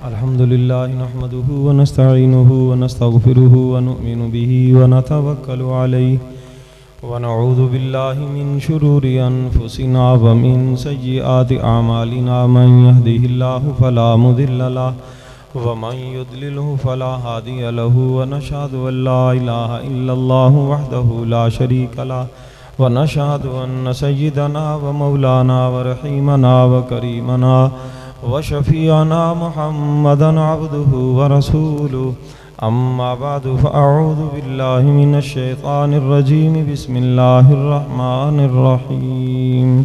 الحمد لله نحمده ونستعينه ونستغفره ونؤمن به ونتوكل عليه ونعوذ بالله من شرور أنفسنا ومن سيئات أعمالنا من يهده الله فلا مضل له ومن يضلله فلا هادي له ونشهد أن لا إله إلا الله وحده لا شريك له ونشهد أن سيدنا ومولانا ورحيمنا وكريمنا وشفيعنا محمدا عبده ورسوله أما بعد فأعوذ بالله من الشيطان الرجيم بسم الله الرحمن الرحيم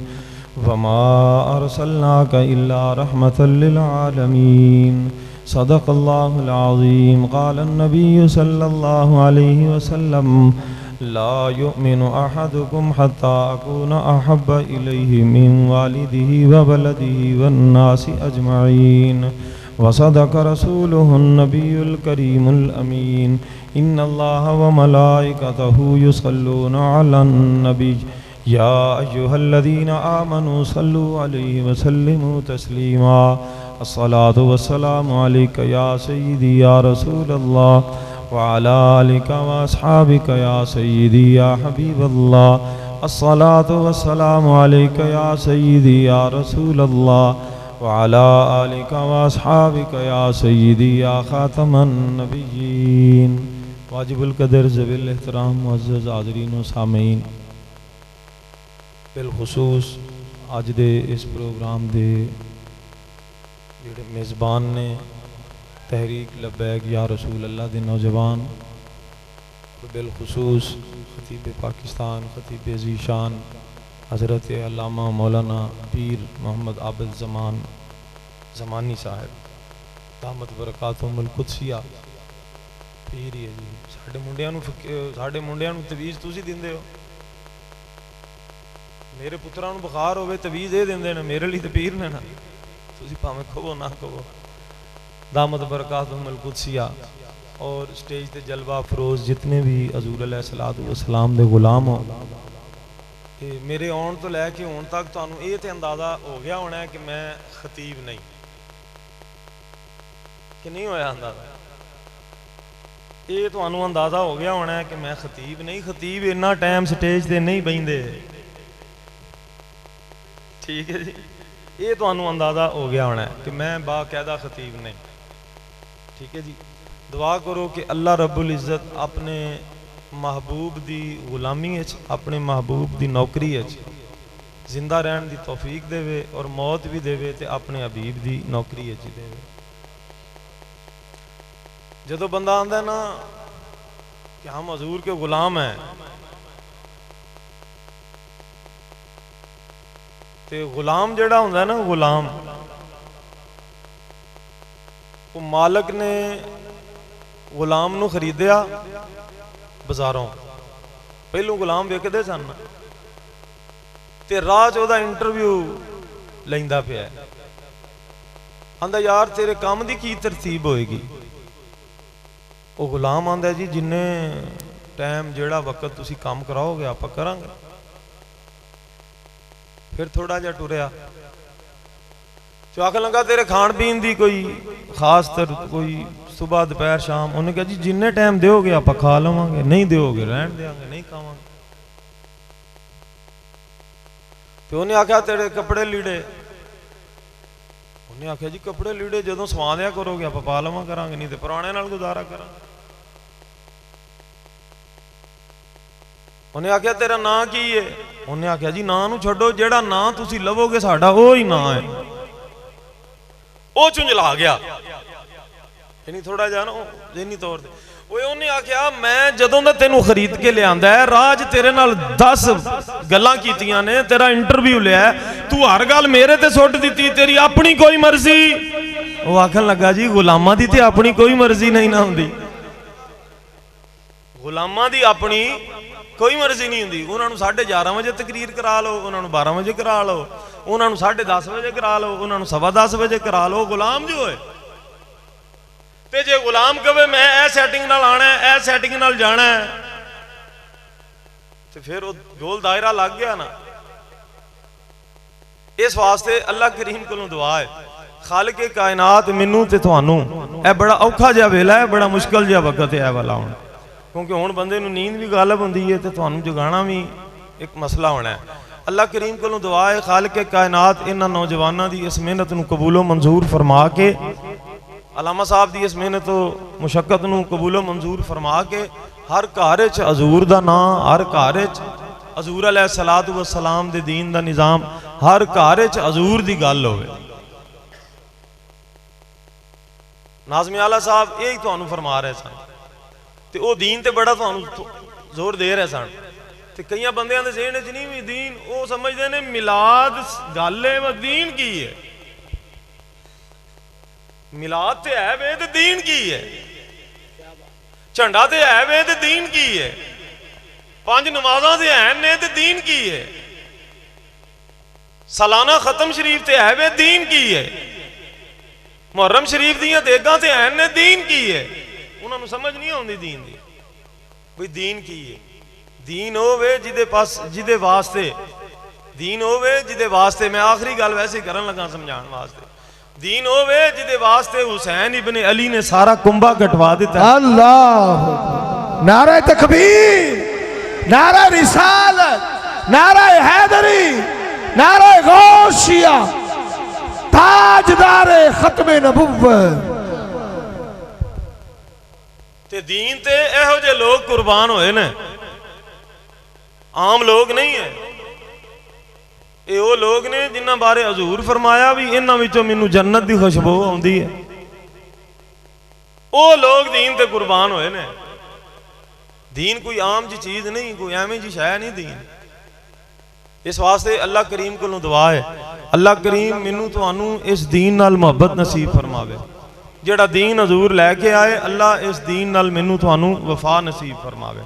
وما أرسلناك إلا رحمة للعالمين صدق الله العظيم قال النبي صلى الله عليه وسلم لا يؤمن أحدكم حتى أكون أحب إليه من والده وولده والناس أجمعين وصدق رسوله النبي الكريم الأمين إن الله وملائكته يصلون على النبي يا أيها الذين آمنوا صلوا عليه وسلموا تسليما الصلاة والسلام عليك يا سيدي يا رسول الله وعلى آلك وأصحابك يا سيدي يا حبيب الله الصلاة والسلام عليك يا سيدي يا رسول الله وعلى آلك وأصحابك يا سيدي يا خاتم النبيين واجب القدر ذوی الاحترام معزز حاضرین و سامعین بالخصوص اج دے اس پروگرام دے جڑے میزبان نے تحریک لبیک یا رسول اللہ دے نوجوان بالخصوص خطیب پاکستان خطیب ذیشان حضرت علامہ مولانا پیر محمد عابد زمانی صاحب دامت برکاتہم القدسیہ پیر ہی ہے جی ساڈے منڈیاں نوں تویز تسی دیندے ہو میرے پتراں نوں بخار ہوے تویز اے دیندے نے میرے لیے تے پیر نے نا تسی بھاویں کہو نہ کہو دامت برکاتہم القدسیہ اور سٹیج تے جلوہ افروز جتنے بھی حضور علیہ السلام دے غلام ہو میرے آن تو لے کے ہون تک تانوں یہ تے اندازہ ہو گیا ہونا ہے کہ میں خطیب نہیں کہ نہیں ہویا اندازہ یہ تانوں اندازہ ہو گیا ہونا ہے کہ میں خطیب نہیں خطیب اتنا ٹائم سٹیج تے نہیں بیندے ٹھیک ہے جی یہ تانوں اندازہ ہو گیا ہونا ہے کہ میں باقاعدہ خطیب نہیں ٹھیک ہے جی دعا کرو کہ اللہ رب العزت اپنے محبوب دی غلامی اپنے محبوب دی نوکری زندہ رہن دی توفیق دے وے اور موت بھی دے وے تے اپنے حبیب دی نوکری دے وے جدو بندہ آندا ہے نا کہ ہم حضور کے غلام ہیں تے غلام جڑا ہوندا ہے نا غلام وہ مالک نے غلام نو خریدیا بازاروں پہلو غلام ویکھدے سن تے راہ چ اودا انٹرویو لیندا پیا آندا یار تیرے کام دی کی ترتیب ہوئے گی وہ غلام آندا جی جننے ٹائم جیڑا وقت تسی کام کراؤ گے آپ کریں گے پھر تھوڑا جا ٹریا جو آکھن لگا تیرے کھان پین دی کوئی خاص تر کوئی صبح دوپہر شام انہوں نے کہا جی جننے ٹائم دیو گے آپ کھا لواں گے نہیں دیو گے رہن دیاں گے نہیں کھاواں گے تو انہوں نے آکھا تیرے کپڑے لیڑے انہوں نے آکھا جی کپڑے لیڑے جدوں سوان دیا کرو گے آپ پا لواں کریں گے نہیں تے پرانے نال گزارا کریں گے انہوں نے آکھا تیرا نام کی ہے انہوں نے آکھا جی نام نو چھڑو جیڑا نام تسی لو گے ساڑھا وہی نام ہے وہ چنجلا گیا یعنی تھوڑا جانا ذہنی طور تے وہ انہوں نے آکھیا میں جدوں دا تینوں خرید کے لے آندا ہے راج تیرے نال 10 گلاں کیتیاں نے تیرا انٹرویو لیا ہے تو ہر گل میرے تے سٹ دیتی تیری اپنی کوئی مرضی وہ آکھن لگا جی غلاماں دی تے اپنی کوئی مرضی نہیں نہ ہوندی غلاماں دی اپنی کوئی مرضی نہیں ہوندی انہاں نوں 11:30 بجے تقریر کرا لو انہاں نوں 12 بجے کرا لو انہاں نوں 10:30 بجے کرا لو انہاں نوں 10:15 بجے کرا لو غلام جو ہے تے جے غلام کہے میں اے سیٹنگ نال آنا ہے اے سیٹنگ نال جانا ہے تے پھر وہ گول دائرہ لگ گیا نا اس واسطے اللہ کریم کو دعا ہے खालिक कायनात मैनू ते तुहानू यह बड़ा औखा जिहा वेला है, बड़ा मुश्किल जिहा वक्त है वाला हुण, क्योंकि हुण बंदे नू नींद भी गालिब हुंदी है ते तुहानू जगाना भी एक मसला होना है। अल्लाह करीम कोलों दुआ है खालिक कायनात इन्हां नौजवानां दी इस मेहनत नू कबूलो मंजूर फरमा के, अलामा साहब दी इस मेहनत मुशक्कत नू कबूलो मंजूर फरमा के हर घर च हजूर दा नाम, हर घर च हजूर अलैहिस्सलातु वस्सलाम दे दीन दा निज़ाम, हर घर च हजूर दी गल होवे। नाज़मी आला साहब यही तुहानू फरमा रहे सन ते वो दीन ते बड़ा तुहानू जोर दे रहे सन ते कई बंदियां दे ज़हन च नहीं भी दीन, वो समझदे ने मिलाद गल है व दीन की है। मिलाद ते है वे ते दीन की है, झंडा ते है वे ते दीन की है, 5 नमाज़ां ते हैं ने ते दीन की है, सालाना खत्म शरीफ ते है वे दीन की है, मुहर्रम शरीफ दियां देगां ते हैं ने दीन की है। उन्हां नूं समझ नहीं आउंदी दीन दी कोई दीन की है। दीन होवे जिदे पास जिदे वास्ते दीन होवे जिदे वास्ते, मैं आखिरी गल वैसे करन लगा समझाण वास्ते, दीन होवे जिदे वास्ते हुसैन इब्न अली ने सारा कुंभा कटवा दिता। अल्लाह, नारा तकबीर, नारा रिसालत, नारा हैदरी, नारा गौसिया, ताजदार खत्मे नबुव्वत। ते दीन ते एहो जे लोग कुर्बान होए ने, आम लोग नहीं है। ये वो लोग ने जिन्हां बारे हजूर फरमाया भी इन्हां विचों मैनू जन्नत दी खुशबू आउंदी है। वो लोग दीन ते कुर्बान होए ने। दीन कोई आम जी चीज नहीं, कोई एवें जी शै नहीं दीन। इस वास्ते अल्लाह करीम कोलों दुआ है, अल्लाह करीम मैनू तुहानू इस दीन नाल मुहब्बत नसीब फरमावे। जेड़ा दीन हजूर लैके आए, अल्लाह इस दीन नाल मैनू तुहानू वफा नसीब फरमावे।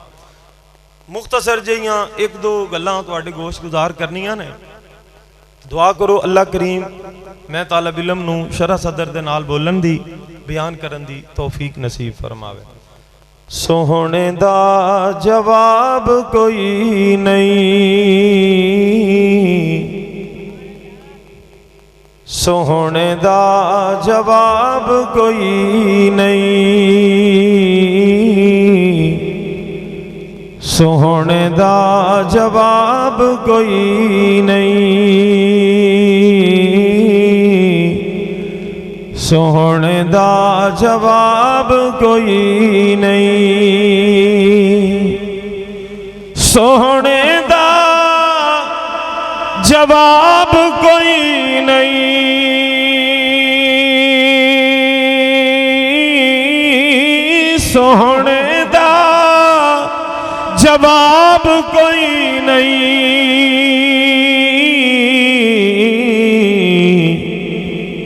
मुख्तसर जिहियां 1-2 गल्लां तुहाडे गोश गुजार करनियां ने। दुआ करो अल्लाह करीम मैं तालिब इल्म नू शरह सदर दे नाल बोलन दी, बयान करन दी तौफीक नसीब फरमावे। सोहणे दा जवाब कोई नहीं, सोहणे दा जवाब कोई नहीं, सोहणे दा जवाब कोई नहीं, सोहणे दा जवाब कोई नहीं, सोहणे दा जवाब कोई नहीं, सोहणे दा जवाब कोई नहीं,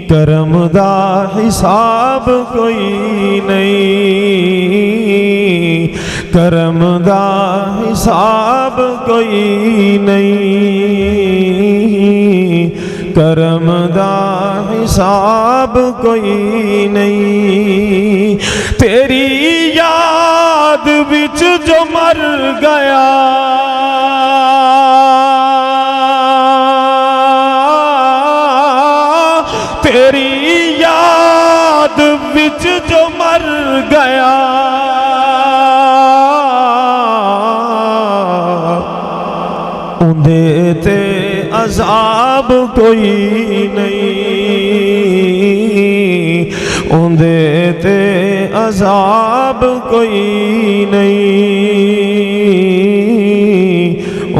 करम दा हिसाब कोई नहीं, करम दा हिसाब कोई नहीं, करम दा हिसाब कोई नहीं। तेरी याद विच जो मर गया, तेरी याद विच जो मर गया, उंदे ते अजाब कोई नहीं, उंदे ते अजाब कोई नहीं,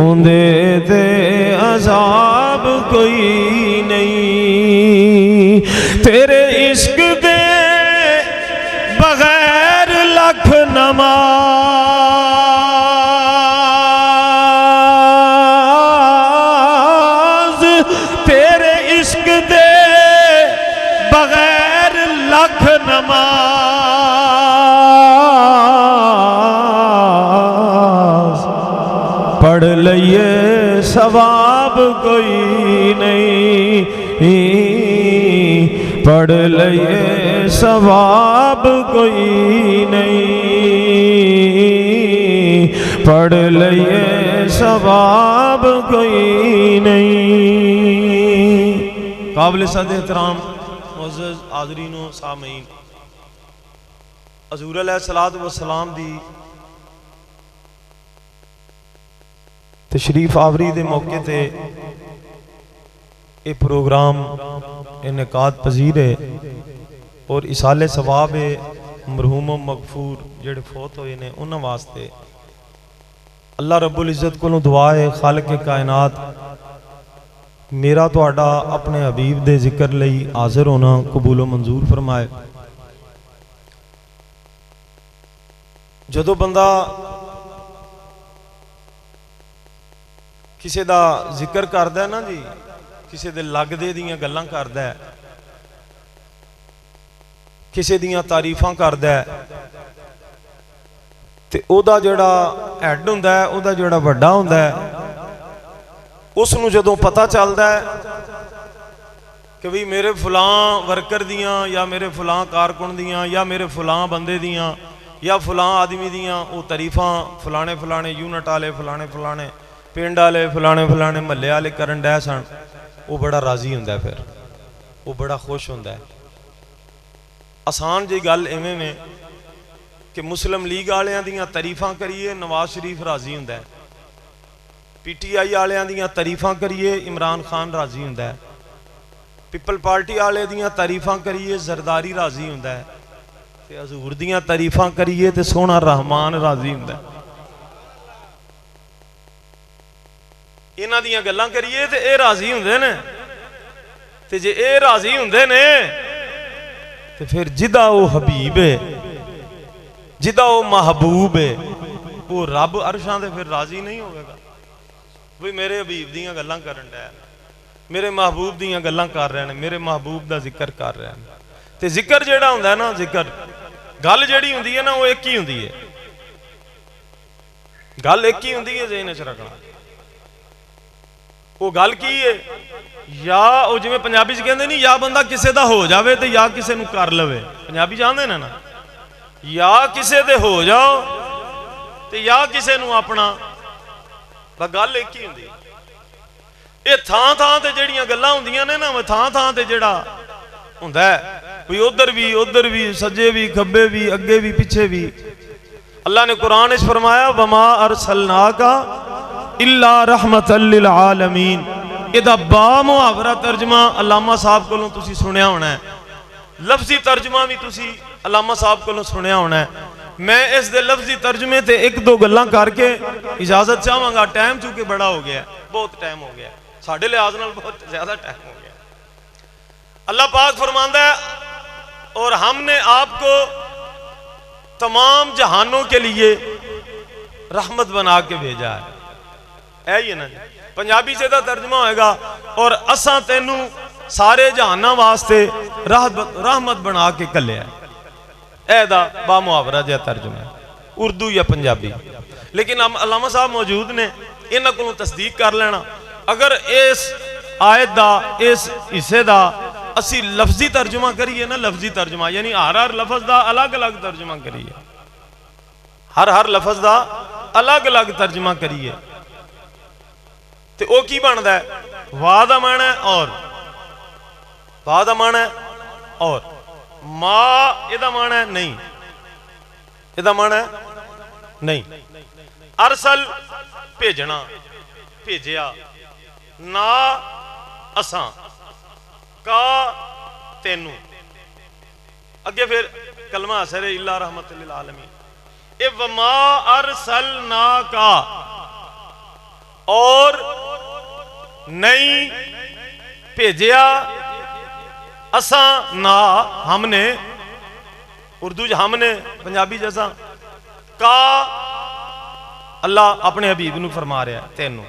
उंदे ते अजाब कोई नहीं। तेरे इश्क दे बगैर लख नमाज, तेरे इश्क दे बगैर लख नमाज, पढ़ लइए सवाब कोई नहीं, पढ़ लइए सवाब कोई नहीं, पढ़ लइए सवाब कोई नहीं। काबिल सद एहतराम मुअज़्ज़ज़ हाज़रीन व सामीन, हज़ूर अलैहिस्सलातु वस्सलाम दी तशरीफ आवरी दे मौके ते ये प्रोग्राम इनकाद पजीर है और इसाले सवाब है मरहूम मगफूर जेड़े फौत होए ने उन्हां वास्ते अल्लाह रब्बुल इज़्ज़त कोलों दुआ है खालिक कायनात मेरा तुहाडा अपने हबीब दे जिक्र लई हाज़र होना कबूलो मंजूर फरमाए। जदों बंदा किसी दा जिक्र करदा है ना जी, किसी दे लगदे दियां गल्लां करदा है, किसी दियां तारीफां करदा है, ते ओदा जेड़ा हैड हुंदा है, ओदा जेड़ा वड्डा हुंदा है, उसनूं जदों पता चलदा है कि भी मेरे फलां वर्कर दियां या मेरे फलां कारकुन दियां या मेरे फलां बंदे दियां या फलां आदमी दियां वो तारीफां फलाने फलाने यूनिट वाले फलाने फलाने पिंड वाले फलाने फलाने महल्ले वाले करन डै सन, वो बड़ा राजी हुंदा है, फिर वो बड़ा खुश हुंदा है। आसान जी गल इवें में कि मुस्लिम लीग वालियां दियां तारीफां करिए नवाज शरीफ राजी हुंदा है, PTI वालियां दियां तारीफां करिए इमरान खान राजी हुंदा है, पीपल पार्टी वाले दियां तारीफां करिए जरदारी राजी हुंदा है, ते हजूर दियां तारीफां करिए ते सोहना रहमान राजी हुंदा है। इन्हां दियां गल्लां करिए ते ए राजी हुंदे ने, ते जे ए राजी हुंदे ने ते फिर जिदा वो हबीब है जिदा वो महबूब है वो रब अरशां दे फिर राजी नहीं होगा। भी मेरे हबीब दियां गल्लां करन डै, मेरे महबूब दियां गल्लां कर रहे हैं, मेरे महबूब दा जिक्र कर रहे हैं। ते जिक्र जेड़ा हुंदा है ना, जिक्र गल जेड़ी हुंदी है ना वो एक ही हुंदी है, गल एक ही हुंदी है, ज़हन च रखना। वो गल की है या वो जिवें पंजाबी च कहंदे नहीं या बंदा किसे दा हो जावे ते या किसे नूं कर लवे, पंजाबी जानदे ने ना, या किसे दे हो जाओ ते या किसे नूं अपना, बस गल एक ही हुंदी। ये थां थां ते जेड़ियां गल्लां हुंदियां ने ना, थां थां ते जेड़ा हुंदा है कोई उधर भी सज्जे भी खब्बे भी अगे भी पीछे भी। अल्लाह ने कुरान इस फरमाया वमा अरसलनाका इल्ला रहमतल लिल आलमीन। इहदा बा मुहावरा तर्जमा अल्लामा साहब कोलों तुसी सुनिया होना है, लफ्जी तर्जमा भी तुसी अल्लामा साहब कोलों सुनिया होना है। मैं इस दे लफ्जी तर्जमे ते एक दो गल्लां करके इजाजत चाहांगा, टाइम चूंकि बड़ा हो गया, बहुत टाइम हो गया, साढ़े लिहाज नाल बहुत ज्यादा टाइम हो गया। अल्लाह पाक फरमांदा है और हमने आपको तमाम जहानों के लिए रहमत बना के भेजा है। यही है ना जी, पंजाबी से तर्जमा होएगा और असां तेनू सारे जहाना वास्ते रहमत बना के कलिया। ऐदा बा मुहावरा जिहा तर्जमा है उर्दू या पंजाबी, लेकिन अल्लामा साहब मौजूद ने, इन्हां कोलों तस्दीक कर लेना। अगर इस आयत दा इस हिस्से दा असी लफ्जी तर्जुमा करिए ना, लफ्जी तर्जुमा यानी हर लफज दा अलग अलग तर्जुमा करिए, हर लफज दा अलग अलग तर्जुमा करिए ते ओ की बनदा है? वाह दा माना है और, वाह दा माना है और, मां इहदा माना है नहीं, इहदा माना है नहीं। अरसल भेजना, भेजिया, ना असां, का तेनू, अगे फिर कलमा असर इल्ला रहमतुल लिल आलमीन। ए वमा अरसलना का, और नहीं भेजिया असां, ना हमने, उर्दू च हमने, पंजाबी जैसा का, अल्लाह अपने हबीब नू फरमा रहा है तेनू,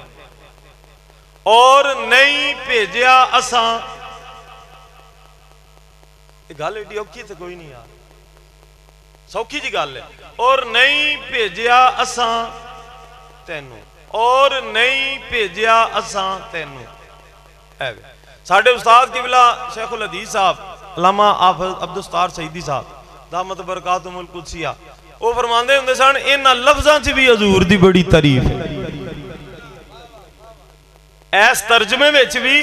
और नहीं भेजिया असां। गल एडी औखी तो कोई नहीं यार, सौखी जी गल है। और नहीं भेजिया असां तेनू, और नहीं भेजिया असां तेनू। साडे उस्ताद किबला शेखुल हदीस साहब अल्लामा हाफिज अब्दुस्तार सईदी साहब दामत बरकातुहुल कुदसिया, वो फरमांदे हुंदे सन इन्हां लफ्जां च भी हजूर दी बड़ी तारीफ है, इस तर्जमे विच भी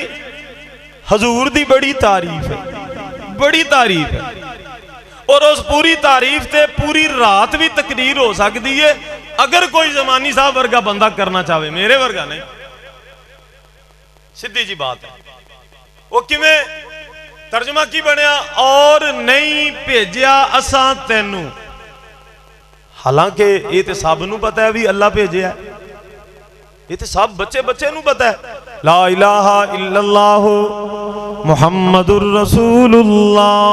हजूर दी बड़ी तारीफ है। بڑی تعریف ہے اور اس پوری تعریف تے پوری رات بھی تقریر ہو سکتی ہے اگر کوئی زمانی صاحب ورگا بندہ کرنا چاہے، میرے ورگا نہیں، سیدھی جی بات ہے۔ وہ کیویں ترجمہ کی بنیا، اور نہیں بھیجیا اساں تینوں، حالانکہ یہ تے سب نو پتہ ہے بھی اللہ بھیجیا ہے، یہ تے سب بچے بچے نو پتہ ہے، لا الہ الا اللہ محمد الرسول اللہ،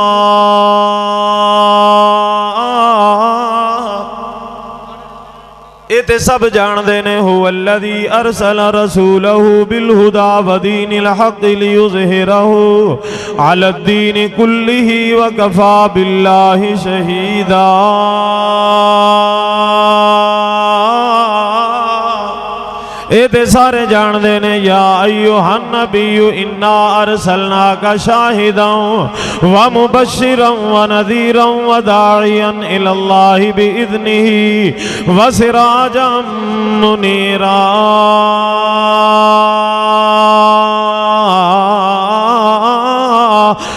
یہ تے سب جان دینے، هو الذی ارسل رسولہ بالہدى ودین الحق لیظہرہ علی الدین کلہ وکفا باللہ شہیدا۔ اے تے سارے جان دینے، یا ایوہ النبی انا ارسلناک شاہدا ومبشرا ونذیرا وداعیا الاللہ بإذنہ وسراجا منیرا۔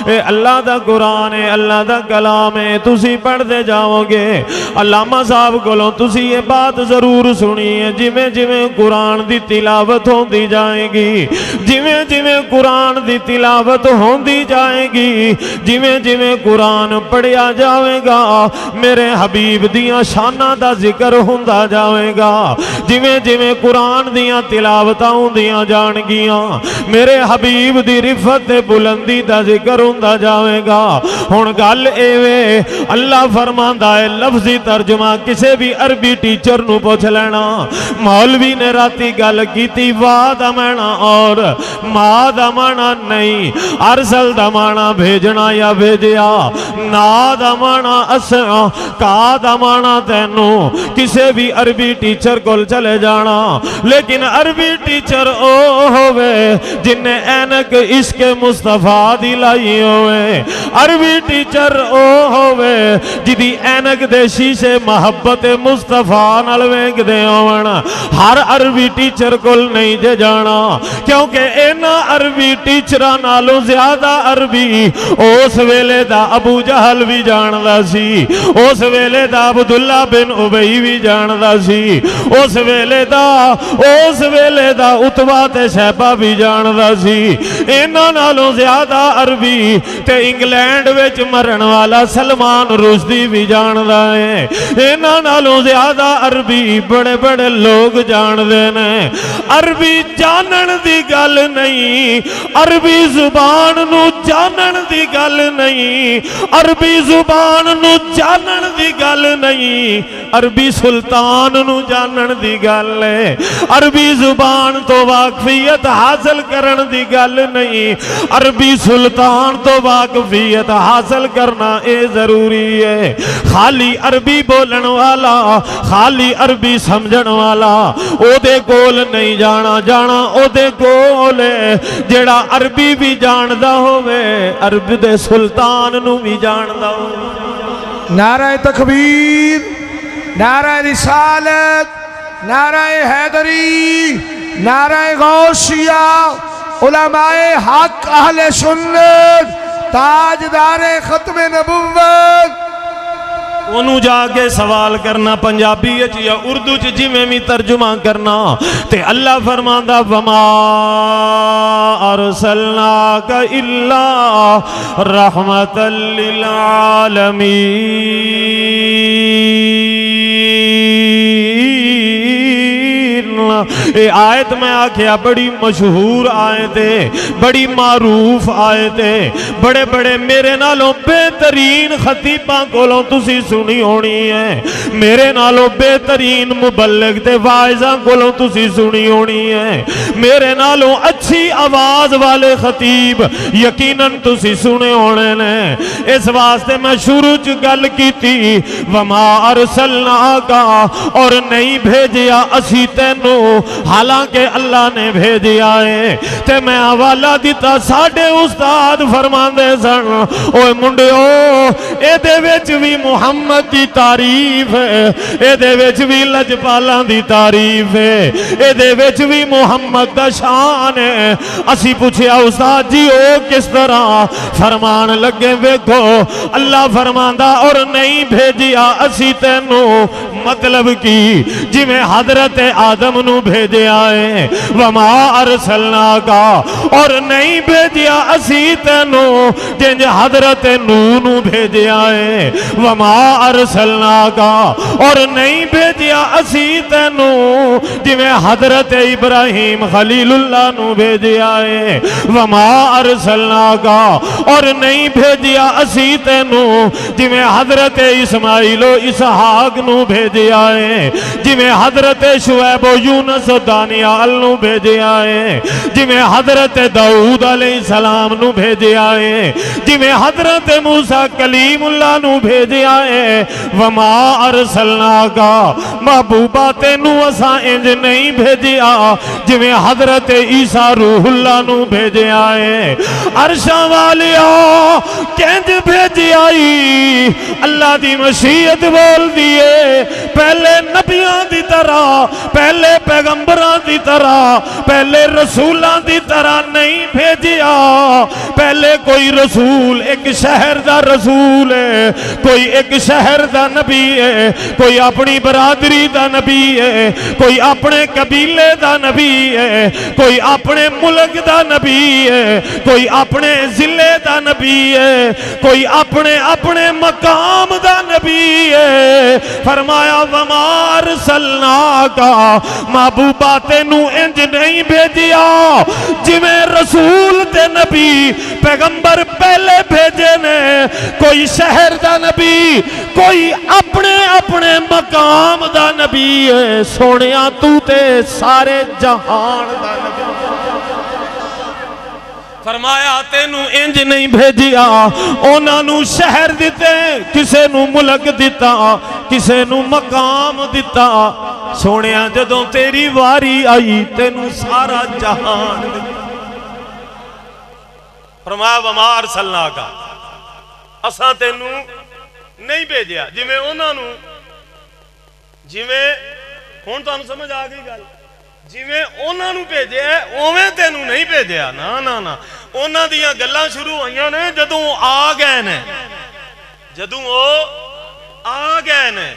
اے اللہ دا قرآن ہے، اللہ دا کلام ہے، تسی پڑھ دے جاؤ گے۔ علامہ صاحب کولوں تسی یہ بات ضرور سنی ہے، جویں جویں قرآن دی تلاوت ہوندی جائے گی، جویں جویں قرآن دی تلاوت ہوندی جائے گی، جویں جویں قرآن پڑھیا جاوے گا، میرے حبیب دیاں شاناں دا ذکر ہوندا جاوے گا، جویں جویں قرآن دیاں تلاوتاں ہوندیاں جان گیاں، میرے حبیب دی رفت بلندی دا ذکر ہوندا جاوے گا۔ ہن گل ایویں اللہ فرماندا ہے، لفظی ترجمہ کسے بھی عربی ٹیچر نو پوچھ لینا، مولوی نے راتی گل کیتی وا دا معنی اور ما دا معنی نہیں، ارسل دا معنی بھیجنا یا بھیجیا، نا دا معنی اسعا، کا دا معنی تینوں، کسے بھی عربی ٹیچر کول چلے جانا، لیکن عربی ٹیچر او ہوئے جن نے اینک عشق مصطفیٰ دی لائی ہوئے، عربی ٹیچر او ہوئے جدی اینک دے شیشے محبت مصطفیٰ نال وینگ دے ہون۔ ہر عربی ٹیچر کول نہیں جے جانا، کیونکہ اینا عربی ٹیچرہ نالوں زیادہ عربی اس ویلے دا ابو جہل بھی جاندہ سی، اس ویلے دا عبداللہ بن عبی بھی جاندہ سی، اس ویلے دا عتبہ تے شیبہ بھی جاندہ سی۔ اینا نالوں زیادہ عربی تے انگلینڈ وچ مرن والا سلمان رشدی بھی جاندہ ہے، اینا نالوں زیادہ عربی بڑے بڑے لوگ جان دینے۔ عربی جانن دی گل نہیں، عربی زبان نو جانن دی گل نہیں، عربی زبان نو جانن دی گل نہیں، عربی سلطان نو جانن دی گل ہے، عربی زبان تو واقفیت حاصل کرن دی گل نہیں، عربی سلطان تو واقفیت حاصل کرنا اے ضروری ہے۔ خالی عربی بولن والا، خالی عربی سمجھن والا او دے کول نہیں جانا، جانا او دے کول جیڑا عربی بھی جاندہ ہوئے، عربی دے سلطان نو بھی جاندہ ہوئے۔ نعرہ تکبیر، نعرہ رسالت، نعرہ حیدری، نعرہ غوثیہ، علماء حق اہل سنت، تاجدار ختم نبوت، انہوں جا کے سوال کرنا پنجابی یا اردو جی میں بھی ترجمہ کرنا تے اللہ فرماندہ وما ارسلناک الا رحمت للعالمین۔ اے آیت میں آکھیا بڑی مشہور آیت ہے، بڑی معروف آیت ہے، بڑے بڑے میرے نالوں بہترین خطیباں کولوں تسی سنی ہونی ہے، میرے نالوں بہترین مبلغ تے واعظاں کولوں تسی سنی ہونی ہے، میرے نالوں اچھی آواز والے خطیب یقیناً تسی سنے ہونے نے۔ اس واسطے میں شروع چ گل کیتی وما ارسلناکا، اور نہیں بھیجیا اسی تینوں حالانکہ اللہ نے بھیجیا ہے تے میں حوالہ دیتا ساڈے استاد فرماندے سن اوے منڈیو اے دے وچ بھی محمد دی تعریف ہے اے دے وچ بھی لجپالاں دی تعریف ہے اے دے وچ بھی محمد دا شان ہے اسی پوچھیا استاد جی او کس طرح فرمان لگے ویکھو اللہ فرماندا اور نہیں بھیجیا اسی تینوں مطلب کی جی میں حضرت آدم نو بھیجیا ہے وما ارسلناکا اور نہیں بھیجیا اسی تینوں جنج حضرت نوح نو بھیجیا ہے وما ارسلناکا اور نہیں بھیجیا اسی تینوں جی میں حضرت ابراہیم خلیل اللہ نو بھیجیا ہے وما ارسلناکا اور نہیں بھیجیا اسی تینوں جی میں حضرت اسماعیل و اسحاق نو بھیجیا ہے جی میں حضرت شعیب و یونس و دانیال نو بھیجیا ہے جی میں حضرت داؤد علیہ السلام نو بھیجیا ہے جی میں حضرت موسیٰ کلیم اللہ نو بھیجیا ہے وما ارسلناکا محبوبہ تینوں اساں انج نہیں بھیجیا جی میں حضرت عیسیٰ روح اللہ نو بھیجیا ہے عرشاں والیا کینج بھیجیا اللہ دی مشیت بول دیے پہلے نبیاں دی طرح پہلے پیغمبراں دی طرح پہلے رسولاں دی طرح نہیں بھیجیا پہلے کوئی رسول ایک شہر دا رسول ہے کوئی ایک شہر دا نبی ہے کوئی اپنی برادری دا نبی ہے کوئی اپنے قبیلے دا نبی ہے کوئی اپنے ملک دا نبی ہے کوئی اپنے ضلع دا نبی ہے کوئی اپنے اپنے مقام دا نبی ہے فرمایا وما ارسلناکا محبوبہ تینوں انج نہیں بھیجیا جویں رسول تے نبی پیغمبر پہلے بھیجے نے کوئی شہر دا نبی کوئی اپنے اپنے مقام دا نبی ہے سونیا تو تے سارے جہان دا نبی فرمایا تینوں انج نہیں بھیجیا انہاں نو شہر دیتے کسے نو ملک دیتا کسے نو مقام دیتا سونیا جدوں تیری واری آئی تینوں سارا جہان دیتا فرمایا وما ارسلناکا اساں تینوں نہیں بھیجیا جی میں انہاں نو جی میں ہن تانوں سمجھ آ گئی گل جی میں انہاں نو بھیجیا ہے اوویں تینوں نہیں بھیجیا نا نا نا انہاں دیاں گلاں شروع ہوئیاں نے جدوں آ گئے نے جدوں او آ گئے نے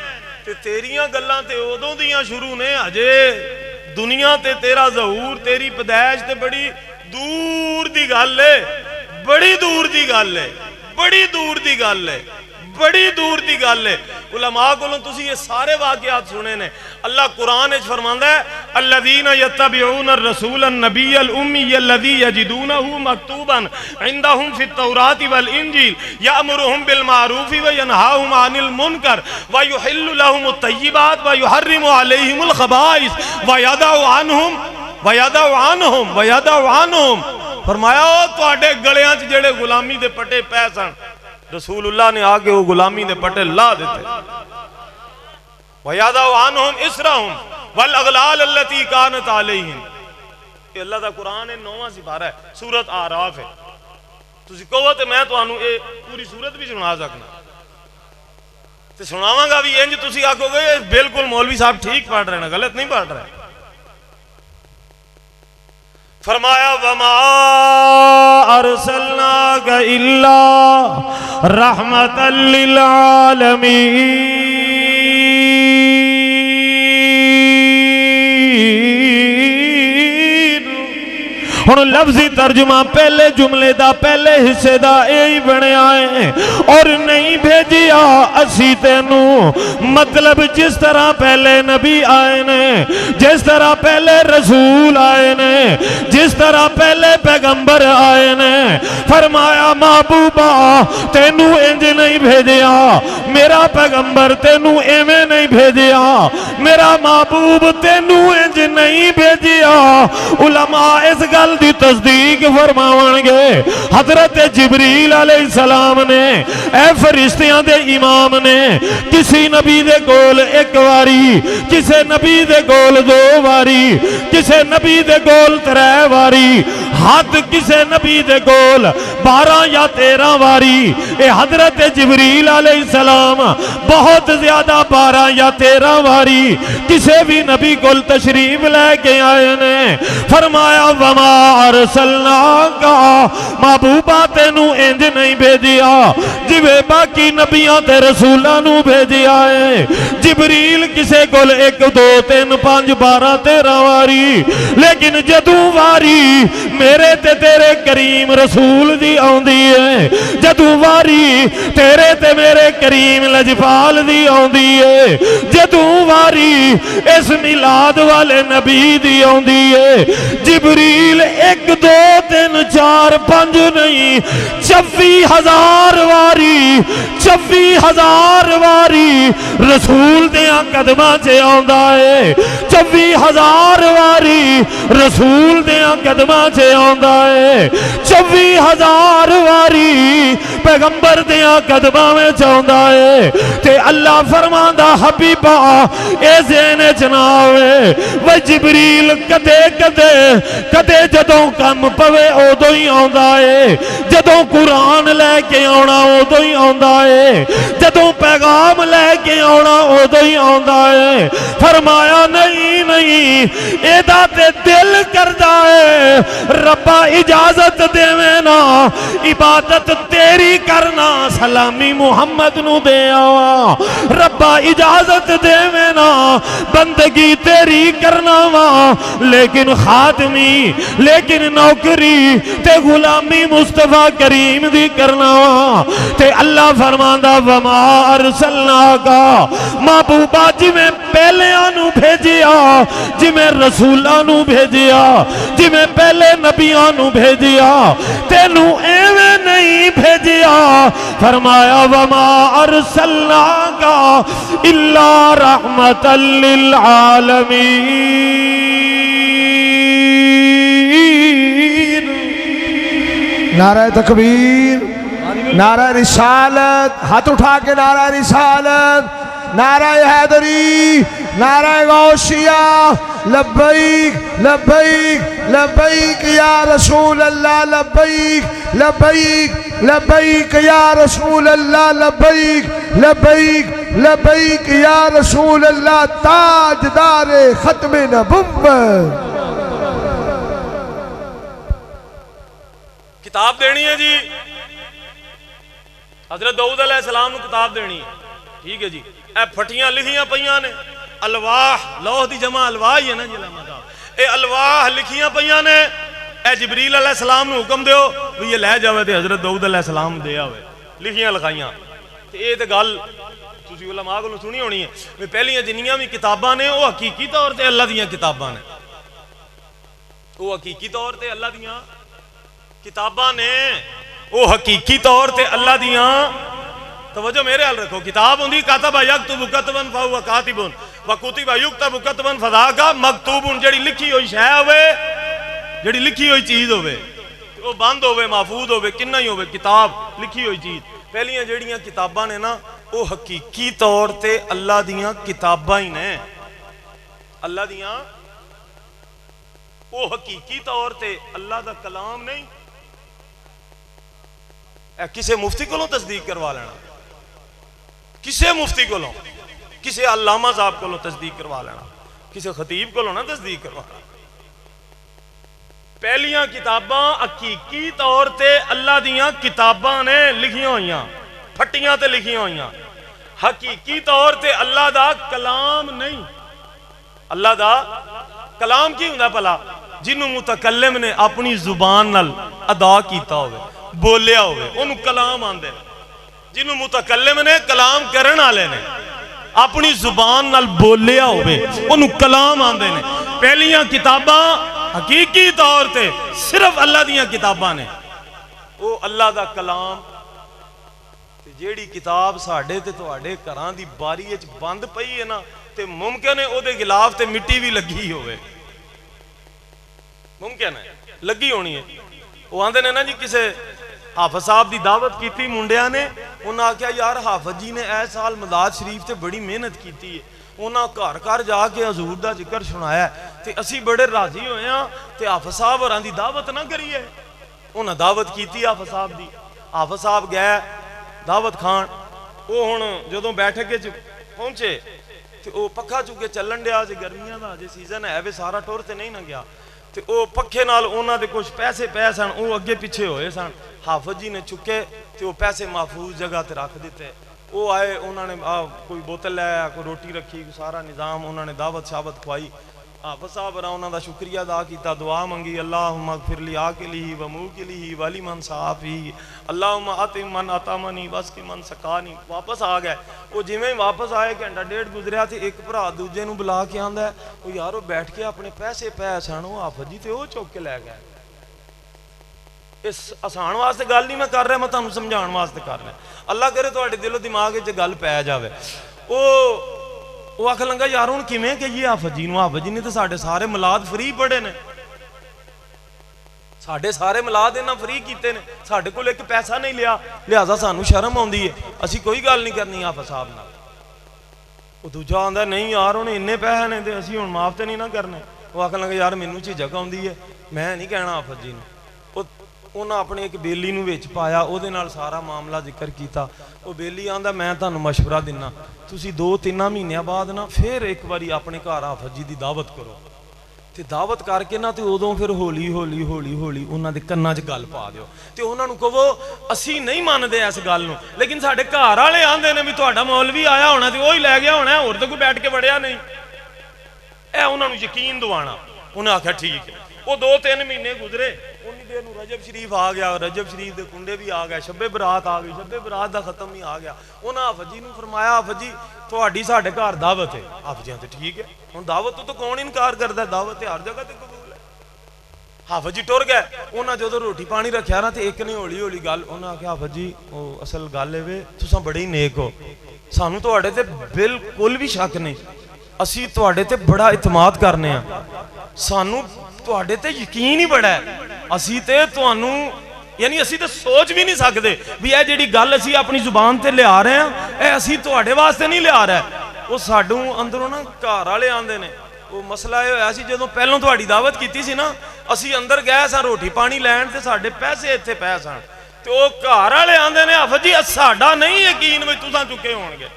تے تیریاں گلاں تے ادوں دیاں شروع نے اجے دنیا تے تیرا ظہور تیری پیدائش تے بڑی دور دی گل ہے بڑی دور دی گل ہے بڑی دور دی گل ہے بڑی دور دی گل ہے علماء کولوں تسی یہ سارے واقعات سنے نے اللہ قرآن وچ فرماندا ہے الذین یتبعون الرسول النبی الامی الذی یجدونہ مکتوبا عندهم فی التوراۃ والانجیل یأمرهم بالمعروف وینہاہم عن المنکر ویحل لهم الطیبات ویحرم علیہم الخبائث ویدع عنہم فرمایا تواڈے گلیاں چ جڑے غلامی دے پٹے پے سن رسول اللہ نے آگے وہ غلامی دے پٹے لا دیتے وَيَدَعُ عَنْهُمْ إِسْرَهُمْ وَالْأَغْلَالَ الَّتِي كَانَتْ عَلَيْهِمْ یہ اللہ دا قرآن ہے 9واں سپارہ ہے سورت آراف ہے تسی کہو تے میں تانوں اے پوری سورت بھی سنا سکنا تے سناواں گا بھی انج تسی آکھو گے بالکل مولوی صاحب ٹھیک پڑھ رہے ہیں غلط نہیں پڑھ رہے فرمایا وما ارسلناک الا رحمتا للعالمین ہن لفظی ترجمہ پہلے جملے دا پہلے حصے دا یہی بنیا ہے اور نہیں بھیجیا اسی تینوں مطلب جس طرح پہلے نبی آئے نے جس طرح پہلے رسول آئے نے جس جس طرح پہلے پیغمبر آئے نے فرمایا محبوبہ تینوں انج نہیں بھیجیا میرا پیغمبر تینوں ایویں نہیں بھیجیا میرا محبوب تینوں انج نہیں بھیجیا علماء اس گل دی تصدیق فرماون گے حضرت جبریل علیہ السلام نے اے فرشتیاں دے امام نے کسی نبی دے کول ایک واری کسے نبی دے کول دو واری کسے نبی دے کول ترے واری حد کسے نبی دے کول 12 یا 13 واری اے حضرت جبریل علیہ السلام بہت زیادہ 12 یا 13 واری کسے بھی نبی کول تشریف لے کے آئے نے فرمایا وما ارسلناک محبوبہ تینوں انج نہیں بھیجیا جویں باقی نبیاں تے رسولاں نو بھیجیا ہے جبریل کسے کول 1 2 3 5 12 13 واری لیکن جدوں واری میرے تے تیرے کریم رسول دی آوندی ہے جدوں واری تیرے تے میرے کریم لجپال دی آوندی ہے جدوں واری اس میلاد والے نبی دی آوندی ہے جبریل 1 2 3 4 5 نہیں 24,000 واری 24,000 واری رسول دیاں قدماں چے آوندا ہے 24,000 واری رسول دیاں قدماں چے آوندا ہے 24,000 واری پیغمبر دیاں قدماں وچ آوندا ہے تے اللہ فرماندا حبیبا اے ذہن وچ نہ آوے وہ جبریل کدے جدوں کم پوے اودوں ہی آوندا ہے جدوں قرآن لے کے آونا اودوں ہی آوندا ہے جدوں پیغام لے کے آونا اودوں ہی آوندا ہے فرمایا نہیں ایدا تے دل کردا ہے ربا اجازت دیویں نا عبادت تیری کرنا سلامی محمد نو دے آوا ربا اجازت دیویں نا بندگی تیری کرنا وا لیکن خاتمی لیکن نوکری تے غلامی مصطفیٰ کریم دی کرنا وا تے اللہ فرماندا وما ارسلناکا محبوبہ جی میں پہلے آنو بھیجیا جی میں رسولہ نو بھیجیا جی میں پہلے نبیاں نو بھیجیا تینوں ایویں نہیں بھیجیا فرمایا وما ارسلناکا الا رحمتا للعالمین نعرہ تکبیر نعرہ رسالت ہاتھ اٹھا کے نعرہ رسالت نعرہ حیدری نعرہ غوثیہ لبیک لبیک لبیک یا رسول اللہ لبیک لبیک لبیک یا رسول اللہ لبیک لبیک لبیک یا رسول اللہ تاجدار ختم نبوت کتاب دینی ہے جی حضرت داؤد علیہ السلام نے کتاب دینی ہے ٹھیک ہے جی اے پھٹیاں لکھیاں پئیاں نے الواح لوح دی جمع الواح ہی ہے نا جی اے الواح لکھیاں پئیاں نے اے جبریل علیہ السلام نے حکم دیو وہ یہ لے جاوے تے حضرت داؤد علیہ السلام دے آوے لکھیاں لکھائیاں تے اے تے گل تسی علماء کو سنی ہونی ہے پہلیاں جنیاں بھی کتاباں نے وہ حقیقی طور تے اللہ دیاں کتاباں نے وہ حقیقی طور تے اللہ دیاں کتاباں نے وہ حقیقی طور تے اللہ دیاں توجہ میرے حال رکھو کتاب ہوندی کاتب یکتب کتبن فہو کاتبن وکتب یکتب کتبن فذاک مکتوبن جڑی لکھی ہوئی شے ہوے جڑی لکھی ہوئی چیز ہوے وہ بند ہوے محفوظ ہوے کنا ہی ہوے کتاب لکھی ہوئی چیز پہلیاں جڑیاں کتاباں نے نا وہ حقیقی طور تے اللہ دیاں کتاباں ہی نے اللہ دیاں وہ حقیقی طور تے اللہ دا کلام نہیں کسے مفتی کو تصدیق کروا لینا کسے مفتی کو کسے علامہ صاحب کو تصدیق کروا لینا کسے خطیب کو نہ تصدیق کروا لینا پہلیاں کتاباں حقیقی طور تے اللہ دیاں کتاباں نے لکھیاں ہوئیاں پھٹیاں تے لکھیاں ہوئیاں حقیقی طور تے اللہ دا کلام نہیں اللہ دا کلام کی ہوندا پلا جنہوں متکلم نے اپنی زبان نال ادا کیتا ہوئے بولیا ہوئے انہوں کلام آندے جنہوں متکلم نے کلام کرن آلے نے اپنی زبان نال بولیا ہوئے انہوں کلام آندے نے پہلیاں کتاباں حقیقی طور تے صرف اللہ دیاں کتاباں نے، وہ اللہ دا کلام تے جیڑی کتاب ساڈے تے تواڈے گھراں دی باری وچ بند پئی ہے نا تے ممکن ہے او دے غلاف تے مٹی بھی لگی ہوئے، ممکن ہے لگی ہونی ہے۔ وہ آندے نے نا جی کسے حافظ صاحب دی دعوت کیتی منڈیاں نے، انہاں آکھیا یار حافظ جی نے اے سال مداد شریف تے بڑی محنت کیتی ہے، انہاں گھر گھر جا کے حضور دا ذکر سنایا تے اسی بڑے راضی ہوئے ہاں تے حافظ صاحب ہوراں دی دعوت نہ کریے۔ انہاں دعوت کیتی حافظ صاحب دی، حافظ صاحب گئے دعوت کھان، وہ ہن جدوں بیٹھک وچ پہنچے تے او پکھا چکے چلن ڈیا جے گرمیاں دا جے سیزن ہے وے سارا ٹور تے نہیں نہ گیا تے او پکھے نال انہاں دے کچھ پیسے پے سن، او اگے پیچھے ہوئے سن، حافظ جی نے چکے تے وہ پیسے محفوظ جگہ تے رکھ دیتے۔ وہ آئے انہوں نے کوئی بوتل لے آیا، کوئی روٹی رکھی، سارا نظام انہوں نے دعوت شابت کھوائی۔ حافظ صاحب را انہوں دا شکریہ ادا کیتا، دعا منگی اللہم اغفر لی آکلی و موکلی ولی من صحافی اللہم آتم من آتامنی واسکی من سکانی۔ واپس آ گئے، وہ جویں واپس آئے گھنٹہ ڈیڑھ گزریا تھے، ایک بھرا دوجے نو بلا کے آندا ہے وہ یارو بیٹھ کے اپنے پیسے پے سن وہ حافظ جی تے وہ چوک کے لے گئے۔ اس آسان واسطے گل نہیں میں کر رہا، میں تانوں سمجھان واسطے کر رہا، اللہ کرے تواڈے دل و دماغ وچ گل پے جاوے۔ وہ آکھن لگا یار ہن کیویں کہیے حافظ جی نو، حافظ جی نے تے ساڈے سارے ملاد فری پڑھے نے، ساڈے سارے ملاد انہاں فری کیتے نے، ساڈے کول ایک پیسہ نہیں لیا، لہذا سانوں شرم آندی ہے، اسی کوئی گل نہیں کرنی حافظ صاحب نال۔ وہ دوجا آندا نہیں یار انہیں انے پیسے نے تے اسی ہن معاف تے نہیں نہ کرنے۔ وہ آکھن لگا یار مینوں جھجک آندی ہے، میں نہیں کہنا حافظ جی نے۔ انہاں اپنے ایک بیلی نو وچ پایا، او دے نال سارا معاملہ ذکر کیتا۔ وہ بیلی آندا میں تانوں مشورہ دینا، تسی 2-3 مہینے بعد نا پھر ایک باری اپنے گھر حافظ جی دی دعوت کرو تے دعوت کر کے نا تے ادوں پھر ہولی ہولی ہولی ہولی انہاں دے کناں 'چ گل پا دیو تے انہاں نوں کہو اسی نہیں ماندے اس گل نوں، لیکن ساڈے گھر والے آندے نے بھی تہاڈا مولوی آیا ہونا تے وہی لے گیا ہونا، ہور تے کوئی بیٹھ کے وڑیا نہیں۔ اے انہاں نوں یقین دوانا۔ انہاں آکھیا ٹھیک ہے۔ وہ 2-3 مہینے گزرے، انہی دیر نوں رجب شریف آ گیا، رجب شریف دے کنڈے بھی آ گئے، شب برات آ گئی، شب برات دا ختم بھی آ گیا۔ انہاں حافظ جی نوں فرمایا حافظ جی تہاڈی ساڈے گھر دعوت ہے۔ حافظ جی تے ٹھیک ہے، ہن دعوت تو کون انکار کردا ہے، دعوت تے ہر جگہ تے قبول ہے۔ حافظ جی ٹر گئے، انہاں جدوں روٹی پانی رکھیا نا تے ایک نے ہولی ہولی گل انہاں آکھیا حافظ جی او اصل گل اے تساں بڑے ہی نیک ہو، سانوں تہاڈے تے بالکل بھی شک نہیں، اسی تہاڈے تے بڑا اعتماد کرنے ہاں، سانوں تہاڈے تے یقین ہی بڑا ہے، اسی تے تانوں یعنی اسی تے سوچ بھی نہیں سکدے بھی اے جیڑی گل اسی اپنی زبان تے لیا رہے ہیں اے اسی تہاڈے واسطے نہیں لیا رہے۔ وہ ساڈوں اندروں نا گھر والے آندے نے، وہ مسئلہ یہ ہویا سی جدوں پہلوں تہاڈی دعوت کیتی سی نا اسی اندر گئے ساں روٹی پانی لین تے ساڈے پیسے اتنے پے سن تے وہ گھر والے آندے نے حافظ جی ساڈا نہیں یقین بھئی تساں چکے ہون گے،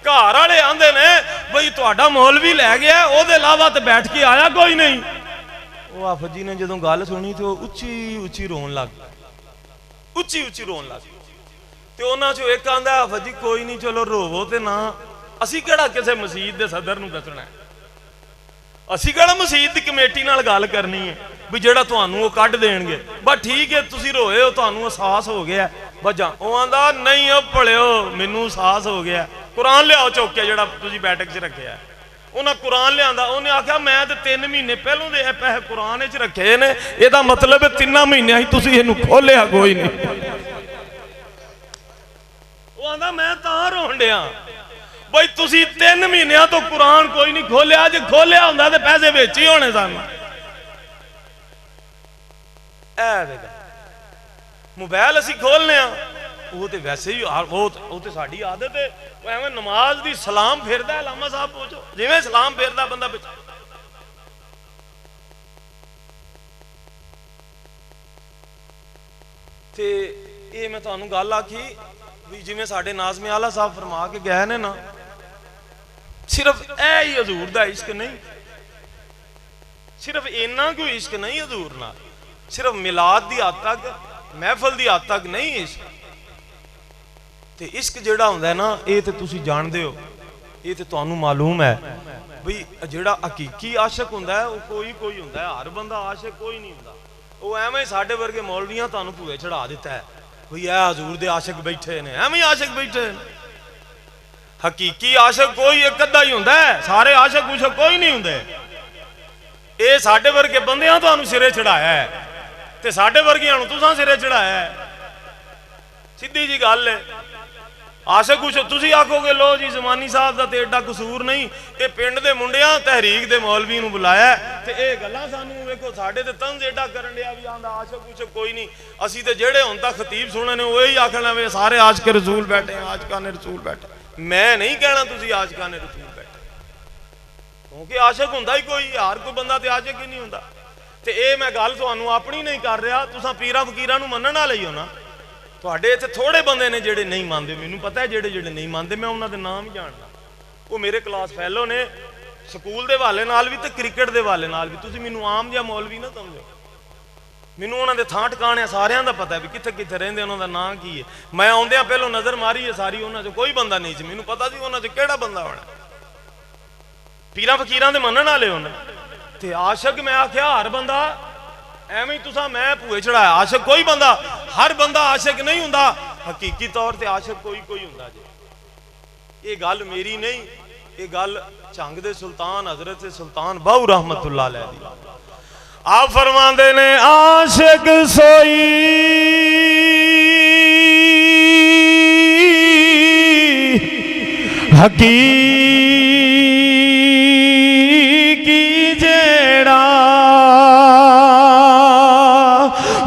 گھر والے آندے نے بھئی تہاڈا مولوی لے گیا او دے علاوہ تے بیٹھ کے آیا کوئی نہیں۔ وہ حافظ جی نے جدوں گل سنی تے وہ اچھی اچھی رون لگ گئے، اچھی اچھی رون لگ گئے تے انہاں چوں ایک آندا حافظ جی کوئی نہیں چلو روو تے نہ، اسی کیڑا کسے مسجد دے صدر نوں دسنا ہے، اسی کیڑا مسجد دی کمیٹی نال گل کرنی ہے بھی جیڑا تانوں وہ کڈ دین گے، بس ٹھیک ہے تسی روئے ہو تانوں احساس ہو گیا بس جا۔ وہ آندا نہیں او پڑھیو مینوں احساس ہو گیا، قرآن لیاؤ چوک کے جیڑا تسی بیٹھک 'چ رکھیا ہے۔ انہاں قرآن لیا، انہیں آخیا میں تے 3 مہینے پہلوں دے پیسے قرآن وچ رکھے نے، یہ دا مطلب 3 مہینے ہی تسی اینوں کھولیا کوئی نہیں۔ وہ آندا میں تاں رون ڈیا بھائی تسی 3 مہینیاں تو قرآن کوئی نہیں کھولیا، جے کھولیا ہوندا تے پیسے وچ ہی ہونے سن۔ موبائل اسی کھولنے ہاں وہ تے ویسے ہی وہ تے ساڈی عادت ہے، وہ ایویں نماز دی سلام پھیردا ہے، علامہ صاحب پوچھو جویں سلام پھیردا بندہ بچ تے یہ میں تانوں گل آکھی بھی جویں ساڈے ناظم اعلیٰ صاحب فرما کے گئے نے نا، صرف اے ہی حضور دا عشق نہیں، صرف اینا کوئی عشق نہیں حضور نال، صرف میلاد دی حد تک محفل دی حد تک نہیں عشق تے عشق جیڑا ہوندا ہے نا یہ تے تسی جاندے ہو، یہ تے تانوں معلوم ہے بھئی جیڑا حقیقی عاشق ہوندا ہے وہ کوئی کوئی ہوندا ہے، ہر بندہ عاشق کوئی نہیں ہوندا، وہ ایویں ساڈے ورگے مولویاں تانوں بھوئے چڑھا دیتا ہے بھئی اے حضور دے عاشق بیٹھے نے، ایویں عاشق بیٹھے نے۔ حقیقی عاشق کوئی ایک ادھا ہی ہوندا ہے، سارے عاشق کوئی نہیں ہوندے۔ ਇਹ ਸਾਡੇ ਵਰਗੇ ਬੰਦਿਆਂ ਤੁਹਾਨੂੰ ਸਿਰੇ ਚੜਾਇਆ ਹੈ ਤੇ ਸਾਡੇ ਵਰਗਿਆਂ ਨੂੰ ਤੁਸੀਂ ਸਿਰੇ ਚੜਾਇਆ ਹੈ। ਸਿੱਧੀ ਜੀ ਗੱਲ ਹੈ। ਆਸ਼ਕ ਕੁਛ ਤੁਸੀਂ ਆਖੋਗੇ ਲੋ ਜੀ ਜ਼ਮਾਨੀ ਸਾਹਿਬ ਦਾ ਤੇ ਏਡਾ ਕਸੂਰ ਨਹੀਂ, ਇਹ ਪਿੰਡ ਦੇ ਮੁੰਡਿਆਂ ਤਹਿਰੀਕ ਦੇ ਮੌਲਵੀ ਨੂੰ ਬੁਲਾਇਆ ਤੇ ਇਹ ਗੱਲਾਂ ਸਾਨੂੰ ਵੇਖੋ ਸਾਡੇ ਤੇ ਤੰਜ਼ ਏਡਾ ਕਰਨ ਡਿਆ ਵੀ ਆਂਦਾ ਆਸ਼ਕ ਕੁਛ ਕੋਈ ਨਹੀਂ। ਅਸੀਂ ਤੇ ਜਿਹੜੇ ਹੁਣ ਤੱਕ ਖਤੀਬ ਸੁਣੇ ਨੇ ਉਹੀ ਆਖਣਾ ਵੇ ਸਾਰੇ ਆਸ਼ਕ ਰਸੂਲ ਬੈਠੇ, ਆਸ਼ਕਾਂ ਨੇ ਰਸੂਲ ਬੈਠੇ। ਮੈਂ ਨਹੀਂ ਕਹਿਣਾ ਤੁਸੀਂ ਆਸ਼ਕਾਂ ਨੇ ਰਸੂਲ ਬੈਠੇ, ਕਿਉਂਕਿ ਆਸ਼ਕ ਹੁੰਦਾ ਹੀ ਕੋਈ, ਹਰ ਕੋਈ ਬੰਦਾ ਤੇ ਆਸ਼ਕ ਹੀ ਨਹੀਂ ਹੁੰਦਾ। ਤੇ ਇਹ ਮੈਂ ਗੱਲ ਤੁਹਾਨੂੰ ਆਪਣੀ ਨਹੀਂ ਕਰ ਰਿਹਾ, ਤੁਸੀਂ ਪੀਰਾਂ ਫਕੀਰਾਂ ਨੂੰ ਮੰਨਣ ਵਾਲੇ ਹੀ ਹੋ ਨਾ। ਤੁਹਾਡੇ ਇੱਥੇ ਥੋੜੇ ਬੰਦੇ ਨੇ ਜਿਹੜੇ ਨਹੀਂ ਮੰਨਦੇ, ਮੈਨੂੰ ਪਤਾ ਹੈ ਜਿਹੜੇ ਜਿਹੜੇ ਨਹੀਂ ਮੰਨਦੇ, ਮੈਂ ਉਹਨਾਂ ਦੇ ਨਾਮ ਹੀ ਜਾਣਦਾ। ਉਹ ਮੇਰੇ ਕਲਾਸ ਫੈਲੋ ਨੇ, ਸਕੂਲ ਦੇ ਹਵਾਲੇ ਨਾਲ ਵੀ ਤੇ ਕ੍ਰਿਕਟ ਦੇ ਹਵਾਲੇ ਨਾਲ ਵੀ। ਤੁਸੀਂ ਮੈਨੂੰ ਆਮ ਜਿਹਾ ਮੌਲਵੀ ਨਾ ਸਮਝੋ, ਮੈਨੂੰ ਉਹਨਾਂ ਦੇ ਥਾਂ ਟਿਕਾਣੇ ਸਾਰਿਆਂ ਦਾ ਪਤਾ ਵੀ ਕਿੱਥੇ ਕਿੱਥੇ ਰਹਿੰਦੇ, ਉਹਨਾਂ ਦਾ ਨਾਂ ਕੀ ਹੈ। ਮੈਂ ਆਉਂਦਿਆਂ ਪਹਿਲੋਂ ਨਜ਼ਰ ਮਾਰੀ ਹੈ ਸਾਰੀ, ਉਹਨਾਂ 'ਚ ਕੋਈ ਬੰਦਾ ਨਹੀਂ ਸੀ, ਮੈਨੂੰ ਪਤਾ ਸੀ ਉਹਨਾਂ 'ਚ ਕਿਹੜਾ ਬੰਦਾ ਹੋਣਾ। ਪੀਰਾਂ ਫਕੀਰਾਂ ਦੇ ਮੰਨਣ ਵਾਲੇ ਹੋਣਾ ਤੇ ਆਸ਼ਕ ਮੈਂ ਆਖਿਆ ਹਰ ਬੰਦਾ ਐਵੇਂ ਹੀ ਤੁਸੀਂ ਮੈਂ ਭੂਏ ਚੜਾਇਆ। ਆਸ਼ਕ ਕੋਈ ਬੰਦਾ, ਹਰ ਬੰਦਾ ਆਸ਼ਕ ਨਹੀਂ ਹੁੰਦਾ, ਹਕੀਕੀ ਤੌਰ ਤੇ ਆਸ਼ਕ ਕੋਈ ਕੋਈ ਹੁੰਦਾ ਜੀ। ਇਹ ਗੱਲ ਮੇਰੀ ਨਹੀਂ, ਇਹ ਗੱਲ ਝੰਗ ਦੇ ਸੁਲਤਾਨ ਹਜ਼ਰਤ ਸੁਲਤਾਨ ਬਾਹੂ ਰਹਿਮਤੁल्लाह अलैह ਦੀ। आप फरमाते ने आशिक सोई हकीकी जेड़ा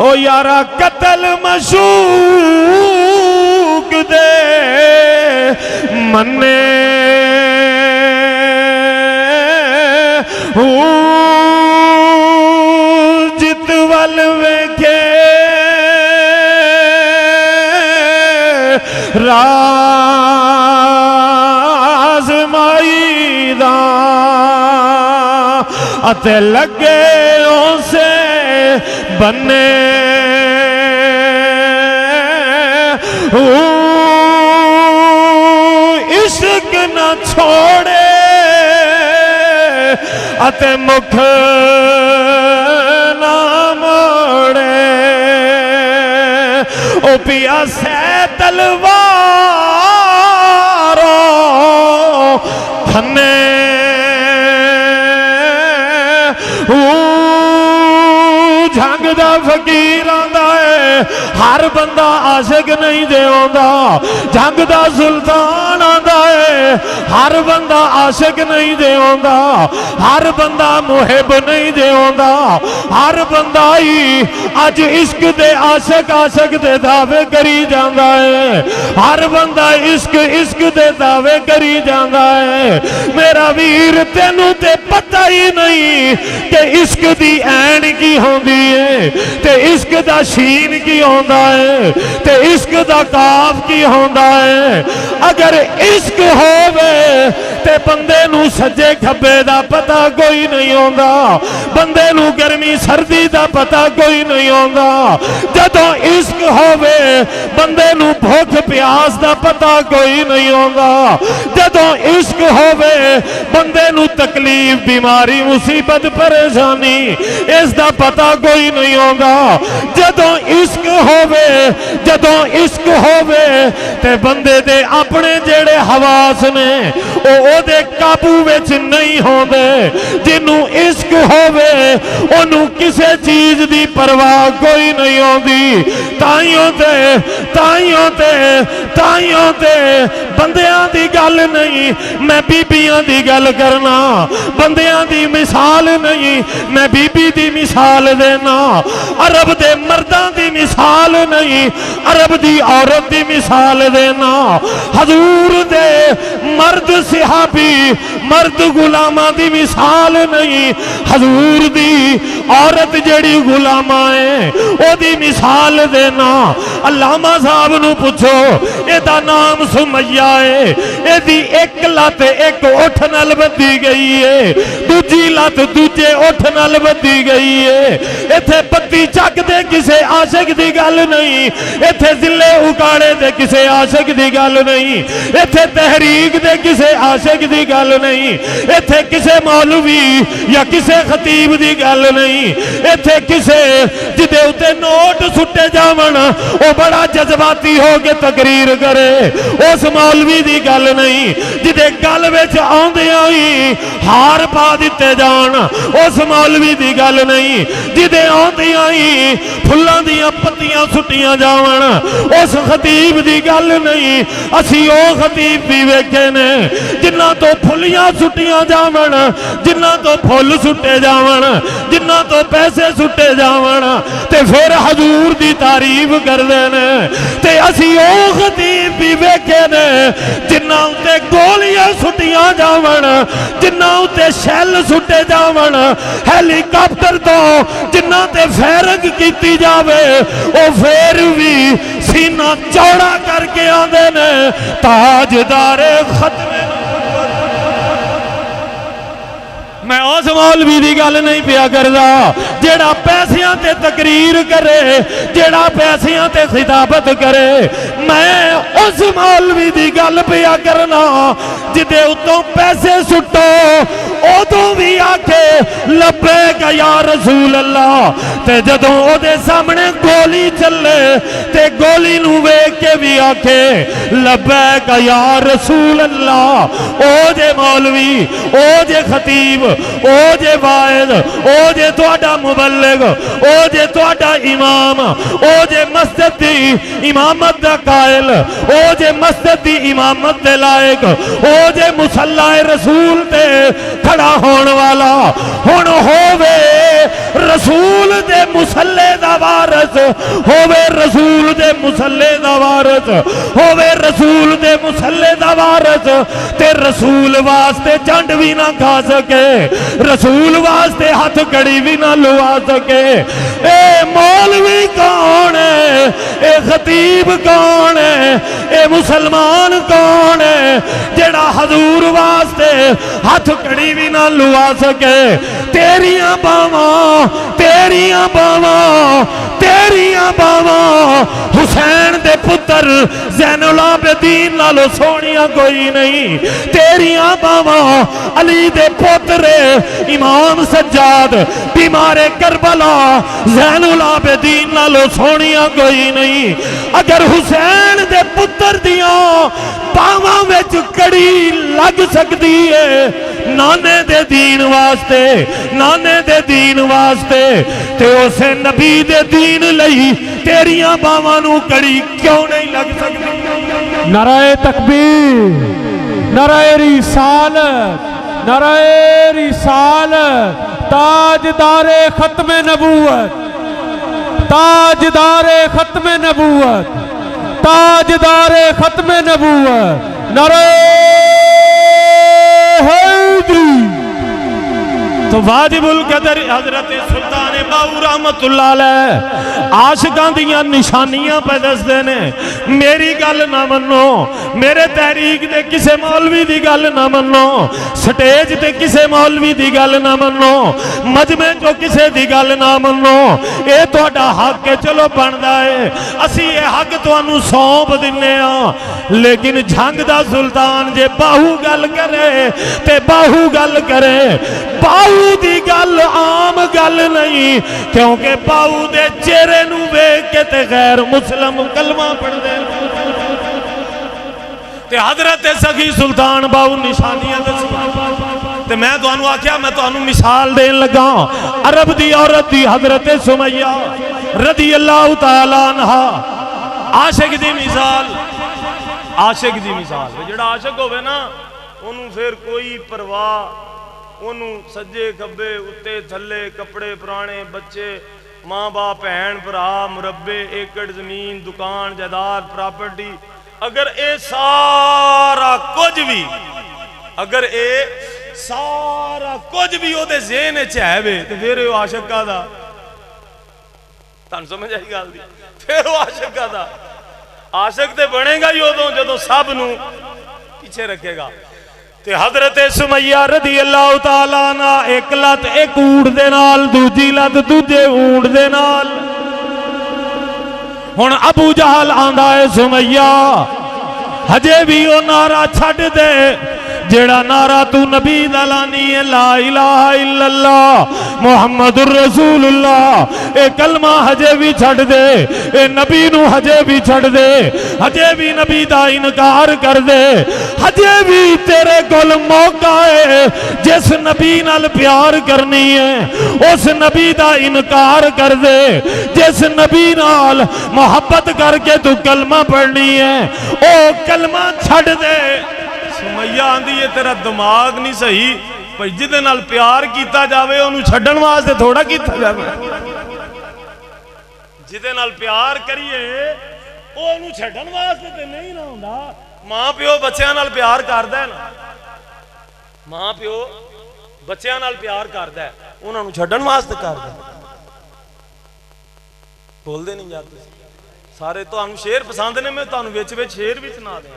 ओ यारा कतल मशूक दे मन्ने राज़माईदा अते लगे उसे बन्ने इश्क न छोड़े अते मुख ना मोड़े। ओ पिया से तलवारो थने झंग दा फकीर आंदा है हर बंदा आशिक नहीं जे आंदा। झंग दा सुल्तान आंदा है हर बंदा आशिक नहीं जे आंदा। हर बंदा मुहिब नहीं जे आंदा। हर बंदा ही अज इश्क दे आशिक आशिक दे दावे करी जांदा है। हर बंदा इश्क इश्क दे दावे करी जांदा है। मेरा वीर तेनू ते पता ही नहीं कि इश्क दी ऐन की होंदी है ते इश्क दा शीन की होंदा है ते इश्क दा काफ की होंदा है। अगर इश्क होवे ते बंदे नू सज्जे खब्बे दा पता कोई नहीं होंदा। बंदे नू गर्मी सर्दी दा पता कोई नहीं होंदा। जदों इश्क होवे बंदे नू भुख प्यास दा पता कोई नहीं होंदा। जदों इश्क होवे बंदे नू तकलीफ बीमारी मुसीबत परेशानी इस दा पता कोई नहीं होंदा। जदों इश्क होवे जदों इश्क होवे ते बंदे दे अपने जेड़े हवास ने ओदे काबू विच नहीं होंदे। जिन्नू इश्क होवे ओनू किसे चीज दी परवाह कोई नहीं होंदी। ताइयों ते बंदियां दी गल नहीं मैं बीबियां दी गल करना। बंदियां दी मिसाल नहीं मैं बीबी दी मिसाल देना। अरब दे मर्दां दी मिसाल नहीं अरब दी औरत दी मिसाल देना। हजूर दे मर्द सिहाबी मर्द गुलामां दी मिसाल नहीं हजूर दी औरत जेड़ी गुलामा है ओदी मिसाल देना। अल्लामा साहब नू पूछो एदा नाम सुमैया है। एदी एक लत एक उठ नाल बधी गई है दूजी लत दूजे उठ नाल बधी गई है। इथे पत्ती चक दे किसे आशिक दी गल नहीं। इथे जिले उकाड़े दे किसे आशिक दी गल नहीं। इथे तहरीक दे किसे आशिक दी गल नहीं। نہیں، ایتھے کسے مولوی یا کسے خطیب دی گل نہیں، ایتھے کسے جدے اتے نوٹ سٹے جاون او بڑا جذباتی ہو کے تقریر کرے اس مولوی دی گل نہیں، جدے گل وچ آندیاں ہی ہار پا دیتے جان اس مولوی دی گل نہیں، جدے آندیاں ہی پھلاں دیاں پتیاں سٹیاں جاون اس خطیب دی گل نہیں۔ اسی او خطیب بھی ویکھے نے جنہاں تو پھلیاں سٹیاں جاون، جنہاں تو پھل سٹے جاون، جنہاں تو پیسے سٹے جاون تے پھر حضور دی تعریف کردے نے۔ تے اسی او خطیب بھی ویکھے نے جنہاں تے گولیاں سٹیاں جاون، جنہاں تے شیل سٹے جاون، ہیلی کاپٹر تو جنہاں تے فیرنگ کیتی جاوے او پھر بھی سینہ چوڑا کر کے آندے نے تاجدار ختم۔ میں اس مولوی دی گل نہیں پیا کردا جیڑا پیسیاں تے تقریر کرے، جیڑا پیسیاں تے خطابت کرے، میں اس مولوی دی گل پیا کرنا جدے اتوں پیسے سٹو ادوں بھی آکھے لبیک یا رسول اللہ، تے جدوں او دے سامنے گولی چلے تے گولی نو ویکھ کے بھی آکھے لبیک یا رسول اللہ۔ او جے مولوی، او جے خطیب، او جے واعظ، او جے تہاڈا مبلغ، او جے تہاڈا امام، او جے مسجد دی امامت دا قائل، او جے مسجد دی امامت دے لائق، او جے مصلی رسول تے کھڑا ہون والا، ہن ہووے رسول دے مصلی دا وارث، ہووے رسول دے مصلی دا وارث، ہووے رسول دے مصلی دا وارث تے رسول واسطے چنڈ بھی نہ کھا سکے، رسول واسطے ہاتھ کڑی بھی نہ لوا سکے۔ اے مولوی کون ہے؟ اے خطیب کون ہے؟ اے مسلمان کون ہے جڑا حضور واسطے ہاتھ کڑی بھی نہ لوا سکے؟ تیریاں باواں، تیریاں باواں، تیریاں باواں حسین دے پتر زین العابدین نالو سونیاں کوئی نہیں، تیریاں باواں علی دے پوترے امام سجاد بیمار کربلا زین العابدین نالو سونیاں کوئی نہیں۔ اگر حسین دے پتر دیاں باواں وچ کڑی لگ سکتی ہے نانے دے دین واسطے، نانے دے دین واسطے، تے اسے نبی دے دین لئی تیریاں باواں نو کڑی کیوں نہیں لگ سکتی؟ نعرہ تکبیر، نعرہ رسالت، نعرہ رسالت، تاجدار ختم نبوت، تاجدار ختم نبوت، تاجدار ختم نبوت، نعرہ حیدری۔ تو واجب القدر حضرت سلطان باہو رحمت اللہ علیہ عاشقان دیاں نشانیاں پہ دس دینے، میری گل نہ منو، میرے تحریک دے کسے مولوی دی گل نہ منو، سٹیج تے کسے مولوی دی گل نہ منو، مجمع جو کسے دی گل نہ منو، اے تہاڈا حق ہے، چلو بندا ہے، اسی اے حق تانوں سونپ دنے ہاں، لیکن جھنگ دا سلطان جے باہو گل کرے تے باہو گل کرے، باہو دی گل عام گل نہیں، کیونکہ باہو دے چہرے نو ویکھ کے تے غیر مسلم کلمہ پڑھ دے۔ تے حضرت سخی سلطان باہو نشانیاں دس، تے میں تو انو آکھیا میں تو انو مثال دین لگا، عرب دی عورت دی حضرت سمیہ رضی اللہ تعالیٰ عنہ، عاشق دی مثال، عاشق دی مثال، جڑا عاشق ہوئے نا انہوں پھر کوئی پرواہ، انہوں سجے کھبے اتے تھلے کپڑے پرانے بچے ماں باپ بہن بھرا مربے ایکڑ زمین دکان جائیداد پراپرٹی، اگر اے سارا کچھ بھی، اگر اے سارا کچھ بھی او دے ذہن چاہے تو پھر او عاشق کا دا، تان سمجھ آئی گال دی، پھر او عاشق کا دا، عاشق تے بنے گا ہی ادوں جدوں سب نو پیچھے رکھے گا۔ تے حضرت سمیہ رضی اللہ تعالیٰ عنہ ایک لت ایک اونٹ دے نال، دوجی لت دوجے اونٹ دے نال، ہن ابو جہل آندا ہے سمیہ ہجے بھی او نعرہ چھڈ دے जेड़ा नारा तू नबी दा लानी है ला इलाहा इल्लल्लाह मुहम्मदुर रसूलुल्लाह, ए कलमा हजे भी छड़ दे, ए नबी नू हजे भी छड़ दे, हजे भी नबी दा इनकार कर दे, हजे भी तेरे कोल मौका है जिस नबी नाल प्यार करनी है उस नबी दा इनकार कर दे, जिस नबी नाल मोहब्बत करके तू कलमा पढ़नी है ओ कलमा छड़ दे। सुमैया आंदी है तेरा दिमाग नहीं सही भाई, जिहदे नाल प्यार कीता जावे ओनू छड्डण वास्ते थोड़ा कीता जावे, जिहदे नाल प्यार करिए ओनू छड्डण वास्ते ते नहीं ना हुंदा। मां प्यो बच्चों नाल प्यार करदा है ना, मां प्यो बच्चों नाल प्यार करदा है, उन्हां नू छड्डण वास्ते करदा है। बोलदे नहीं यार सारे, तुहानू शेर पसंद ने, मैं तुहानू विच विच शेर भी सुना दें।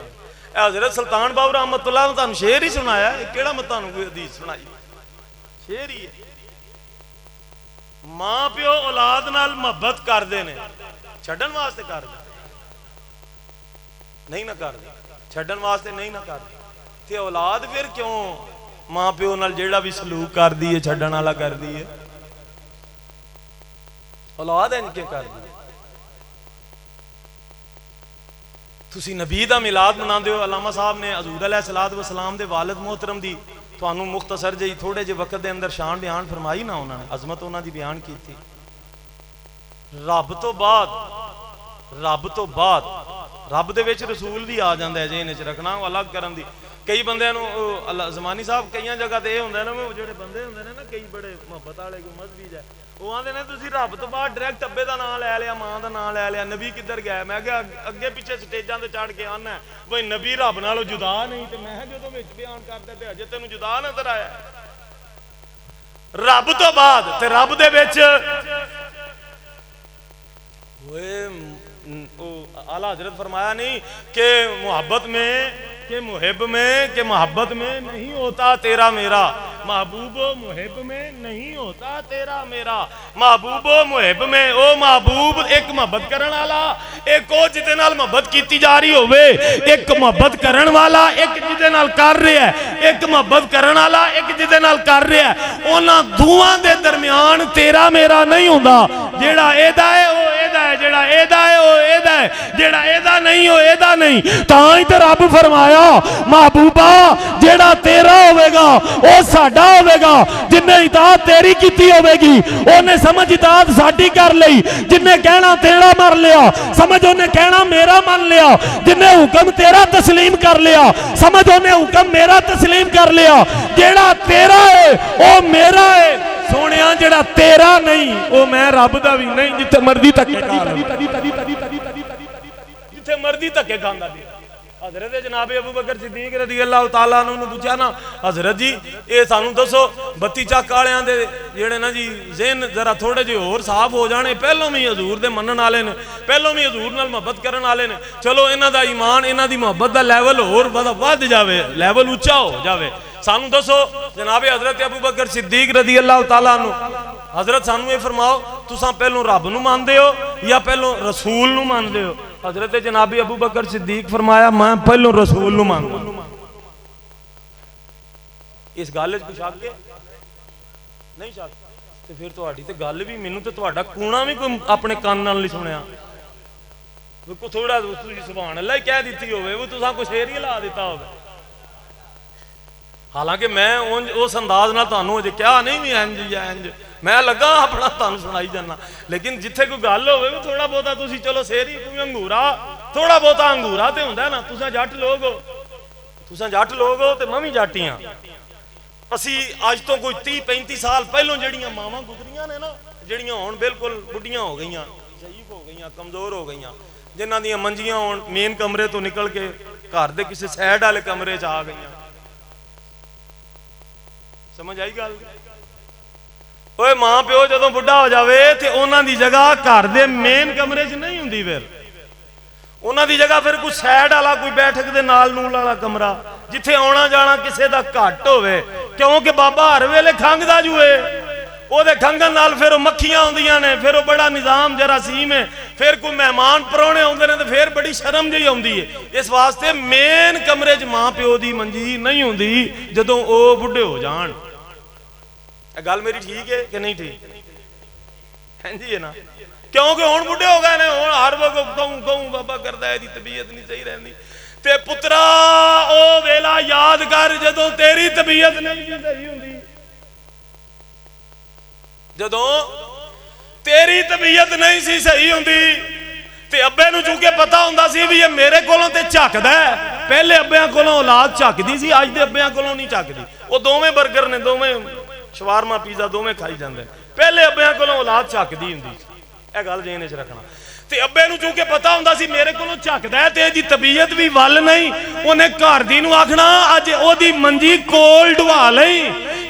हज़रत सुल्तान बाबू रहमतुल्लाह ने तुहानू शेर ही सुनाया, किहड़ा मैं तुहानू कोई हदीस सुनाई, शेर ही है। मां प्यो औलाद नाल मुहब्बत करदे ने, छड्डण वास्ते करदे नहीं ना करदे, छड्डण वास्ते नहीं ना करदे, ते औलाद फिर क्यों मां प्यो नाल जेड़ा भी सलूक करदी है छड्डण वाला करदी है, औलाद इंज क्यों करदी है? तुसी नबी दा मिलाद मनाते हो। अल्लामा साहब ने हजूर अलैहिस्सलात व सलाम दे वालिद मोहतरम दी तुहानू मुख्तसर जी थोड़े जे वक्त दे अंदर शान बयान फरमाई ना, उन्होंने अजमत उन्हां दी बयान की थी। रब तो बाद रब दे विच रसूल भी आ जांदा है, जेहन च रखना अलग करन दी। कई बंदे ज़मानी साहब कई जगह ते होंदा ना, जेहड़े बंदे होंदे ने ना कई बड़े मुहब्बत वाले कोई मजहबी है, वो आंदे ने तुसीं रब तो बाद डायरैक्ट अब्बे दा नाम लै लिया, मां दा नाम लै लिया, नबी किधर गया? मैं क्या अगे पिछे स्टेजां ते चढ़ के आना बई नबी रब नालों जुदा नहीं, ते मैं जदों विच बयान करदा ते अजे तैनूं जुदा नजर आया। रब तो बाद ते रब दे विच आला हजरत फरमाया नहीं कि मोहब्बत में के मुहिब में के मोहब्बत में नहीं होता तेरा मेरा, महबूबो मुहिब में नहीं होता तेरा मेरा। महबूबो मुहिब में ओ महबूब एक मोहब्बत करन वाला, एक ओ जिदे नाल मोहब्बत कीती जा रही होवे, एक मोहब्बत करन वाला, एक जिदे नाल कर रहा है, एक मोहब्बत करन वाला, एक जिदे नाल कर रहा है। उन्हां दोवां दे दरमियान तेरा मेरा नहीं हुंदा। जेड़ा एदा है ओ एदा है, जेड़ा एदा है ओ एदा है, जेड़ा एदा नहीं ओ एदा नहीं। तां ही ते रब फरमाया महबूबा जेड़ा तेरा होवेगा ओ साडा होवेगा, जिन्ने इताअत तेरी कीती होवेगी ओने समझ इताअत साडी कर लई, जिन्ने कहना तेरा मर लिया समझ ओने कहना मेरा मान लिया, जिन्ने हुक्म तेरा तस्लीम कर लिया समझ ओने हुक्म मेरा तस्लीम कर लिया। जेड़ा तेरा है ओ मेरा है सोनिया, जेड़ा तेरा नहीं ओ मैं रब दा भी नहीं। जिथे मर्जी धक्के जिथे मर्जी धक्के खांदा भी। हजरत जनाब अबू बकर सिद्दीक रज़ी अल्लाह तआला अन्हु ने पूछा ना, हजरत जी ये सानू दसो बत्ती चक वालियां दे जेड़े ना जी ज़हन जरा थोड़े जे होर साफ हो जाने, पहलों भी हजूर दे मनन वाले ने, पहलों भी हजूर नाल मुहब्बत करन वाले ने, चलो इन्हां दा ईमान इन्हां दी मुहब्बत दा लैवल होर वध जावे, लैवल उच्चा हो जावे। सानू दसो जनाब हजरत अबू बकर सिद्दीक रज़ी अल्लाह तआला अन्हु, हजरत सानू ये फरमाओ तुसां पहलों रब नू मानदे हो या पहलों रसूल नू मानदे हो? हजरत जनाबी अबू बकर सिद्दीक फरमाया मैं पहलों रसूल नू मानदा। इस गल च कुछ आगे नहीं शक ते फिर तुहाडी ते गल भी मैनू ते तुहाडा कूणा भी कोई अपने कान नाल नहीं सुनिया, कोई थोड़ा तुसीं सुभान अल्लाह ही कह दित्ती होवे, वो तुसां कोई शेर ही ला दिता होवे। हालांकि मैं उस अंदाज नाल तुहानू अजे क्या नहीं भी इंज या इंज, मैं लगा अपना तुहानू सुनाई जाना, लेकिन जिथे कोई गल होवे वो थोड़ा बहुता तुसीं चलो शेर ही कोई अंगूरा थोड़ा बहुता अंगूरा ते हुंदा ना। तुसां जट लोग हो, तुसां जट लोग हो ते मैं भी जट ही हां। असी अज तो कोई 30-35 साल पहलों जड़ियां मावां गुजरियां ने ना, जड़ियां हुण बिल्कुल बुढ़ियां हो गईयां, शहीद हो गईयां, कमजोर हो गईयां, जिन्हां दियां मंजियां हुण मेन कमरे तो निकल के घर दे किसी साइड वाले कमरे च आ गईयां। समझ आई गल? ओए मां प्यो जदों बुढ़ा हो जावे ते उन्हां दी जगह घर दे मेन कमरे च नहीं हुंदी, फिर उन्हां दी जगह फिर कोई साइड वाला कोई बैठक दे नाल नूल वाला कमरा, जिथे आना जाना किसी दा घट होवे, क्योंकि बाबा हर वेले खंघदा जुए, ओदे खंघन नाल फिर मक्खियां आउंदियां ने, फिर वो बड़ा निजाम जरासीम है, फिर कोई मेहमान परौने आउंदे ने ते फिर बड़ी शर्म जी आउंदी है। इस वास्ते मेन कमरे च मां प्यो दी मंजी नहीं हुंदी जदों ओ बुढ़े हो जाण। गल मेरी ठीक है कि नहीं ठीक? हां जी है ना, क्योंकि हुण बुढ़े हो गए ने, हुण हर वक्त कहूं बाबा करदा है दी तबीयत नहीं सही रहंदी। ते पुत्रा ओ वेला याद कर जदों तेरी तबीयत नहीं सही हुंदी, जदों तेरी तबीयत नहीं सी सही हुंदी ते अब्बे नूं चूंकि पता हुंदा सी भी ये मेरे कोलों ते झकदा है। पहले अब्बियां कोलों औलाद झकदी सी, अज दे अब्बियां कोलों नहीं झकदी। वो दोवें बर्गर ने, दोवें शवारमा पिज़्ज़ा दोवें खाई जांदे। पहले अब्बियां कोलों औलाद झकदी हुंदी सी, ਇਹ ਗੱਲ ਜੇਨ ਵਿੱਚ ਰੱਖਣਾ। ਤੇ ਅੱਬੇ ਨੂੰ ਚੂੰਕਿ ਪਤਾ ਹੁੰਦਾ ਸੀ ਮੇਰੇ ਕੋਲੋਂ ਝੱਕਦਾ ਹੈ ਤੇ ਇਹਦੀ ਤਬੀਅਤ ਵੀ ਵੱਲ ਨਹੀਂ, ਉਹਨੇ ਘਰ ਦੀ ਨੂੰ ਆਖਣਾ ਅੱਜ ਉਹਦੀ ਮੰਜੀ ਕੋਲ ਢਵਾ ਲਈ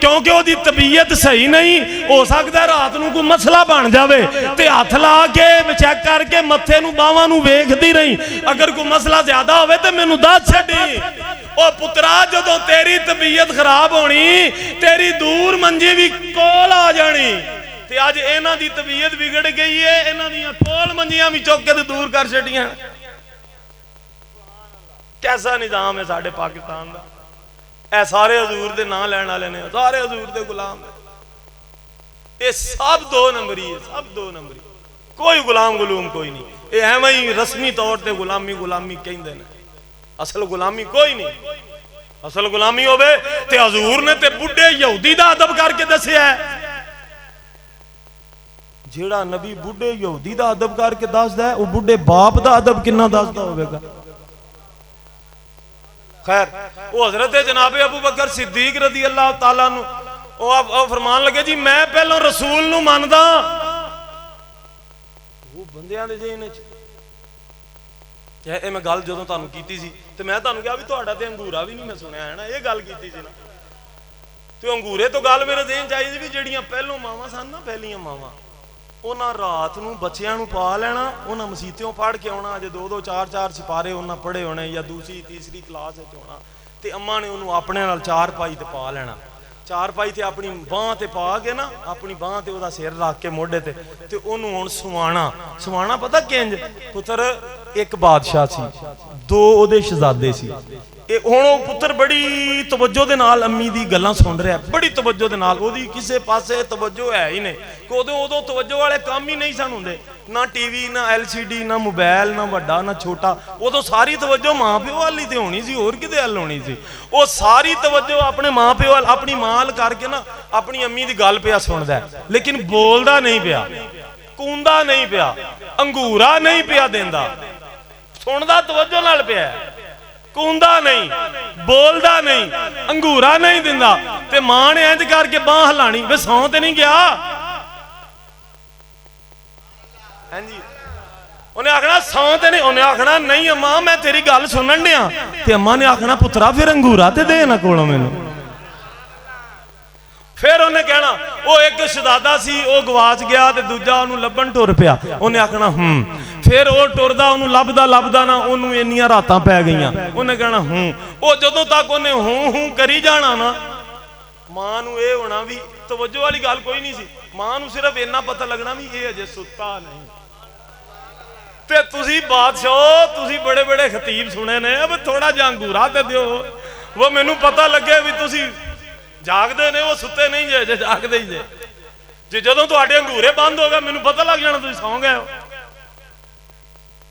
ਕਿਉਂਕਿ ਉਹਦੀ ਤਬੀਅਤ ਸਹੀ ਨਹੀਂ, ਹੋ ਸਕਦਾ ਰਾਤ ਨੂੰ ਕੋਈ ਮਸਲਾ ਬਣ ਜਾਵੇ। ਤੇ ਹੱਥ ਲਾ ਕੇ ਚੈੱਕ ਕਰਕੇ ਮੱਥੇ ਨੂੰ ਬਾਹਾਂ ਨੂੰ ਵੇਖਦੀ ਰਹੀ, ਅਗਰ ਕੋਈ ਮਸਲਾ ਜ਼ਿਆਦਾ ਹੋਵੇ ਤੇ ਮੈਨੂੰ ਦੱਸ ਛੱਡੀ। ਉਹ ਪੁੱਤਰਾ ਜਦੋਂ ਤੇਰੀ ਤਬੀਅਤ ਖਰਾਬ ਹੋਣੀ ਤੇਰੀ ਦੂਰ ਮੰਜੀ ਵੀ ਕੋਲ ਆ ਜਾਣੀ। ਤੇ ਅੱਜ ਇਹਨਾਂ ਦੀ ਤਬੀਅਤ ਵਿਗੜ ਗਈ ਹੈ, ਇਹਨਾਂ ਦੀਆਂ ਕੋਲ ਮੰਜੀਆਂ ਵੀ ਚੁੱਕ ਕੇ ਦੂਰ ਕਰ ਛੱਡੀਆਂ। ਕੈਸਾ ਨਿਜ਼ਾਮ ਹੈ ਸਾਡੇ ਪਾਕਿਸਤਾਨ ਦਾ। ਇਹ ਸਾਰੇ ਹਜ਼ੂਰ ਦੇ ਨਾਂ ਲੈਣ ਵਾਲੇ ਨੇ, ਸਾਰੇ ਹਜ਼ੂਰ ਦੇ ਗੁਲਾਮ ਨੇ। ਇਹ ਸਭ ਦੋ ਨੰਬਰੀ ਹੈ, ਸਭ ਦੋ ਨੰਬਰੀ, ਕੋਈ ਗੁਲਾਮ ਗੁਲੂਮ ਕੋਈ ਨਹੀਂ। ਇਹ ਐਵੇਂ ਹੀ ਰਸਮੀ ਤੌਰ ਤੇ ਗੁਲਾਮੀ ਗੁਲਾਮੀ ਕਹਿੰਦੇ ਨੇ, ਅਸਲ ਗੁਲਾਮੀ ਕੋਈ ਨਹੀਂ। ਅਸਲ ਗੁਲਾਮੀ ਹੋਵੇ ਤੇ ਹਜ਼ੂਰ ਨੇ ਤੇ ਬੁੱਢੇ ਯਹੂਦੀ ਦਾ ਅਦਬ ਕਰਕੇ ਦੱਸਿਆ। ਜਿਹੜਾ ਨਬੀ ਬੁੱਢੇ ਯਹੂਦੀ ਦਾ ਅਦਬ ਕਰਕੇ ਦੱਸਦਾ ਉਹ ਬੁੱਢੇ ਬਾਪ ਦਾ ਅਦਬ ਕਿੰਨਾ ਦੱਸਦਾ ਹੋਵੇਗਾ। खैर वो हजरत जनाबे अबू बकर सिद्दीक रदी अल्लाह तआला नु ओ फरमान लगे जी मैं पहलों रसूल नु मानदा। वो बंदियां दे जेन च मैं गल जदों तुहानू कीती सी ते मैं तुहानू कहा भी तुहाडा ते अंगूरा भी नहीं मैं सुनिया है ना, ये गल कीती सी ना। ते अंगूरे तो गल मेरे जेन च आई सी भी जेड़ियां पहलों मावां सन ना, पहलियां मावां उन्हां रात नूं बच्चियां नूं पा लेना, उन्हां मसीतियों पढ़ के आउणा, जे 2-2 4-4 सिपारे उन्हां पढ़े होने या दूसरी तीसरी क्लास विच होना ते अम्मा ने उन्होंने अपने नाल चार पाई ते पा लेना। चार पाई ते अपनी बांह ते पा के ना, अपनी बांह ते ओहदा सिर रख के मोढे ते ओनू हुण सुवाना। सुवाना पता किंज पुत्र, एक बादशाह सी, 2 ओहदे शहजादे सी। हुण ओह पुत्र बड़ी तवज्जो दे नाल अम्मी दी गल्लां सुन रहा, बड़ी तवज्जो दे नाल, ओहदी किसे पासे तवज्जो है ही नहीं। उदों तवज्जो वाले काम ही नहीं सन हुंदे, ना टीवी ना LCD ना मोबाइल ना वड्डा ना छोटा। उदों सारी तवज्जो मां प्यो वाल ही ते होनी सी, होर किते हल होनी सी। वो सारी तवज्जो अपने मां प्यो वाल, अपनी माल करके ना अपनी अम्मी दी गल पिया सुनदा, लेकिन बोलदा नहीं पिया, कूंदा नहीं पिया, अंगूरा नहीं पिया देंदा, सुनदा तवज्जो नाल पिया, कूंदा नहीं, बोलदा नहीं, अंगूरा नहीं दिंदा। ते मां ने इंज करके बांह हिलानी, वे सौं ते नहीं गया। हां जी, उन्हें आखना सौं ते नहीं, उन्हें आखना नहीं अम्मा मैं तेरी गल सुनन दिया। ते अम्मा ने आखना पुत्रा फिर अंगूरा ते दे ना कोलों मैनू। फिर उन्हें कहना वो एक शहजादा सी, वो गवाच गया ते दूजा उन्होंने लभन टुर पिया। उन्हें आखना फिर वो टुरदा उन्होंने लभदा लभदा ना उन्होंने इन्नियां रातां पै गईयां। उन्हें कहना वो जदों तक उन्हें हूं करी जाना ना, मां नूं ये होना भी तवज्जो वाली गल कोई नहीं सी। मां नूं सिर्फ इन्ना पता लगना भी ये अजे सुत्ता नहीं। ते तुसी बादशाह तुसी बड़े बड़े खतीब सुने ने, अब थोड़ा जिहा अंगूरा ते दिओ, वो मैनूं पता लगे भी तुसी जागदे ने, वो सुते नहीं जे, जे जागदे ही जे जदों तुहाडे अंगूरे बंद हो गए मैनूं पता लग जाना तुसीं सौ गए हो।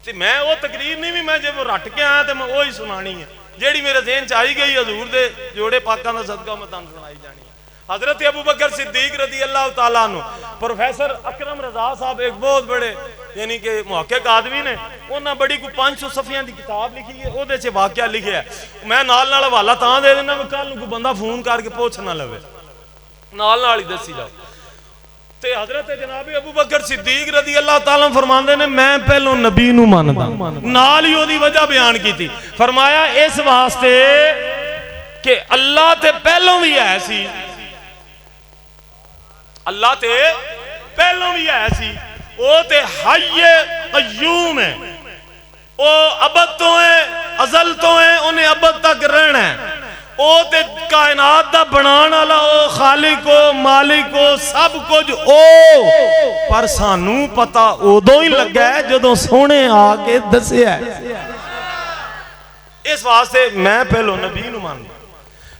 ते मैं वो तकरीर नहीं भी मैं जे वो रट के आया तो मैं वही सुनानी है जेड़ी मेरे ज़हन च आई गई हजूर दे जोड़े पाकां दा सदका मैं तुहानूं सुनाई जानी है। हजरत अबू बकर सिद्दीक रदी अल्लाह तआला अन्हु, प्रोफेसर अकरम रजा साहब एक बहुत बड़े यानी कि मुहक्किक आदमी ने, उन्हें बड़ी कोई 500 सफ़ियां की किताब लिखी है, उहदे च वाकया लिखिया है। मैं नाल नाल हवाला तां दे देना भी कल कोई बंदा फोन करके पूछ ना लवे, नाल नाल ही दसी जाओ। ते हजरत जनाब अबू बकर सिद्दीक रदी अल्लाह ताला फरमांदे ने मैं पहलों नबी नूं मनदा, नाल ही ओदी वजह बयान की। फरमाया इस वास्ते कि अल्लाह ते पहलों भी है सी, अल्लाह ते पहलों भी है सी, वो ते हय्य कय्यूम है, वो अबद तो है, अजल तो है, उन्हें अबद तक रहना है। او تے کائنات دا بنان والا او خالق او مالک او سب کچھ او پر سانو پتہ ادوں ہی لگا ہے جدوں سونے آ کے دسیا ہے اس واسطے میں پہلو نبی نو مان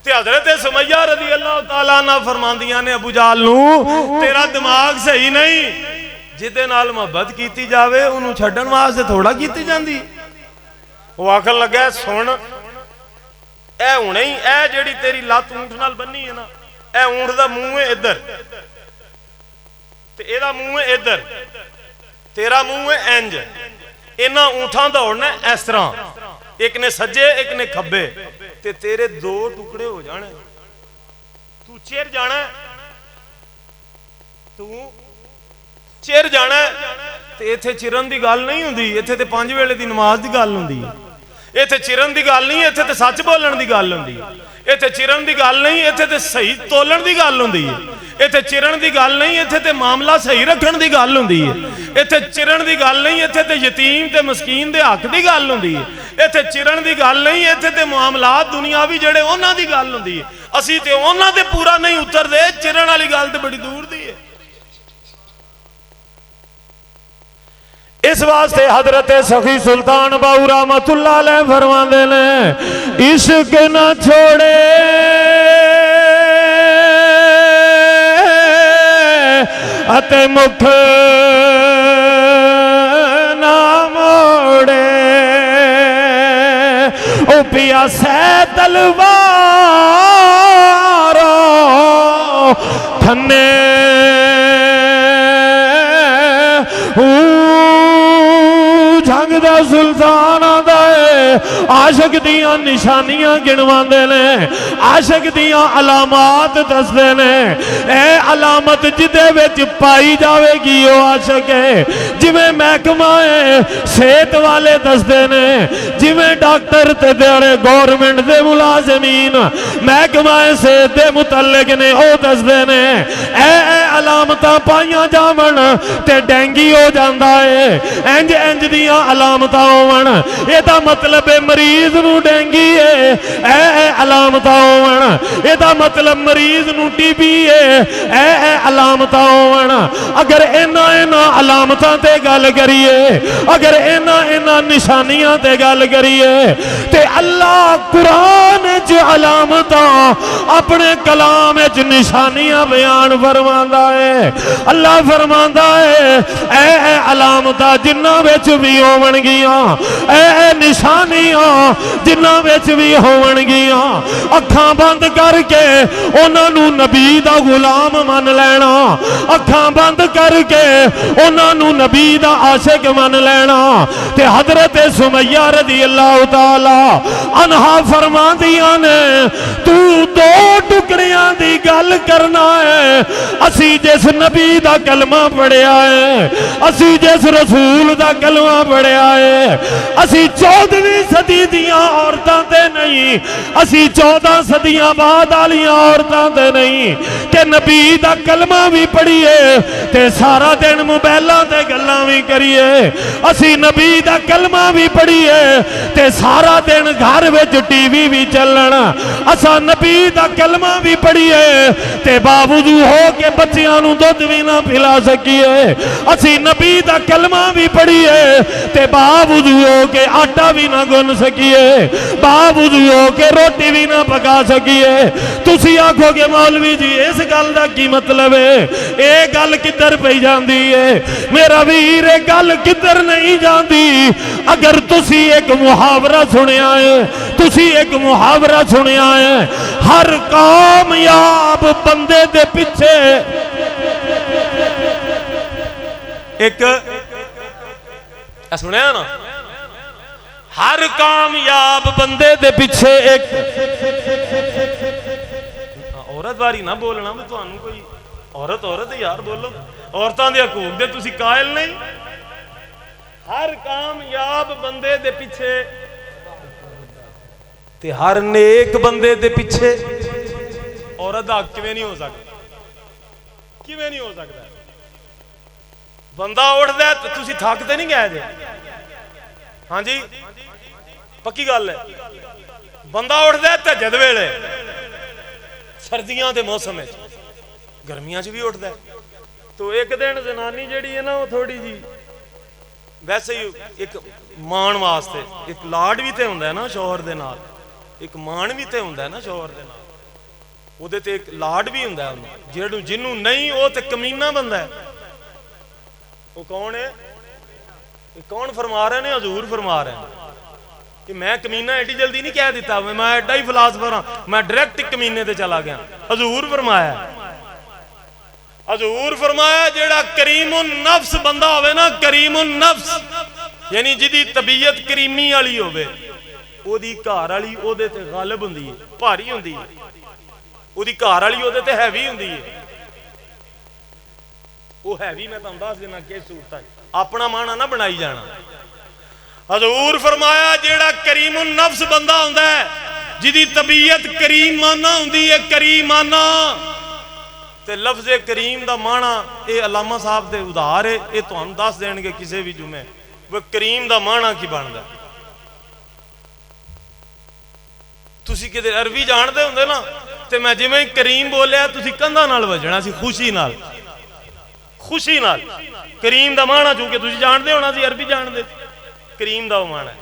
تے حضرت سمیہ رضی اللہ تعالیٰ عنہ فرماندیاں نے ابو جہل نو تیرا دماغ صحیح نہیں جدے نال محبت کیتی جاوے انہوں چھڈن واسطے تھوڑا کیتی جاندی وہ آکھن لگا ہے سن اے ہونے ہی اے جیڑی تیری لات اونٹ نال بنی ہے نا اے اونٹ دا منہ ہے ادھر تے اے دا منہ ہے ادھر تیرا منہ ہے انج انہاں اونٹاں دوڑنا ہے اس طرح ایک نے سجے ایک نے کھبے تے تیرے دو ٹکڑے ہو جانے تو چیر جانا ہے تو چیر جانا ہے تے ایتھے چرن دی گل نہیں ہوندی ایتھے تے 5 ویلے دی نماز دی گل ہوندی ہے ایتھے چرن دی گل نہیں ایتھے تے سچ بولن دی گل ہوندی ہے ایتھے چرن دی گل نہیں ایتھے تے صحیح تولن دی گل ہوندی ہے ایتھے چرن دی گل نہیں ایتھے تے معاملہ صحیح رکھن دی گل ہوندی ہے ایتھے چرن دی گل نہیں ایتھے تے یتیم تے مسکین دے حق دی گل ہوندی ہے ایتھے چرن دی گل نہیں ایتھے تے معاملات دنیاوی جڑے انہاں دی گل ہوندی ہے اسی تے انہاں تے پورا نہیں اتر دے چرن والی گل تے بڑی دور دی ہے اس واسطے حضرت سخی سلطان باؤ رحمت اللہ علیہ فرماندے نے عشق نہ چھوڑے اتے مکھ نہ موڑے او پیا سے تلوارو تھنے جھنگ دا سلطان آدھا ہے عاشق دیاں نشانیاں گنوان دے نے عاشق دیاں علامات دس دے نے اے علامت جدے وچ پائی جاوے گی او عاشق ہے جویں محکمہ ہے صحت والے دس دے نے جویں ڈاکٹر تے دیڑے گورنمنٹ دے ملازمین محکمہ صحت دے متعلق نے او دس دے نے اے علامتاں پائیاں جاون تے ڈینگی ہو جاندا ہے انج انج دیاں علامتاں ہون اے دا مطلب مریض نو ڈینگی ہے اے علامتاں ہون اے دا مطلب مریض نو ٹی بی ہے اے علامتاں ہون اگر اینا علامتاں تے گل کریے اگر اینا نشانیاں تے گل کریے تے اللہ قرآن وچ علامتاں اپنے کلام وچ نشانیاں بیان فرماندا ہے اللہ فرماندا ہے اے علامتاں جنہاں وچ بھی ہون گیاں اے نشانیاں جنہاں وچ بھی ہون گیاں اکھاں بند کر کے انہاں نو نبی دا غلام من لینا اکھاں بند کر کے انہاں نو نبی دا عاشق من لینا تے حضرت سمیہ رضی اللہ تعالی عنہا فرماندیاں نے تو دو ٹکڑیاں دی گل کرنا ہے اسی جس نبی دا کلمہ پڑھیا ہے اسی جس رسول دا کلمہ پڑھیا ہے اسی 14ویں صدی دیاں عورتاں تے نہیں اسی 14 صدیاں بعد والیاں عورتاں تے نہیں کہ نبی دا کلمہ بھی پڑھیے تے سارا دن موبائلاں تے گلاں بھی کریے اسی نبی دا کلمہ بھی پڑھیے تے سارا دن گھر وچ ٹی وی بھی چلن اسا نبی دا کلمہ بھی پڑھیے تے باوجود ہو کے بچیاں نو دودھ بھی نہ پلا سکیے اسی نبی دا کلمہ بھی پڑھیے تے باوجود ہو کے آٹا بھی نہ گن سکیے باوجود ہو کے روٹی بھی نہ پکا سکیے تسی آکھو گے مولوی جی اس گل دا کی مطلب ہے اے گل کدھر پئی جاندی ہے میرا ویر اے گل کدھر نہیں جاندی اگر تسی ایک محاورہ سنیا ہے تسی ایک محاورہ سنیا ہے ہر کامیاب بندے دے پیچھے ایک سنیا نا ہر کامیاب بندے دے پیچھے ایک عورت باری نہ بولنا میں تو آنوں کوئی عورت یار بولو عورتاں دے حقوق دے تسی قائل نہیں ہر کامیاب بندے دے پیچھے تے ہر نیک بندے دے پیچھے عورت دا حق کیویں نہیں ہو سکتا کیویں نہیں ہو سکتا بندہ اٹھدا ہے تے تسی تھک تے نہیں گئے جے ہاں جی پکی گل ہے ਬੰਦਾ ਉੱਠਦਾ ਤਹੱਜਦ ਵੇਲੇ, ਸਰਦੀਆਂ ਦੇ ਮੌਸਮ ਵਿੱਚ, ਗਰਮੀਆਂ 'ਚ ਵੀ ਉੱਠਦਾ। ਤੋ ਇੱਕ ਦਿਨ ਜ਼ਨਾਨੀ ਜਿਹੜੀ ਹੈ ਨਾ ਉਹ ਥੋੜੀ ਜੀ ਵੈਸੇ ਹੀ ਇੱਕ ਮਾਣ ਵਾਸਤੇ, ਇੱਕ ਲਾਡ ਵੀ ਤੇ ਹੁੰਦਾ ਨਾ ਸ਼ੌਹਰ ਦੇ ਨਾਲ, ਇੱਕ ਮਾਣ ਵੀ ਤੇ ਹੁੰਦਾ ਨਾ ਸ਼ੌਹਰ ਦੇ ਨਾਲ, ਉਹਦੇ ਤੇ ਇੱਕ ਲਾਡ ਵੀ ਹੁੰਦਾ ਉਹਨੂੰ, ਜਿਹਨੂੰ ਨਹੀਂ ਉਹ ਤੇ ਕਮੀਨਾ ਬੰਦਾ ਹੈ। ਉਹ ਕੌਣ ਹੈ? ਕੌਣ ਫਰਮਾ ਰਹੇ ਨੇ? ਹਜ਼ੂਰ ਫਰਮਾ ਰਹੇ ਨੇ ਕਿ ਮੈਂ ਕਮੀਨਾ ਐਡੀ ਜਲਦੀ ਨਹੀਂ ਕਹਿ ਦਿੱਤਾ, ਮੈਂ ਐਡਾ ਹੀ ਫਿਲਾਸਫਰ ਹਾਂ, ਮੈਂ ਡਾਇਰੈਕਟ ਕਮੀਨੇ ਤੇ ਚਲਾ ਗਿਆ। ਹਜ਼ੂਰ ਫਰਮਾਇਆ, ਹਜ਼ੂਰ ਫਰਮਾਇਆ ਜਿਹੜਾ ਕਰੀਮੁਨ ਨਫਸ ਬੰਦਾ ਹੋਵੇ ਨਾ, ਕਰੀਮੁਨ ਨਫਸ ਯਾਨੀ ਜਿਹਦੀ ਤਬੀਅਤ ਕਰੀਮੀ ਵਾਲੀ ਹੋਵੇ, ਉਹਦੀ ਘਰ ਵਾਲੀ ਉਹਦੇ ਤੇ ਗਾਲਿਬ ਹੁੰਦੀ ਹੈ, ਭਾਰੀ ਹੁੰਦੀ ਹੈ, ਉਹਦੀ ਘਰ ਵਾਲੀ ਉਹਦੇ ਤੇ ਹੈਵੀ ਹੁੰਦੀ ਹੈ। ਉਹ ਹੈਵੀ ਮੈਂ ਤੁਹਾਨੂੰ ਦੱਸ ਦੇਣਾ ਕਿ ਸੂਰਤਾਂ ਆਪਣਾ ਮਾਣਾ ਨਾ ਬਣਾਈ ਜਾਣਾ। ਹਜ਼ੂਰ ਫਰਮਾਇਆ ਜਿਹੜਾ ਕਰੀਮੁਨ ਨਫਸ ਬੰਦਾ ਹੁੰਦਾ ਹੈ, ਜਿਹਦੀ ਤਬੀਅਤ ਕਰੀਮਾਨਾ ਹੁੰਦੀ ਹੈ, ਕਰੀਮਾਨਾ। ਤੇ ਲਫ਼ਜ਼ੇ ਕਰੀਮ ਦਾ ਮਾਣਾ ਇਹ ਅਲਾਮਾ ਸਾਹਿਬ ਦੇ ਉਧਾਰ ਹੈ, ਇਹ ਤੁਹਾਨੂੰ ਦੱਸ ਦੇਣਗੇ ਕਿਸੇ ਵੀ ਜੁਮੇ ਉਹ ਕਰੀਮ ਦਾ ਮਾਣਾ ਕੀ ਬਣਦਾ। ਤੁਸੀਂ ਕਿਤੇ ਅਰਬੀ ਜਾਣਦੇ ਹੁੰਦੇ ਨਾ, ਤੇ ਮੈਂ ਜਿਵੇਂ ਹੀ ਕਰੀਮ ਬੋਲਿਆ ਤੁਸੀਂ ਕੰਧਾਂ ਨਾਲ ਵੱਜਣਾ ਸੀ, ਖੁਸ਼ੀ ਨਾਲ, ਖੁਸ਼ੀ ਨਾਲ। ਕਰੀਮ ਦਾ ਮਾਣਾ ਚੂੰਕਿ ਤੁਸੀਂ ਜਾਣਦੇ ਹੋਣਾ ਸੀ, ਅਰਬੀ ਜਾਣਦੇ, ਕਰੀਮ ਦਾ ਉਹ ਮਾਣਾ ਹੈ।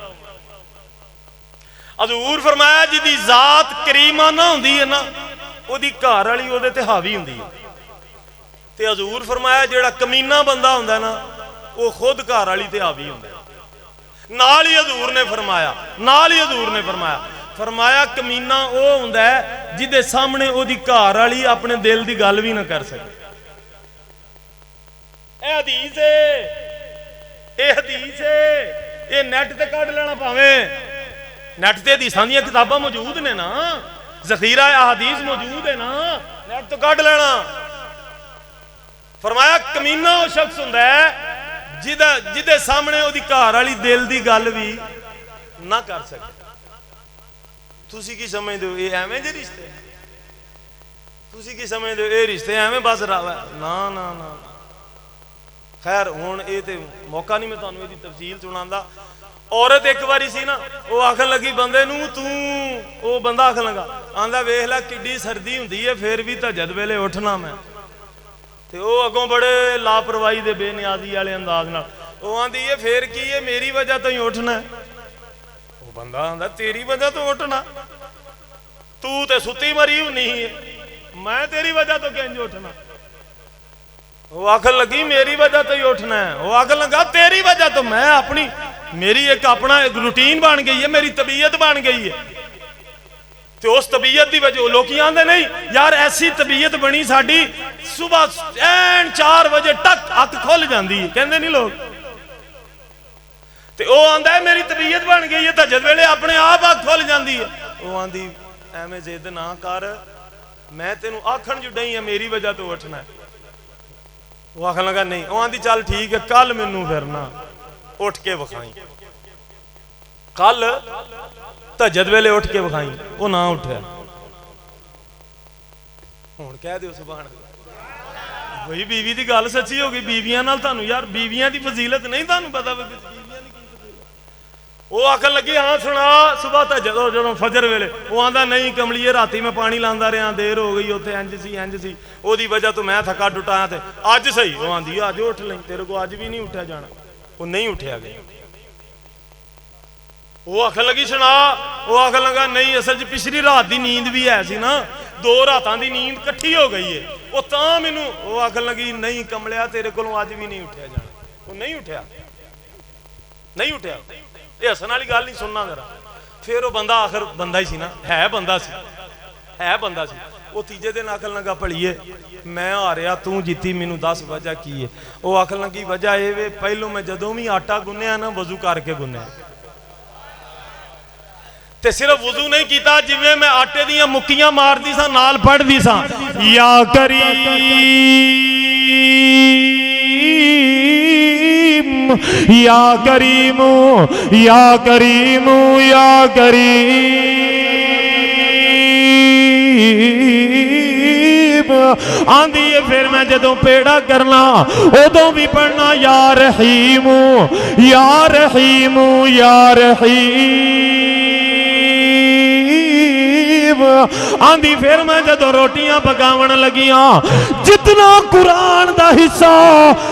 ਹਜ਼ੂਰ ਫਰਮਾਇਆ ਜਿਹਦੀ ਜ਼ਾਤ ਕਰੀਮਾਨਾ ਹੁੰਦੀ ਹੈ ਨਾ, ਉਹਦੀ ਘਰ ਵਾਲੀ ਉਹਦੇ ਤੇ ਹਾਵੀ ਹੁੰਦੀ ਹੈ। ਤੇ ਹਜ਼ੂਰ ਫਰਮਾਇਆ ਜਿਹੜਾ ਕਮੀਨਾ ਬੰਦਾ ਹੁੰਦਾ ਨਾ, ਉਹ ਖੁਦ ਘਰ ਵਾਲੀ ਤੇ ਹਾਵੀ ਹੁੰਦਾ। ਨਾਲ ਹੀ ਹਜ਼ੂਰ ਨੇ ਫਰਮਾਇਆ, ਨਾਲ ਹੀ ਹਜ਼ੂਰ ਨੇ ਫਰਮਾਇਆ ਕਮੀਨਾ ਉਹ ਹੁੰਦਾ ਹੈ ਜਿਹਦੇ ਸਾਹਮਣੇ ਉਹਦੀ ਘਰ ਵਾਲੀ ਆਪਣੇ ਦਿਲ ਦੀ ਗੱਲ ਵੀ ਨਾ ਕਰ ਸਕੇ। ਇਹ ਹਦੀਸ ਹੈ, ਇਹ ਹਦੀਸ ਹੈ, ਇਹ ਨੈਟ ਤੇ ਕੱਢ ਲੈਣਾ, ਭਾਵੇਂ ਨੈਟ ਤੇ ਹਦੀਸਾਂ ਦੀਆਂ ਕਿਤਾਬਾਂ ਮੌਜੂਦ ਨੇ ਨਾ, ਜ਼ਖੀਰਾ ਅਹਾਦੀਸ ਮੌਜੂਦ ਹੈ ਨਾ, ਨੈਟ ਤੋਂ ਕੱਢ ਲੈਣਾ। ਫਰਮਾਇਆ ਕਮੀਨਾ ਉਹ ਸ਼ਖਸ ਹੁੰਦਾ ਹੈ ਜਿਹਦੇ ਸਾਹਮਣੇ ਉਹਦੀ ਘਰ ਵਾਲੀ ਦਿਲ ਦੀ ਗੱਲ ਵੀ ਨਾ ਕਰ ਸਕੇ। ਤੁਸੀਂ ਕੀ ਸਮਝਦੇ ਹੋ ਇਹ ਐਵੇਂ ਜਿਹੇ ਰਿਸ਼ਤੇ? ਤੁਸੀਂ ਕੀ ਸਮਝਦੇ ਹੋ ਇਹ ਰਿਸ਼ਤੇ ਐਵੇਂ ਬਸ ਨਾ ਨਾ ਨਾ। ਖੈਰ ਹੁਣ ਇਹ ਤੇ ਮੌਕਾ ਨਹੀਂ ਮੈਂ ਤੁਹਾਨੂੰ ਇਹਦੀ ਤਫਸੀਲ ਸੁਣਾਉਂਦਾ। ਔਰਤ ਇੱਕ ਵਾਰੀ ਸੀ ਨਾ, ਉਹ ਆਖਣ ਲੱਗੀ ਬੰਦੇ ਨੂੰ, ਤੂੰ, ਉਹ ਬੰਦਾ ਆਖਣ ਲੱਗਾ, ਆਂਦਾ ਵੇਖ ਲੈ ਕਿੱਡੀ ਸਰਦੀ ਹੁੰਦੀ ਹੈ ਫਿਰ ਵੀ ਤਹੱਜਦ ਵੇਲੇ ਉੱਠਣਾ ਮੈਂ। ਤੇ ਉਹ ਅੱਗੋਂ ਬੜੇ ਲਾਪਰਵਾਹੀ ਦੇ ਬੇਨਿਆਜ਼ੀ ਵਾਲੇ ਅੰਦਾਜ਼ ਨਾਲ ਉਹ ਆਂਦੀ ਹੈ ਫੇਰ ਕੀ ਹੈ, ਮੇਰੀ ਵਜ੍ਹਾ ਤੋਂ ਹੀ ਉੱਠਣਾ। ਉਹ ਬੰਦਾ ਆਂਦਾ ਤੇਰੀ ਵਜ੍ਹਾ ਤੋਂ ਉੱਠਣਾ? ਤੂੰ ਤੇ ਸੁੱਤੀ ਮਰੀ ਹੁੰਨੀ ਹੈ, ਮੈਂ ਤੇਰੀ ਵਜ੍ਹਾ ਤੋਂ ਕਿੰਜ ਉੱਠਣਾ? ਉਹ ਆਖਣ ਲੱਗੀ ਮੇਰੀ ਵਜ੍ਹਾ ਤੋਂ ਹੀ ਉੱਠਣਾ ਹੈ। ਉਹ ਆਖਣ ਲੱਗਾ ਤੇਰੀ ਵਜ੍ਹਾ ਤੋਂ, ਮੈਂ ਆਪਣੀ, ਮੇਰੀ ਇੱਕ ਆਪਣਾ ਰੂਟੀਨ ਬਣ ਗਈ ਹੈ, ਮੇਰੀ ਤਬੀਅਤ ਬਣ ਗਈ ਹੈ। ਤੇ ਉਸ ਤਬੀਅਤ ਦੀ ਵਜ੍ਹਾ ਲੋਕੀ ਆਂਦੇ ਨਹੀਂ ਯਾਰ ਐਸੀ ਤਬੀਅਤ ਬਣੀ ਸਾਡੀ, ਸਵੇਰ ਐਨ 4 ਵਜੇ ਟਕ ਅੱਖ ਖੁੱਲ ਜਾਂਦੀ ਹੈ, ਕਹਿੰਦੇ ਨਹੀਂ ਲੋਕ। ਤੇ ਉਹ ਆਂਦਾ ਮੇਰੀ ਤਬੀਅਤ ਬਣ ਗਈ ਹੈ, ਤਹੱਜਦ ਵੇਲੇ ਆਪਣੇ ਆਪ ਅੱਖ ਖੁੱਲ ਜਾਂਦੀ ਹੈ। ਉਹ ਆਂਦੀ ਐਵੇਂ ਜ਼ਿੱਦ ਨਾ ਕਰ, ਮੈਂ ਤੈਨੂੰ ਆਖਣ ਜੁ ਡਈ ਆ ਮੇਰੀ ਵਜ੍ਹਾ ਤੋਂ ਉੱਠਣਾ। ਉਹ ਆਖਣ ਲੱਗਾ ਨਹੀਂ। ਉਹ ਆਂਦੀ ਚੱਲ ਠੀਕ ਹੈ, ਕੱਲ ਮੈਨੂੰ ਫਿਰ ਨਾ ਉੱਠ ਕੇ ਵਿਖਾਈ, ਕੱਲ ਤਹੱਜਦ ਵੇਲੇ ਉੱਠ ਕੇ ਵਿਖਾਈ। ਉਹ ਨਾ ਉੱਠਿਆ। ਹੁਣ ਕਹਿ ਦਿਓ ਸੁਭਾਨ ਅੱਲਾਹ। ਬਈ ਬੀਵੀ ਦੀ ਗੱਲ ਸੱਚੀ ਹੋ ਗਈ। ਬੀਵੀਆਂ ਨਾਲ ਤੁਹਾਨੂੰ ਯਾਰ ਬੀਵੀਆਂ ਦੀ ਫਜ਼ੀਲਤ ਨਹੀਂ ਤੁਹਾਨੂੰ ਪਤਾ ਬੀਵੀਆਂ ਦੀ ਕੀ ਫਜ਼ੀਲਤ। ਉਹ ਆਖਣ ਲੱਗੀ ਹਾਂ ਸੁਣਾ, ਸੁਬਹ ਤਾਂ ਜਦੋਂ ਫਜਰ ਵੇਲੇ। ਉਹ ਆਂਦਾ ਨਹੀਂ ਕਮਲੀਏ ਰਾਤੀ ਮੈਂ ਪਾਣੀ ਲਾਂਦਾ ਰਿਹਾ, ਦੇਰ ਹੋ ਗਈ, ਉੱਥੇ ਇੰਜ ਸੀ, ਉਹਦੀ ਵਜ੍ਹਾ ਤੋਂ ਮੈਂ ਥੱਕਾ ਟੁੱਟਾ ਤੇ ਅੱਜ ਸਹੀ। ਉਹ ਆਂਦੀ ਅੱਜ ਉੱਠ ਲਈ, ਤੇਰੇ ਕੋਲ ਅੱਜ ਵੀ ਨਹੀਂ ਉੱਠਿਆ ਜਾਣਾ। ਉਹ ਨਹੀਂ ਉੱਠਿਆ ਗਿਆ। ਉਹ ਆਖਣ ਲੱਗੀ ਸੁਣਾ। ਉਹ ਆਖਣ ਲੱਗਾ ਨਹੀਂ ਅਸਲ 'ਚ ਪਿਛਲੀ ਰਾਤ ਦੀ ਨੀਂਦ ਵੀ ਹੈ ਸੀ ਨਾ, 2 ਰਾਤਾਂ ਦੀ ਨੀਂਦ ਇਕੱਠੀ ਹੋ ਗਈ ਹੈ, ਉਹ ਤਾਂ ਮੈਨੂੰ। ਉਹ ਆਖਣ ਲੱਗੀ ਨਹੀਂ ਕਮਲਿਆ ਤੇਰੇ ਕੋਲੋਂ ਅੱਜ ਵੀ ਨਹੀਂ ਉੱਠਿਆ ਜਾਣਾ। ਉਹ ਨਹੀਂ ਉੱਠਿਆ, ਨਹੀਂ ਉੱਠਿਆ। ਇਹ ਹੱਸਣ ਵਾਲੀ ਗੱਲ ਨਹੀਂ, ਸੁਣਨਾ ਜ਼ਰਾ। ਫਿਰ ਉਹ ਬੰਦਾ ਆਖਰ ਬੰਦਾ ਹੀ ਸੀ ਨਾ, ਹੈ ਬੰਦਾ ਸੀ, ਹੈ ਬੰਦਾ ਸੀ। ਉਹ ਤੀਜੇ ਦਿਨ ਆਖਣ ਲੱਗਾ ਭਲੀਏ ਮੈਂ ਹਾਰਿਆ, ਤੂੰ ਜਿੱਤੀ, ਮੈਨੂੰ ਦੱਸ ਵਜ੍ਹਾ ਕੀ ਹੈ। ਉਹ ਆਖਣ ਲੱਗੀ ਵਜ੍ਹਾ ਇਹ ਵੇ ਪਹਿਲੋਂ ਮੈਂ ਜਦੋਂ ਵੀ ਆਟਾ ਗੁੰਨਿਆ ਨਾ ਵਜ਼ੂ ਕਰਕੇ ਗੁੰਨਿਆ, ਤੇ ਸਿਰਫ ਵਜ਼ੂ ਨਹੀਂ ਕੀਤਾ, ਜਿਵੇਂ ਮੈਂ ਆਟੇ ਦੀਆਂ ਮੁੱਕੀਆਂ ਮਾਰਦੀ ਸਾਂ ਨਾਲ ਪੜਦੀ ਸਾਂ ਯਾ ਕਰੀਮ ਯਾ ਕਰੀਮ ਯਾ ਕਰੀਮ ਯਾ ਕਰੀਮ। ਆਂਦੀ ਹੈ ਫਿਰ ਮੈਂ ਜਦੋਂ ਪੇੜਾ ਕਰਨਾ ਉਦੋਂ ਵੀ ਪੜਨਾ ਯਾ ਰਹੀਮ ਯਾ ਰਹੀਮ ਯਾ ਰਹੀਮ। آندی پھر میں جدو روٹیاں پکاون لگیاں جتنا قرآن دا حصہ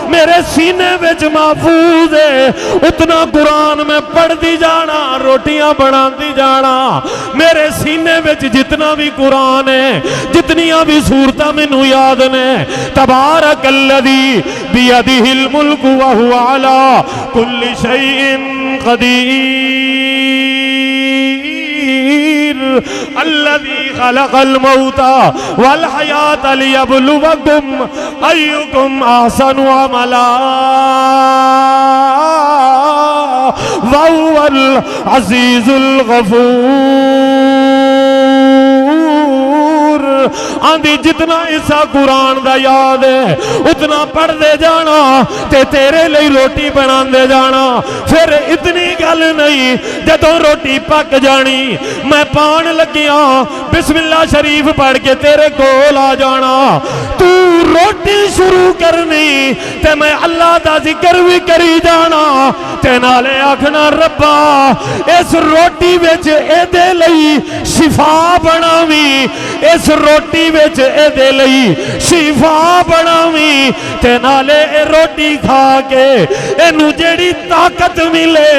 میرے سینے وچ محفوظ ہے اتنا قرآن میں پڑھ دی جانا روٹیاں بنا دی جانا میرے سینے وچ جتنا بھی قرآن ہے جتنیاں بھی صورتاں مینوں یاد نے تبارک الذی بیدہ الملک وہو علی کل شیء قدیر الذي خلق الموت والحياة ليبلوكم أيكم أحسن عملا وهو العزيز الغفور آندھی جتنا حصہ قرآن دا یاد ہے اتنا پڑھ دے جانا تے تیرے لئی روٹی بنا دے جانا پھر اتنی گل نہیں جدوں روٹی پک جانی میں پان لگیا بسم اللہ شریف پڑھ کے تیرے کول آ جانا تو روٹی شروع کرنی تے میں اللہ دا ذکر بھی کری جانا تے نالے آکھنا ربا اس روٹی وچ اے دے لئی شفا بناویں اس روٹی وچ اے دے لئی شفا بناویں تے نالے اے روٹی کھا کے اینو جیڑی طاقت ملے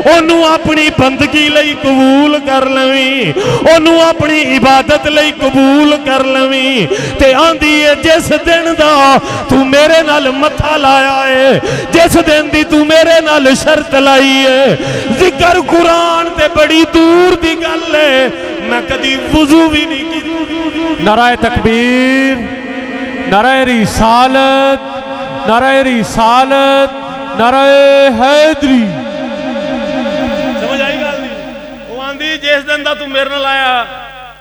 اونوں اپنی بندگی لئی قبول کر لویں اونوں اپنی عبادت لئی قبول کر لویں تے آندی ہے جس دن دا تو میرے نال متھا لایا ہے جس دن دی تو میرے نال شرط لائی ہے ذکر قرآن تے بڑی دور دی گل ہے میں کدی وضو بھی نہیں کی نعرہ تکبیر نعرہ رسالت نعرہ رسالت نعرہ حیدری سمجھ آئی گل نہیں وہ آندی جس دن دا تو میرے نال آیا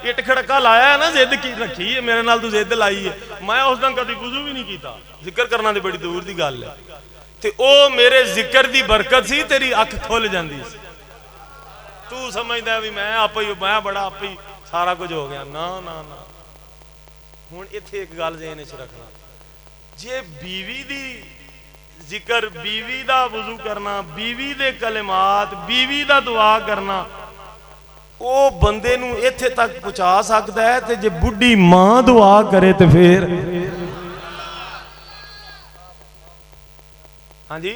اٹ کھڑکا لایا ہے نا زد کی رکھی ہے میرے نال تو زد لائی ہے میں اس دن کدی وضو بھی نہیں کیتا ذکر کرنا دی بڑی دور دی گل ہے تے او میرے ذکر دی برکت سی تیری اکھ کھل جاندی سی تو سمجھدا ہے بھی میں آپ ہی میں بڑا آپ ہی سارا کچھ ہو گیا نا نا نا ہن ایتھے ایک گل ذہن وچ رکھنا جے بیوی دی ذکر بیوی دا وضو کرنا بیوی دے کلمات بیوی دا دعا کرنا او بندے نو ایتھے تک پہنچا سکتا ہے تے جے بڈھی ماں دعا کرے تے پھر ہاں جی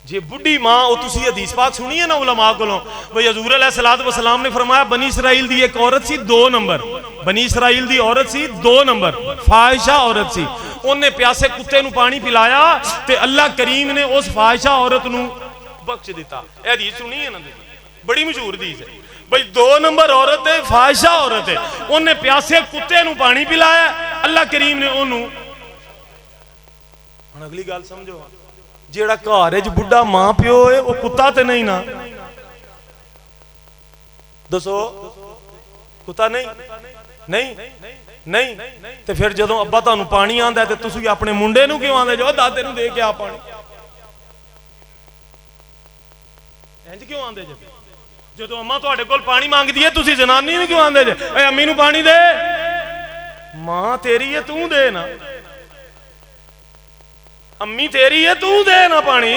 جی بڈھی ماں او تسی حدیث پاک سنی ہے نا علماء کولوں بھئی حضور علیہ الصلوۃ والسلام نے فرمایا بنی اسرائیل دی ایک عورت سی 2 نمبر بنی اسرائیل دی عورت سی 2 نمبر فاحشہ عورت سی انہیں پیاسے کتے نو پانی پلایا تے اللہ کریم نے اس فاحشہ عورت نو بخش دیتا اے حدیث سنی ہے نا بڑی مشہور حدیث ہے بھئی 2 نمبر عورت ہے فاحشہ عورت ہے انہیں پیاسے کتے نو پانی پلایا اللہ کریم نے انہوں اگلی گل سمجھو جیڑا گھر وچ بڈھا ماں پیو ہے وہ کتا تے نہیں نا دسو کتا نہیں تے پھر جدوں ابا تانوں پانی آندا ہے تے تسی اپنے منڈے نو کیوں آندے جو دادے نو دے کے آ پانی انج کیوں آندے جو جدوں اماں تواڈے کول پانی مانگدی ہے تسی زنانی نو کیوں آندے جو اے امی نو پانی دے ماں تیری ہے تو دے نا امی تیری ہے تو دے نا پانی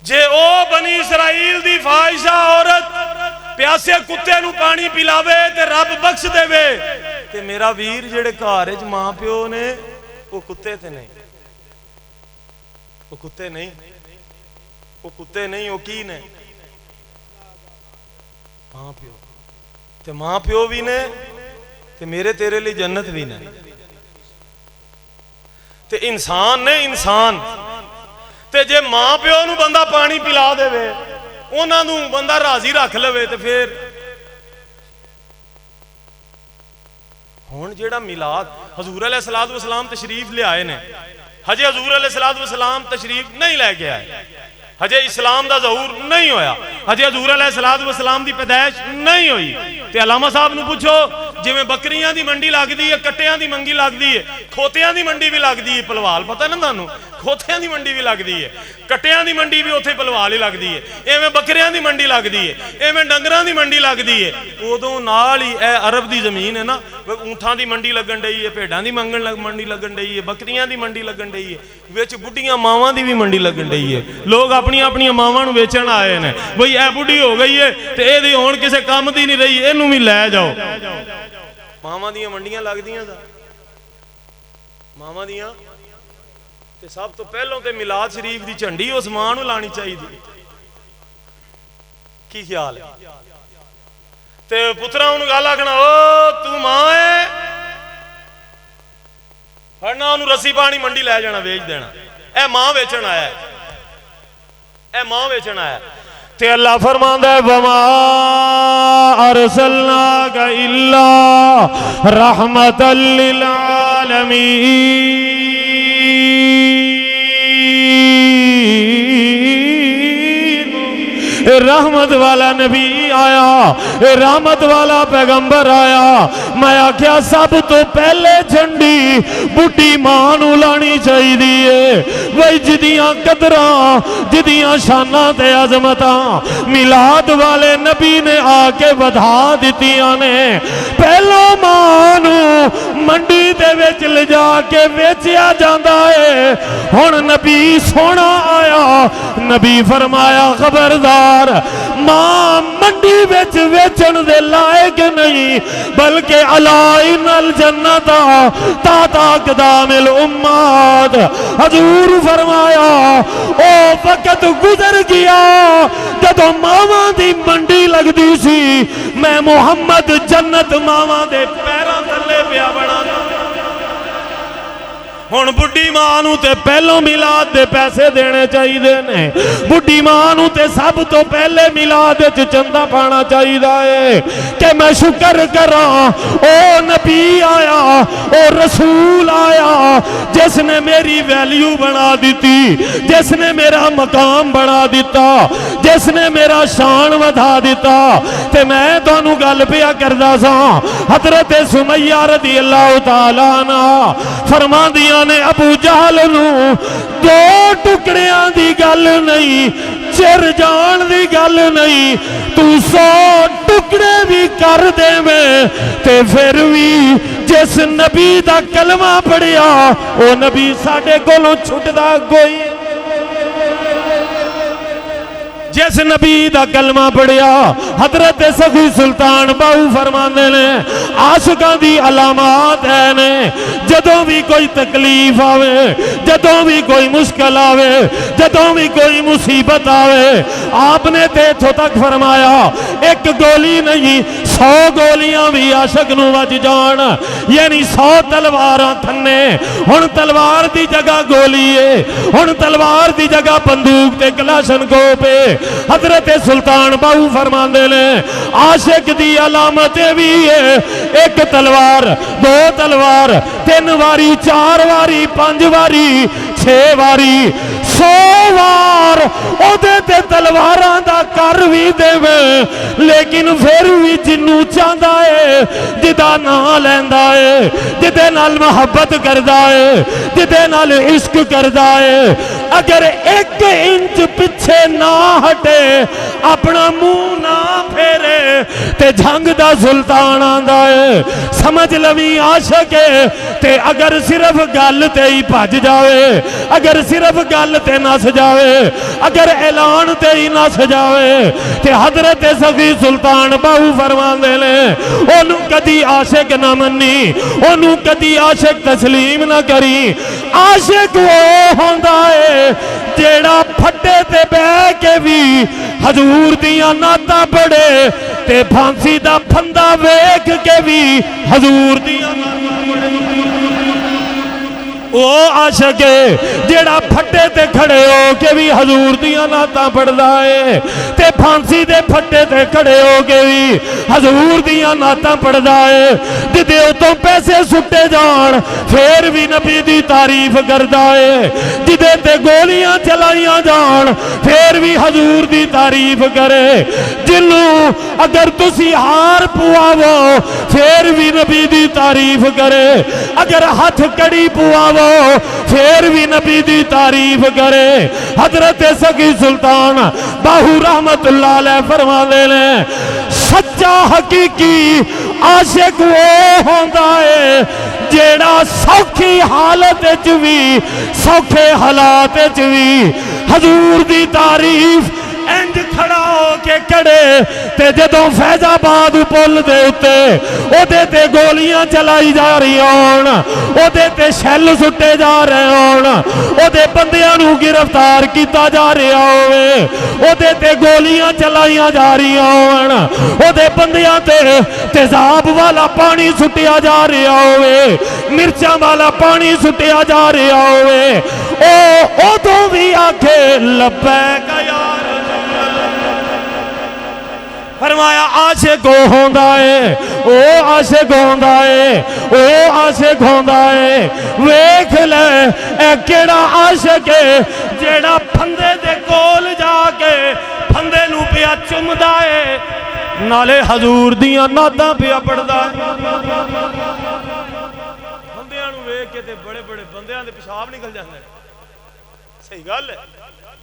جے او بنی اسرائیل دی فاحشہ عورت پیاسے کتے نو پانی پلاوے تے رب بخش دے وے تے میرا ویر جڑے گھر وچ ماں پیو نے وہ کتے تے نہیں وہ کتے نہیں وہ کتے نہیں وہ کی نے ماں پیو تے ماں پیو بھی نے تے میرے تیرے لی جنت بھی نے تے انسان نے انسان تے جے ماں پیو نو بندہ پانی پلا دے وے انہاں نو بندہ راضی رکھ لوے تے پھر ہن جیڑا میلاد حضور علیہ الصلوۃ والسلام تشریف لے آئے نے ہجے حضور علیہ الصلوۃ والسلام تشریف نہیں لے کے آئے ہجے اسلام دا ظہور نہیں ہویا ہجے حضور علیہ الصلوۃ والسلام دی پیدائش نہیں ہوئی تے علامہ صاحب نو پوچھو جویں بکریاں دی منڈی لگدی ہے کٹیاں دی منڈی لگدی ہے کھوتیاں دی منڈی بھی لگدی ہے پلوال پتہ نا تانوں ਖੋਥਿਆਂ ਦੀ ਮੰਡੀ ਵੀ ਲੱਗਦੀ ਹੈ, ਕੱਟਿਆਂ ਦੀ ਮੰਡੀ ਵੀ ਉੱਥੇ ਭਲਵਾਲ ਹੀ ਲੱਗਦੀ ਹੈ, ਐਵੇਂ ਬੱਕਰਿਆਂ ਦੀ ਮੰਡੀ ਲੱਗਦੀ ਹੈ, ਐਵੇਂ ਡੰਗਰਾਂ ਦੀ ਮੰਡੀ ਲੱਗਦੀ ਹੈ। ਉਦੋਂ ਨਾਲ ਹੀ ਇਹ ਅਰਬ ਦੀ ਜ਼ਮੀਨ ਹੈ ਨਾ, ਊਂਠਾਂ ਦੀ ਮੰਡੀ ਲੱਗਣ ਡਈ ਹੈ, ਭੇਡਾਂ ਦੀ ਮੰਡੀ ਲੱਗਣ ਡਈ ਹੈ, ਬੱਕਰੀਆਂ ਦੀ ਮੰਡੀ ਲੱਗਣ ਡਈ ਹੈ, ਵਿੱਚ ਬੁੱਢੀਆਂ ਮਾਵਾਂ ਦੀ ਵੀ ਮੰਡੀ ਲੱਗਣ ਡਈ ਹੈ। ਲੋਕ ਆਪਣੀਆਂ ਆਪਣੀਆਂ ਮਾਵਾਂ ਨੂੰ ਵੇਚਣ ਆਏ ਨੇ, ਬਈ ਇਹ ਬੁੱਢੀ ਹੋ ਗਈ ਹੈ ਤੇ ਇਹਦੀ ਹੁਣ ਕਿਸੇ ਕੰਮ ਦੀ ਨਹੀਂ ਰਹੀ, ਇਹਨੂੰ ਵੀ ਲੈ ਜਾਓ। ਮਾਵਾਂ ਦੀਆਂ ਮੰਡੀਆਂ ਲੱਗਦੀਆਂ ਦਾ ਮਾਵਾਂ ਦੀਆਂ। ਤੇ ਸਭ ਤੋਂ ਪਹਿਲਾਂ ਤੇ ਮਿਲਾਦ ਸ਼ਰੀਫ ਦੀ ਝੰਡੀ ਉਸ ਮਾਂ ਨੂੰ ਲਾਣੀ ਚਾਹੀਦੀ। ਕੀ ਖਿਆਲ ਹੈ? ਤੇ ਪੁੱਤਰਾਂ ਨੂੰ ਗੱਲ ਆਖਣਾ, ਓ ਤੂੰ ਮਾਂ ਹੈ, ਫੜਨਾ ਉਹਨੂੰ ਰੱਸੀ ਪਾਣੀ ਮੰਡੀ ਲੈ ਜਾਣਾ, ਵੇਚ ਦੇਣਾ। ਇਹ ਮਾਂ ਵੇਚਣ ਆਇਆ, ਇਹ ਮਾਂ ਵੇਚਣ ਆਇਆ। ਤੇ ਅੱਲਾਹ ਫਰਮਾਂਦਾ ਹੈ, ਵਮਾ ਅਰਸਲਨਾका इल्ला रहमतल लिल आलमीन। रहमत वाला नबी आया, रहमत वाला पैगंबर आया। मैं आख्या सब तो पहले झंडी बुढ़ी मां नू लानी चाहिए। वही जिदियां कदरां जिदियां शानां ते अजमतां मिलाद वाले नबी ने आके वधा दित्तियां ने। पहलो मां नू मंडी दे विच लिजा के वेचिया जांदा है। हुण नबी सोना आया, नबी फरमाया खबरदार मां मंडी विच वेचण दे लायक नहीं, बल्कि अलाइनल जन्नत ताता कदामिल उम्मत। हजूर फरमाया ओ वक्त गुजर गया जदों मावां दी मंडी लगदी सी, मैं मुहम्मद जन्नत मावां दे पैरां थल्ले पिया बना। हुण बुढ़ी मां नूं ते पहलों मिलाद दे पैसे देने चाहिए ने। बुढ़ी मां नूं ते सब तो पहले मिलाद विच चंदा पाना चाहिए है कि मैं शुक्र करा ओ नबी आया, ओ रसूल आया जिसने मेरी वैल्यू बना दी, जिसने मेरा मकाम बना दिता, जिसने मेरा शान वधा दिता। ते मैं तुहानू गल पिया करदा सा, हजरत सुमैया रज़ी अल्लाह तआला अन्हा फरमांदियां ने अबू जहल नू दो टुकड़ियां दी गल नहीं, चिर जान दी गल नहीं, तू 100 टुकड़े भी कर देवे ते फिर भी जिस नबी दा कलमा पढ़िया ओ नबी साडे कोलों छुटदा कोई। जिस नबी दा कलमा पढ़िया हजरत सखी सुल्तान बाहू फरमाने ने आशिकां दी अलामात है ने। जदों भी कोई तकलीफ आवे, जदों भी कोई मुश्किल आवे, जदों भी कोई मुसीबत आवे, आपने ते इत्थों तक फरमाया एक गोली नहीं 100 गोलियां भी आशिक नूं वज जान, यानी 100 तलवारां थन्ने। हुण तलवार दी जगह गोली है, हुण तलवार दी जगह बंदूक ते कलाशन कोप है। हजरत सुल्तान बाहू फरमांदे ने आशिक दी अलामत भी है, एक तलवार, 2 तलवार, 3 वारी, 4 वारी, 5 वारी, 6 वारी, 100 वार ओदे ते तलवारां दा कर भी देवे, लेकिन फिर भी जिन्नू चाहता है, जिदा नां लैंदा है, जिदे नाल मोहब्बत करदा है, जिदे नाल इश्क करदा है, अगर 1 इंच पिछे ना हटे, अपना मुंह ना फेरे ते जंग दा सुल्तान आंदा है। समझ लवी आशिक है ते अगर सिर्फ गल ते ही भज जावे, अगर सिर्फ गल ते नस जावे, अगर ऐलान ते ही नस जावे, ते हजरत सखी सुल्तान बाहू फरमांदे ने ओनू कदी आशिक ना मन्नी, ओनू कदी आशिक तस्लीम ना करी। आशिक वो होंदा है जेड़ा फट्टे ते बह के भी हजूर दियां नातां पढ़े ते फांसी दा फंदा वेख के भी हजूर दियां नातां पढ़े। ओ आशिक है जेड़ा फट्टे ते खड़े हो के भी हजूर दियां नातां पढ़दा है, ते फांसी दे फट्टे ते खड़े हो के भी हजूर दियां नातां पढ़दा है। जिदे उतों पैसे सुट्टे जान फिर भी नबी दी तारीफ करदा है, जिदे ते गोलियां चलाइयां जान फिर भी हजूर दी तारीफ करे। जिन्नू अगर तुसी हार पुआवो फिर भी नबी दी तारीफ करे, अगर हथ कड़ी पुआवो وہ پھر بھی نبی دی تعریف کرے. حضرت سخی سلطان باہو رحمت اللہ علیہ فرما دے لیں سچا حقیقی عاشق وہ ہوندا ہے جیڑا سوکھی حالت وچ وی سوکھے حالات وچ وی حضور دی تعریف انج کھڑا ہو کے کڑے تے جدوں فیض آباد پل دے اتے او دے تے گولیاں چلائی جا رہی ہون او دے تے شیل سٹے جا رہے ہون او دے بندیاں نو گرفتار کیتا جا رہا ہوئے او دے تے گولیاں چلائیاں جا رہی ہون او دے بندیاں تے تیزاب والا پانی سٹیا جا رہا ہوئے مرچاں والا پانی سٹیا جا رہا ہوئے او تو بھی آکھے لبیک یا فرمایا عاشق ہوندا ہے او عاشق ہوندا ہے او عاشق ہوندا ہے. ویکھ لے اے کیڑا عاشق ہے جیڑا پھندے دے کول جا کے پھندے نو پیا چمدا ہے نالے حضور دیاں نعتاں پیا پڑھدا ہے. بندیاں نو ویکھ کے تے بڑے بڑے بندیاں دے پیشاب نکل جاندے. صحیح گل ہے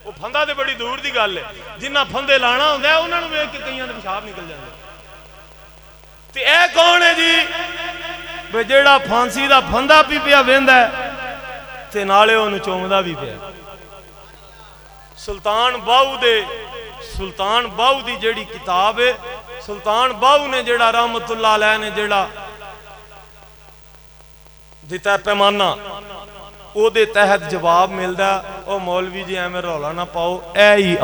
وہ پھندا تے بڑی دور دی گل ہے جنہ پھندے لانا ہوندا ہے انہاں نوں ویکھ کے کئیاں دے پیشاب نکل جاندے. تے اے کون ہے جی بے جیڑا پھانسی دا پھندا پی پیا ویندا ہے تے نالے اونوں چومدا بھی پیا. سلطان باہو دی جیڑی کتاب ہے سلطان باہو نے جیڑا رحمت اللہ علیہ نے جیڑا دیتا ہے پیمانہ او دے تحت جواب ملدا او مولوی جی ایویں رولا نہ پاؤ اے ہی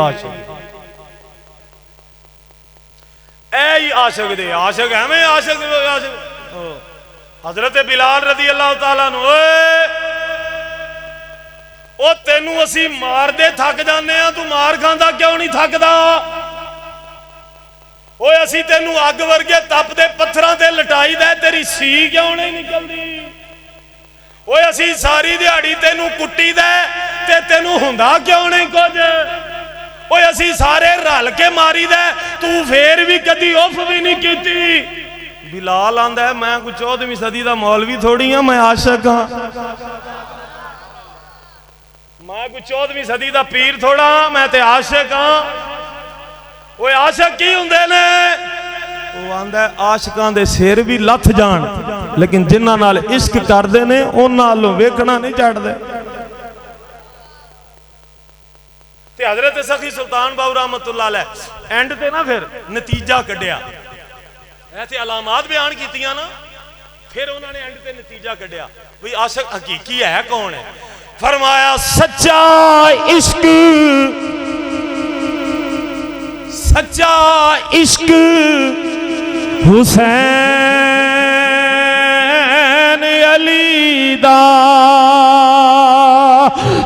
عاشق دے عاشق ایویں عاشق حضرت بلال رضی اللہ تعالیٰ عنہ او تینوں اسی مار دے تھک جانے ہاں تو مار کھاندا کیوں نہیں تھکدا اوے اسی تینوں اگ ورگے تپ دے پتھراں تے لٹائی دے تیری سی کیوں نہیں نکلدی اوے اسی ساری دیہڑی تینوں کٹی دے تے تینوں ہوندا کیوں نہیں کچھ اوے اسی سارے رل کے ماری دے تو پھر بھی کدی اف بھی نہیں کیتی. بلال آندا ہے میں کوئی 14ویں صدی دا مولوی تھوڑی ہاں میں عاشق ہاں میں کوئی 14ویں صدی دا پیر تھوڑا ہاں میں تے عاشق ہاں. اوے عاشق کی ہوندے نے وہ آندا ہے عاشقاں دے سر بھی لتھ جان لیکن جنہاں نال عشق کردے نے انہاں نالوں ویکھنا نہیں چھڈ دے. تے حضرت سخی سلطان باہو رحمت اللہ علیہ اینڈ تے نا پھر نتیجہ کڈیا ایسے علامات بیان کیتیاں نا پھر انہوں نے اینڈ تے نتیجہ کڈیا بھئی عاشق حقیقی ہے کون ہے. فرمایا سچا عشق حسین علی دا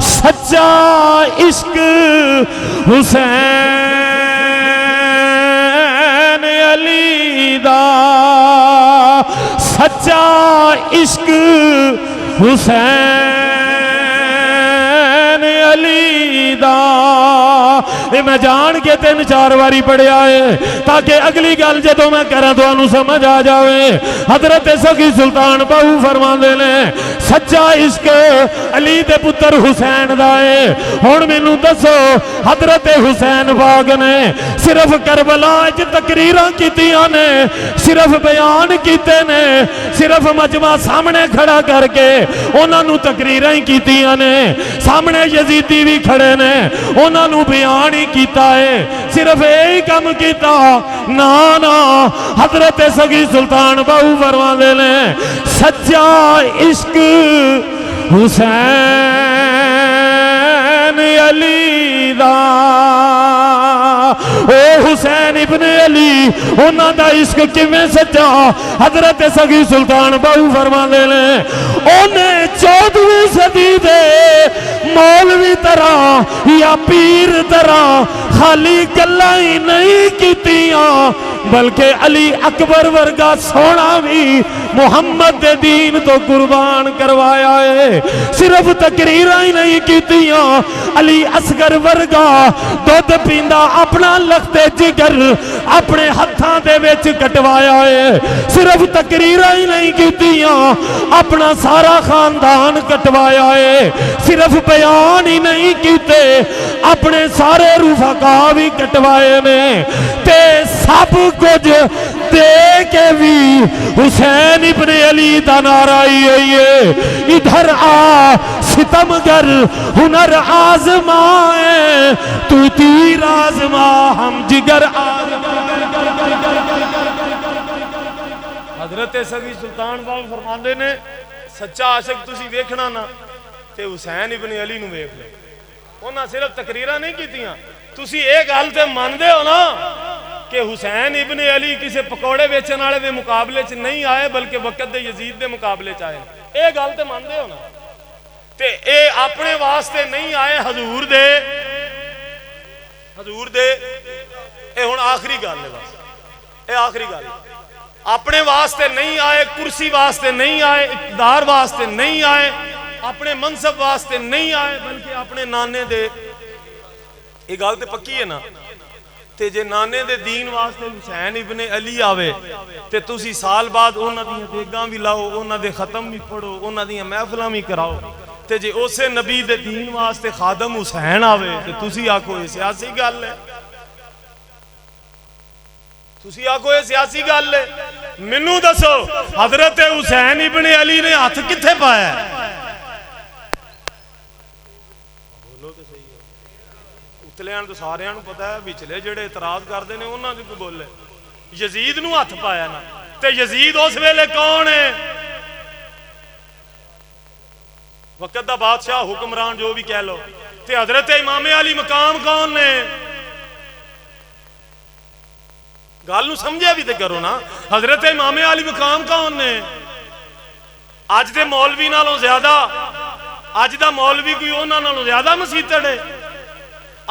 سچا عشق حسین علی دا سچا عشق حسین علی دا. میں جان کے 3-4 باری پڑھیا ہے تاکہ اگلی گل جدوں میں کراں تانوں سمجھ آ جاوے. حضرت سخی سلطان باہو فرماندے نے سچا عشق علی دے پتر حسین دا ہے. ہن مینوں دسو حضرت حسین پاک نے صرف کربلا وچ تقریراں کیتیاں نے صرف بیان کیتے نے صرف مجمع سامنے کھڑا کر کے انہاں نوں تقریراں ہی کیتیاں نے سامنے یزیدی بھی کھڑے نے انہاں نوں بیان ہی کیتا ہے صرف یہی کم کیتا نا حضرت سخی سلطان باہو فرماندے نے سچا عشق حسین علی دا او حسین ابن علی انہاں دا عشق کیویں سچا حضرت سخی سلطان باہو فرماندے نے اونے 14ویں صدی دے مولوی طرح یا پیر طرح خالی گلاں ہی نہیں کیتیاں بلکہ علی اکبر ورگا سونا بھی محمد دے دین تو قربان کروایا ہے. صرف تقریراں ہی نہیں کیتیاں علی اصغر ورگا دودھ پیندا اپنا لخت جگر اپنے ہتھاں دے وچ وچ کٹوایا ہے، صرف تقریراں ہی نہیں کیتیاں، اپنا سارا خاندان کٹوایا ہے، صرف بیان ہی نہیں کیتے، اپنے سارے رفقا بھی کٹوائے نے، تے سب کچھ دے کے بھی حسین ابن علی دا نعرہ ہوئی ہے، ادھر آ ستمگر ہنر آزمائے، تو تیر آزما ہم جگر حضرت سگی سلطان باہو فرماندے نے سچا عاشق تسی ویکھنا نا تے حسین ابن علی نو ویکھ لے، انہاں صرف تقریراں نہیں کیتیاں، تسی ایک گل تے مندے ہو نا کہ حسین ابن علی کسی پکوڑے بیچن والے دے مقابلے چ نہیں آئے بلکہ وقت دے یزید دے مقابلے چ آئے، اے گل تے مندے ہو نا، تے اے اپنے واسطے نہیں آئے، حضور دے اے ہن آخری گل ہے، بس اے آخری گل ہے، اپنے واسطے نہیں آئے، کرسی واسطے نہیں آئے، اقتدار واسطے نہیں آئے، اپنے منصب واسطے نہیں آئے، بلکہ اپنے نانے دے، یہ گل تے پکی ہے نا، تے جے نانے دے دین واسطے حسین ابن علی آوے تے تسی سال بعد انہاں دیاں دیگاں بھی لاؤ، انہاں دے ختم بھی پڑھو، انہاں دیاں محفلاں بھی کراؤ، تے جے اسے نبی دے دین واسطے خادم حسین آوے تے تسی آکھو یہ سیاسی گل ہے، تسی آکھو یہ سیاسی گل ہے، منو دسو حضرت حسین ابن علی نے ہاتھ کتھے پایا ہے؟ بولو تے صحیح ہے، اتلیاں تو ساریاں نوں پتہ ہے، وچلے جڑے اعتراض کردے نے انہاں دی کوئی بولے، یزید نوں ہاتھ پایا نا، تے یزید اس ویلے کون ہے؟ وقت دا بادشاہ حکمران جو بھی کہہ لو، تے حضرت امام علی مقام کون نے؟ گل نو سمجھے بھی تے کرو نا، حضرت امام علی مقام کون نے؟ اج دے مولوی نالوں زیادہ، اج دا مولوی کوئی انہاں نالوں زیادہ مسیتڑ ہے،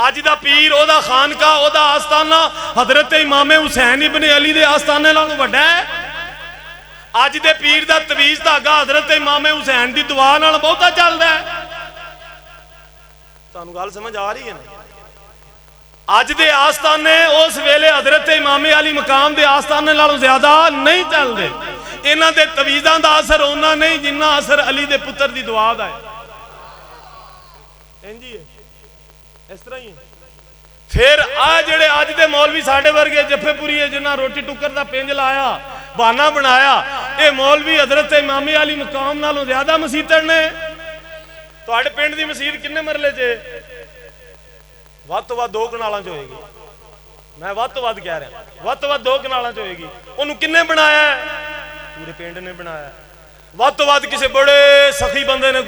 اج دا پیر او دا خانقاہ او دا آستانہ حضرت امام حسین ابن علی دے آستانے نالوں وڈا ہے، اج دے پیر دا تویز دھاگا حضرت امام حسین دی دعا نال بہتا چلدا ہے، تانوں گل سمجھ آ رہی ہے نا؟ اج دے آستانے اس ویلے حضرت امام علی مقام دے آستانے نالوں زیادہ نہیں چل دے، انہاں دے تویزاں دا اثر ہونا نہیں جنہ اثر علی دے پتر دی دعا دا ہے، انجی ہے اس طرح ہی ہے۔ پھر جڑے اج دے مولوی ساڈے ورگے جفے پوری ہے جنہاں روٹی ٹکر دا پنج لایا بہانہ بنایا، اے مولوی حضرت امام علی مقام نالوں زیادہ مسیتڑ نے۔ تواڈے پنڈ دی مسجد کنے مرلے چ؟ ود تو ود 2 کنالاں چ ہوئے گی، میں ود تو ود کہہ رہا، ود تو ود 2 کنالاں چ ہوئے گی، انہوں کنے بنایا ہے؟ پورے پنڈ نے بنایا ہے، ود تو ود کسی بڑے سخی بندے نے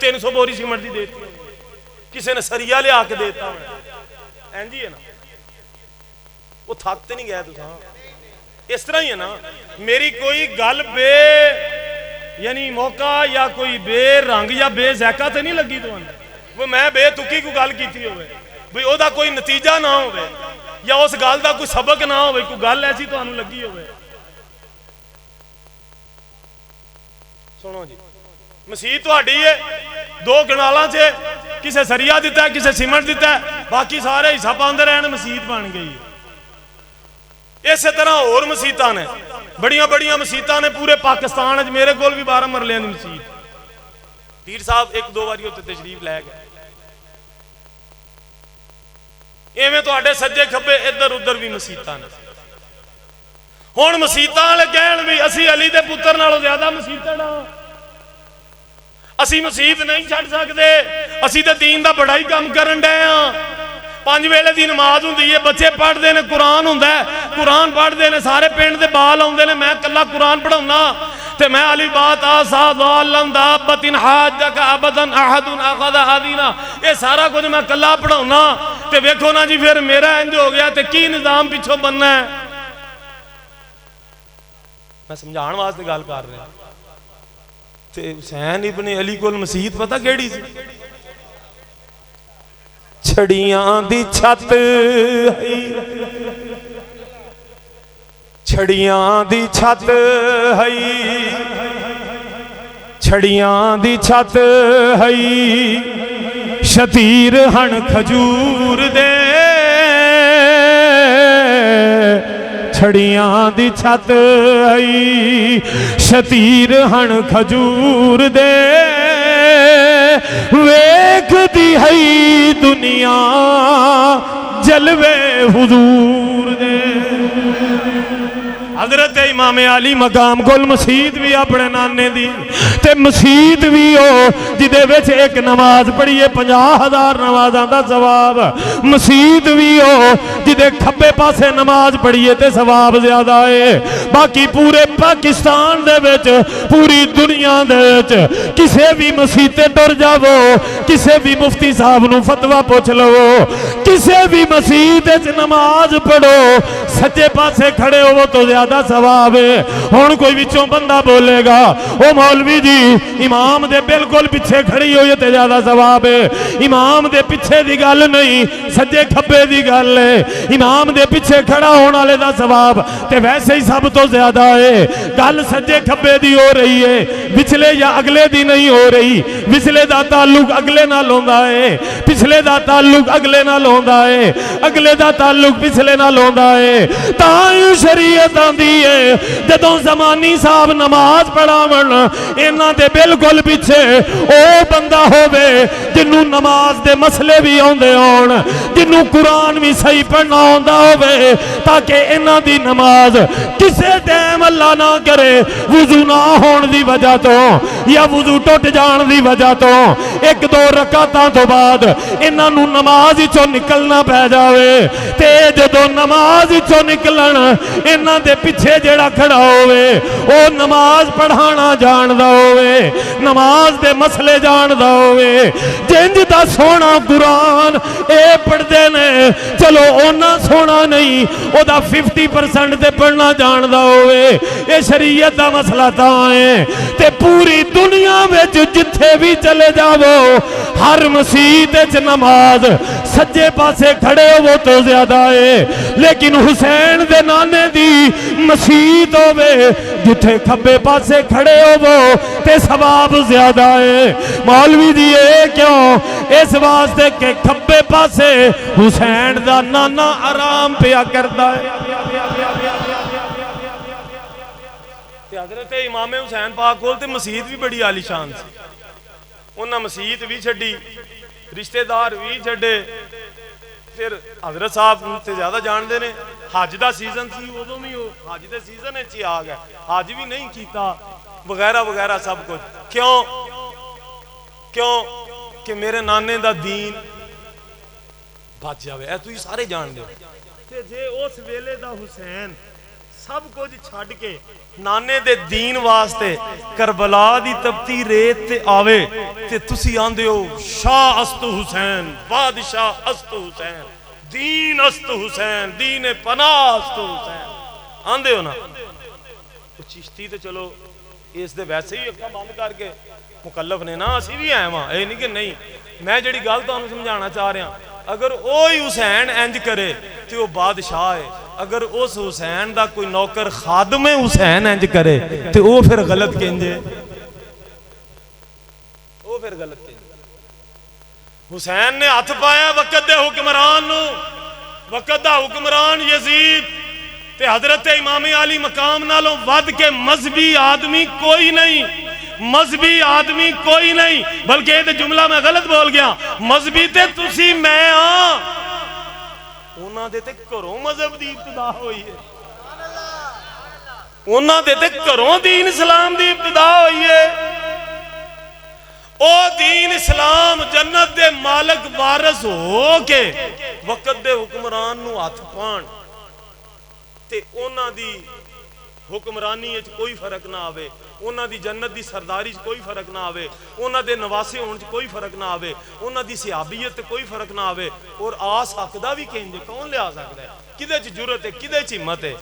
300 بوری سیمنٹ دی دیتی، کسی نے سریا لیا کے دیتا ہونا، اینجی ہے نا، وہ تھکتے نہیں گئے تو اس طرح ہی ہے نا۔ میری کوئی گل بے یعنی موقع یا کوئی بے رنگ یا بے ذائقہ تے نہیں لگی تو وہ میں بے تکی کو گل کیتی ہوئے بھئی او دا کوئی نتیجہ نہ ہوئے یا اس گل دا کوئی سبق نہ ہوئے، کوئی گل ایسی تو انہوں لگی ہوئے۔ سنو جی، مسیح تو ہڈی ہے 2 کنالاں سے کسے سریا دیتا ہے کسے سیمنٹ دیتا ہے، باقی سارے حصہ پاندے رہنے، مسیح بن گئی ہے۔ اسی طرح اور مسیحاں نے بڑیاں بڑیاں مسیحاں نے پورے پاکستان وچ، میرے کول بھی 12 مرلے دی مسیح، پیر صاحب 1-2 باری اتنے تشریف لے گئے، ایویں تواڈے سجے کھبے ادھر ادھر بھی مسیحاں نے۔ ہن مسیحاں والے کہن بھی اسی علی دے پتر نالوں زیادہ مسیحاں ہاں، اسی مسیحت نہیں چھڈ سکدے، اسی تے دین دا بڑا ہی کام کرن ڈے ہاں۔ 5 ویلے دی نماز ہوندی ہے، بچے پڑھدے نے، قرآن ہوندا ہے، قرآن پڑھدے نے، سارے پنڈ دے بال آوندے نے، میں کلا قرآن پڑھاؤنا تے میں علی بات آسا ضالن دابت حاجک ابدن احد اخذ حدینا، یہ سارا کچھ میں کلا پڑھاؤنا تے ویکھو نا جی پھر میرا انج ہو گیا تے کی نظام پیچھوں بننا ہے۔ میں سمجھان واسطے گل کر رہا تے حسین ابن علی کول مسیت پتہ کیڑی سی؟ چھڑیاں دی چھت ہے، چھڑیاں دی چھت ہے، چھڑیاں دی چھت ہے، شتیر ہن کھجور دے، छड़ियां दी छत आई शतीर हण खजूर दे वेखदी है दुनिया जलवे हुजूर दे। हजरत इमाम अली मकाम कोल मसीत भी अपने नाने दी ते मसीत भी हो जिदे विच एक नमाज पढ़िए 50,000 नमाज़ां दा सवाब, मसीत भी हो जिदे खब्बे पासे नमाज पढ़िए ते सवाब ज्यादा है। बाकी पूरे पाकिस्तान दे विच पूरी दुनिया दे विच किसे भी मसीते टुर जावो, किसे भी मुफ्ती साहब नूं फतवा पुछ लवो, किसे भी मसीत विच नमाज पढ़ो सच्चे पासे खड़े होवो तो ज्यादा सवाब है। हुण कोई विचों बंदा बोलेगा ओ मौलवी जी इमाम दे बिल्कुल पिछे खड़ी होई ते ज्यादा सवाब है। इमाम दे पिछे दी गल नहीं, सज्जे खब्बे दी गल है। इमाम दे पिछे खड़ा होने वाले दा सवाब ते वैसे ही सब तो ज्यादा है। गल सज्जे खब्बे दी हो रही है, पिछले या अगले दी नहीं हो रही। पिछले दा ताल्लुक अगले नाल होंदा है, पिछले दा ताल्लुक अगले नाल होंदा है, अगले दा ताल्लुक पिछले नाल होंदा है। तां शरीयत आंदी है जदों ज़मानी साहब नमाज पढ़ावन इन्हां दे बिल्कुल पिछे ओ बंदा होवे जिन्नू नमाज दे मसले भी आउंदे होण, जिन्नू कुरान भी सही पढ़ना आउंदा होवे, ताकि इन्हां दी नमाज किसे टाइम अल्लाह ना करे वुजू ना होण दी वजह तो या वुजू टुट जाण दी वजह तो एक दो रकातां तो बाद इन्हां नू नमाज विचों निकलना पै जावे। ते जदों नमाज विचों निकलन इन्हां दे पिछे जेड़ा खड़ा होवे ओ नमाज पढ़ाना जानदा होवे, नमाज दे मसले जानदा होवे। जिंज दा सोना कुरान ए पढ़दे ने चलो ओना सोना नहीं ओदा 50% ते पढ़ना जानदा होवे। ये शरीयत दा मसला तां है ते पूरी दुनिया विच जिथे भी चले जावो हर मसीत च नमाज सज्जे पासे खड़े होवो तो ज्यादा है। लेकिन हुसैन दे नाने दी मसीत होवे जिथे खब्बे पासे खड़े होवो ते सवाब ज्यादा है। मौलवी जी ये क्यों? इस वास्ते के खब्बे पासे हुसैन दा नाना आराम पिया करदा है। हजरत इमाम हुसैन पाक कोल ते मसीत भी बड़ी आलीशान सी। उन्हां मसीत भी छड्डी, रिश्तेदार भी छड्डे। फिर हजरत साहब ते ज्यादा जानते ने हज का सीजन सी उदों भी हज के सीजन ही आ गया, हज भी नहीं किया वगैरह वगैरह सब कुछ। क्यों क्यों कि मेरे नाने का दीन बच जाए। तुम सारे जानते हो जे उस वेले का हुसैन सब कुछ छड्ड के नाने दे दीन वास्ते करबला दी तपती रेत ते आवे ते तुसी आंदे हो शाह अस्तु हुसैन, बादशाह अस्तु हुसैन, दीन अस्तु हुसैन, दीन पनाह अस्तु हुसैन आंदे हो ना। चिश्ती तो चलो इस दे वैसे ही अखां बंद करके मुकल्लफ ने ना, असी भी है वहां, ये नहीं कि नहीं। मैं जिहड़ी गल तुहानूं समझाना चाह रहा अगर वही हुसैन इंज करे तो वह बादशाह है। अगर उस हुसैन का कोई नौकर खादमे हुसैन इंज करे तो वह फिर गलत कहंजे, वो फिर गलत कहंजे। हुसैन ने हथ पाया वक़्त दे हुक्मरान नूं, वक़्त दा हुक्मरान यजीद ते हजरत इमाम अली मकाम नालों वध के मजहबी आदमी कोई नहीं, मजहबी आदमी कोई नहीं। बल्कि ये जुमला मैं गलत बोल गया, मजहबी ते तुसी मैं हाँ। उन्हां दे ते घरों मजहब दी इब्तिदा होई है, उन्हां दे ते घरों दीन इस्लाम दी इब्तिदा होई है। ओ दीन इस्लाम जन्नत दे मालक वारस हो के वक़्त दे हुक्मरान नूं हथ पाण ते उन्हां दी हुक्मरानी च कोई फर्क ना आवे, उन्हां दी जन्नत दी सरदारी च कोई फर्क ना आवे, उन्हां दे नवासे होने च कोई फर्क ना आवे, उन्हां दी सियाबियत कोई फर्क ना आवे। और आ सकदा भी किंज, कौन लिया सकदा है? किदे च जुरत है, किदे च हिम्मत है?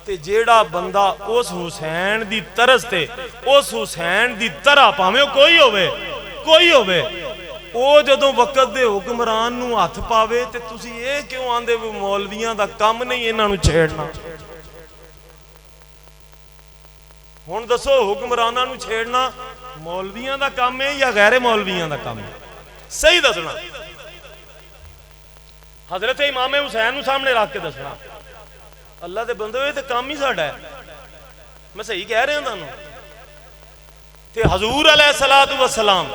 ते जेड़ा बंदा उस हुसैन दी तरस ते उस हुसैन दी तरह भावें कोई होवे, कोई होवे, ਉਹ ਜਦੋਂ ਵਕਤ ਦੇ ਹੁਕਮਰਾਨ ਨੂੰ ਹੱਥ ਪਾਵੇ ਤੇ ਤੁਸੀਂ ਇਹ ਕਿਉਂ ਆਂਦੇ ਵੀ ਮੌਲਵੀਆਂ ਦਾ ਕੰਮ ਨਹੀਂ ਇਹਨਾਂ ਨੂੰ ਛੇੜਨਾ। ਹੁਣ ਦੱਸੋ ਹੁਕਮਰਾਨਾਂ ਨੂੰ ਛੇੜਨਾ ਮੌਲਵੀਆਂ ਦਾ ਕੰਮ ਹੈ ਜਾਂ ਗੈਰ ਮੌਲਵੀਆਂ ਦਾ ਕੰਮ ਹੈ? ਸਹੀ ਦੱਸਣਾ। हजरत इमाम हुसैन ਨੂੰ ਸਾਹਮਣੇ ਰੱਖ ਕੇ ਦੱਸਣਾ। ਅੱਲਾ ਦੇ ਬੰਦੇ, ਇਹ ਤਾਂ ਕੰਮ ਹੀ ਸਾਡਾ ਹੈ। ਮੈਂ ਸਹੀ ਕਹਿ ਰਿਹਾ ਤੁਹਾਨੂੰ। ਤੇ ਹਜ਼ੂਰ अलैहिस्सलातु वस्सलाम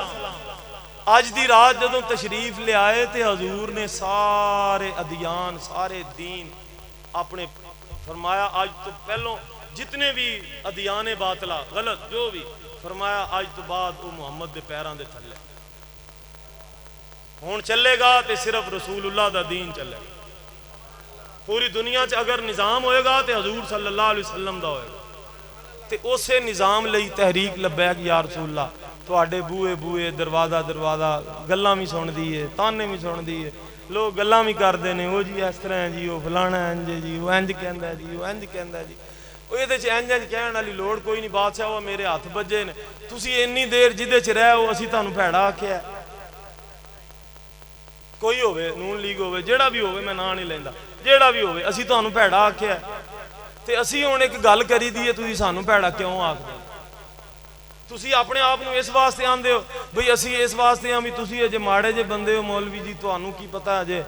ਅੱਜ ਦੀ ਰਾਤ ਜਦੋਂ ਤਸ਼ਰੀਫ ਲਿਆਏ ਤੇ ਹਜ਼ੂਰ ਨੇ ਸਾਰੇ ਅਧਿਆਨ, ਸਾਰੇ ਦੀਨ ਆਪਣੇ फरमाया आज तो पहलों जितने भी अदियाने बातला गलत जो भी फरमाया आज तो बाद वो मुहम्मद दे पैरां दे थल्ले हुण चलेगा ते सिर्फ रसूलुल्लाह दा दीन चलेगा। पूरी दुनिया च अगर निज़ाम होएगा तो हजूर सल्लल्लाहु अलैहि वसल्लम दा होएगा। ते उसे निज़ाम लई तहरीक लब्बैक या रसूलल्लाह तुहाडे बूए बूए दरवाजा दरवाजा गल्लां भी सुनदी है, ताने भी सुनदी है, लोग गल्लां भी करते हैं, वो जी इस तरह जी, वो फलाना इंज जी, वो इंज कहंदा जी, वो इंज कहंदा जी। वो ये इंज इंज कहण वाली लोड़ कोई नहीं। बादशाह वो मेरे हथ बजे ने, तुसी इन्नी देर जिहदे च रहो असीं तुहानूं भैड़ा आखिया। कोई होवे, नून लीग होवे, जेड़ा भी होवे, मैं नां नहीं लैंदा, जेड़ा भी होवे, असीं तुहानूं भैड़ा आखिया ते असीं हुण एक गल करी दी है, तुसीं सानूं भैड़ा क्यों आखदे? तुसी अपने आप नूं इस वास्ते आंदे हो बई असी इस वास्ते हाँ भी तुसी अजे माड़े जे बंदे हो मौलवी जी, तुहानूं की पता अजे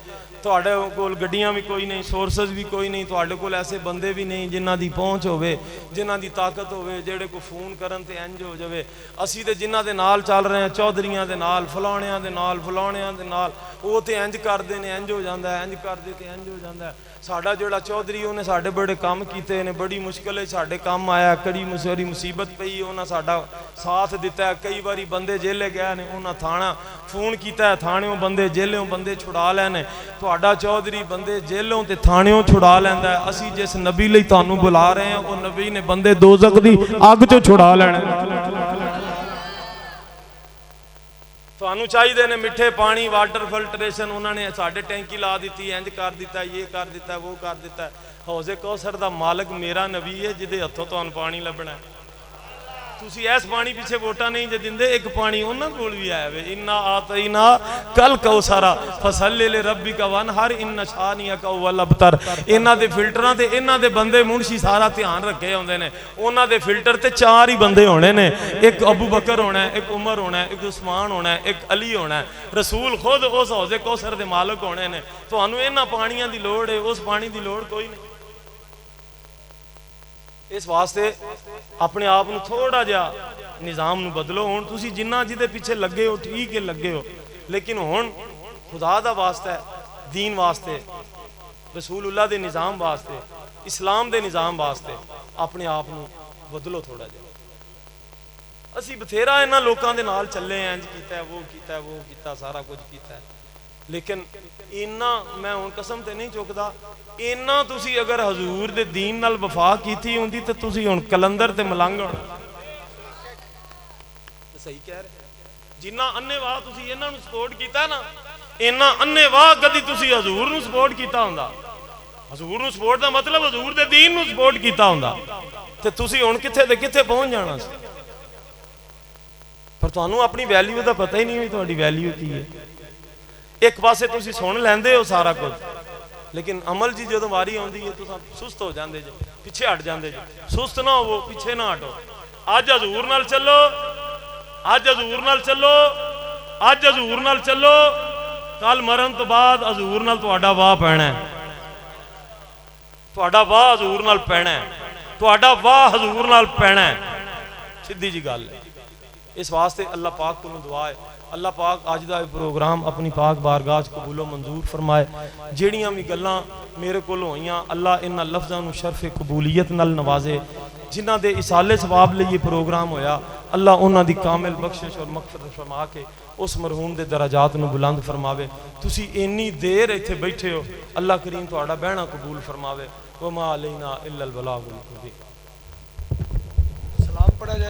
तुहाडे कोल गड्डियां भी कोई नहीं, सोर्सेस भी कोई नहीं, तुहाडे कोल ऐसे बंदे भी नहीं जिन्हां दी पहुंच होवे, जिन्हां दी ताकत होवे, जेड़े को फोन करन ते इंज हो जावे। असी ते जिन्हां दे नाल चल रहे हैं, चौधरियां दे नाल, फलाणियां दे नाल, फलाणियां दे नाल, वो ते इंज करदे ने, इंज हो जांदा है, इंज करदे ते इंज हो जांदा है। साडा जोड़ा चौधरी उन्हें साडे बड़े काम कीते ने, बड़ी मुश्किल साडे काम आया, कड़ी मुसीबत मुसीबत पई, उन्हें साडा साथ दिता है। कई बारी बंदे जेले गए ने, उन्हें थाना फोन किया, थाणियों बंदे जेलों बंदे छुड़ा लैने। तुहाडा चौधरी बंदे जेलों ते थाणियों छुड़ा लैंदा है। असी जिस नबी लई तुहानूं बुला रहे हैं वो नबी ने बंदे दोज़ख दी अग चों छुड़ा लैणे। तुहानूं चाहिए ने मिठे पानी, वाटर फिल्ट्रेशन, उन्होंने साढ़े टैंकी ला दी, इंज कर दिता, ये कर दिता, वो कर दिता। हौजे कौसर दा मालिक मेरा नबी है जिहदे हत्थों तुहानूं पानी लभना है। तुसी इस पानी पीछे वोटां नहीं जे दिंदे, एक पानी उन्हां कोल भी आया वे, इन्ना आतईना कल कौसरा फसल्ले ले रब्बिका वनहर इन्ना शानियका वल अबतर। इन्हां दे फिल्टरां ते इन्हां दे बंदे मुंशी सारा ध्यान रखे होंदे ने। उन्हां दे फिल्टर ते चार ही बंदे होने ने, एक अबू बकर होना है, एक उमर होना है, एक उस्मान होना है, एक अली होना है। रसूल खुद उस हौजे कौसर दे मालिक होने ने। तुहानूं इन्हां पानियां दी लोड़ है, उस पानी दी लोड़ कोई नहीं। इस वास्ते अपने आप को थोड़ा जा निज़ाम नूं बदलो। हुण तुसीं जिन्ना जिहदे पीछे लगे हो ठीक है लगे हो, लेकिन हुण खुदा दा वास्ता है, दीन वास्ते, रसूलुल्लाह दे निज़ाम वास्ते, इस्लाम दे निज़ाम वास्ते अपने आप नूं बदलो थोड़ा जा। असीं बथेरा इन्हां लोकां दे नाल चले हैं, इंज कीता है, वो कीता है, वो कीता, सारा कुछ कीता है, लेकिन इन्ना मैं हुण कसम ते नहीं चुकदा, इन्ना तुसी अगर हजूर दे दीन नाल वफा कीती हुंदी ते तुसी हुण कलंदर ते मलंग होना। सही कह रहे। जिन्ना अन्नेवाह तुसी इन्हां नूं सपोर्ट कीता ना, इन्ना अन्नेवाह कदी तुसी हजूर नूं सपोर्ट कीता हुंदा। हजूर नूं सपोर्ट दा मतलब हजूर दे दीन नूं सपोर्ट कीता हुंदा ते तुसी हुण कित्थे ते कित्थे पहुंच जाना सी। पर तुहानूं अपनी वैल्यू दा पता ही नहीं होई, तुहाडी वैल्यू की है। एक पासे तुसी सुन लैंदे हो सारा कुछ, लेकिन अमल जी जो वारी आती है तुम सुस्त हो जाते जे, पिछे हट जाते जे। सुस्त ना हो, पिछे ना हटो। अज हजूर नाल चलो, अज हजूर नाल चलो, अज हजूर नाल चलो, कल मरन तो बाद हजूर नाल तुहाडा वाह पैना है, तुहाडा वाह हजूर नाल पैना है, तुहाडा वाह हजूर नाल पैना है। सीधी जी गल है। इस वास्ते अल्लाह पाक को दुआ है, अल्लाह पाक अज का प्रोग्राम अपनी पाक बारगाह कबूलो मंजूर फरमाए। ਜਿਹੜੀਆਂ भी गल्लां मेरे को होईयां, अल्लाह इन्हां लफ्ज़ां नूं शर्फ कबूलियत नाल नवाजे। जिन्हां दे इसाले सवाब लई ये प्रोग्राम होया, अल्लाह उन्हां दी कामिल बख्शिश और मगफरत फरमा के उस मरहूम दे दराजात नूं बुलंद फरमावे। तुसी इन्नी देर इत्थे बैठे हो, अल्लाह करीम तुहाडा बहना कबूल फरमावे। वमा अलैना इल्लल बलागुल मुबीन। सलाम पढ़ा जाए।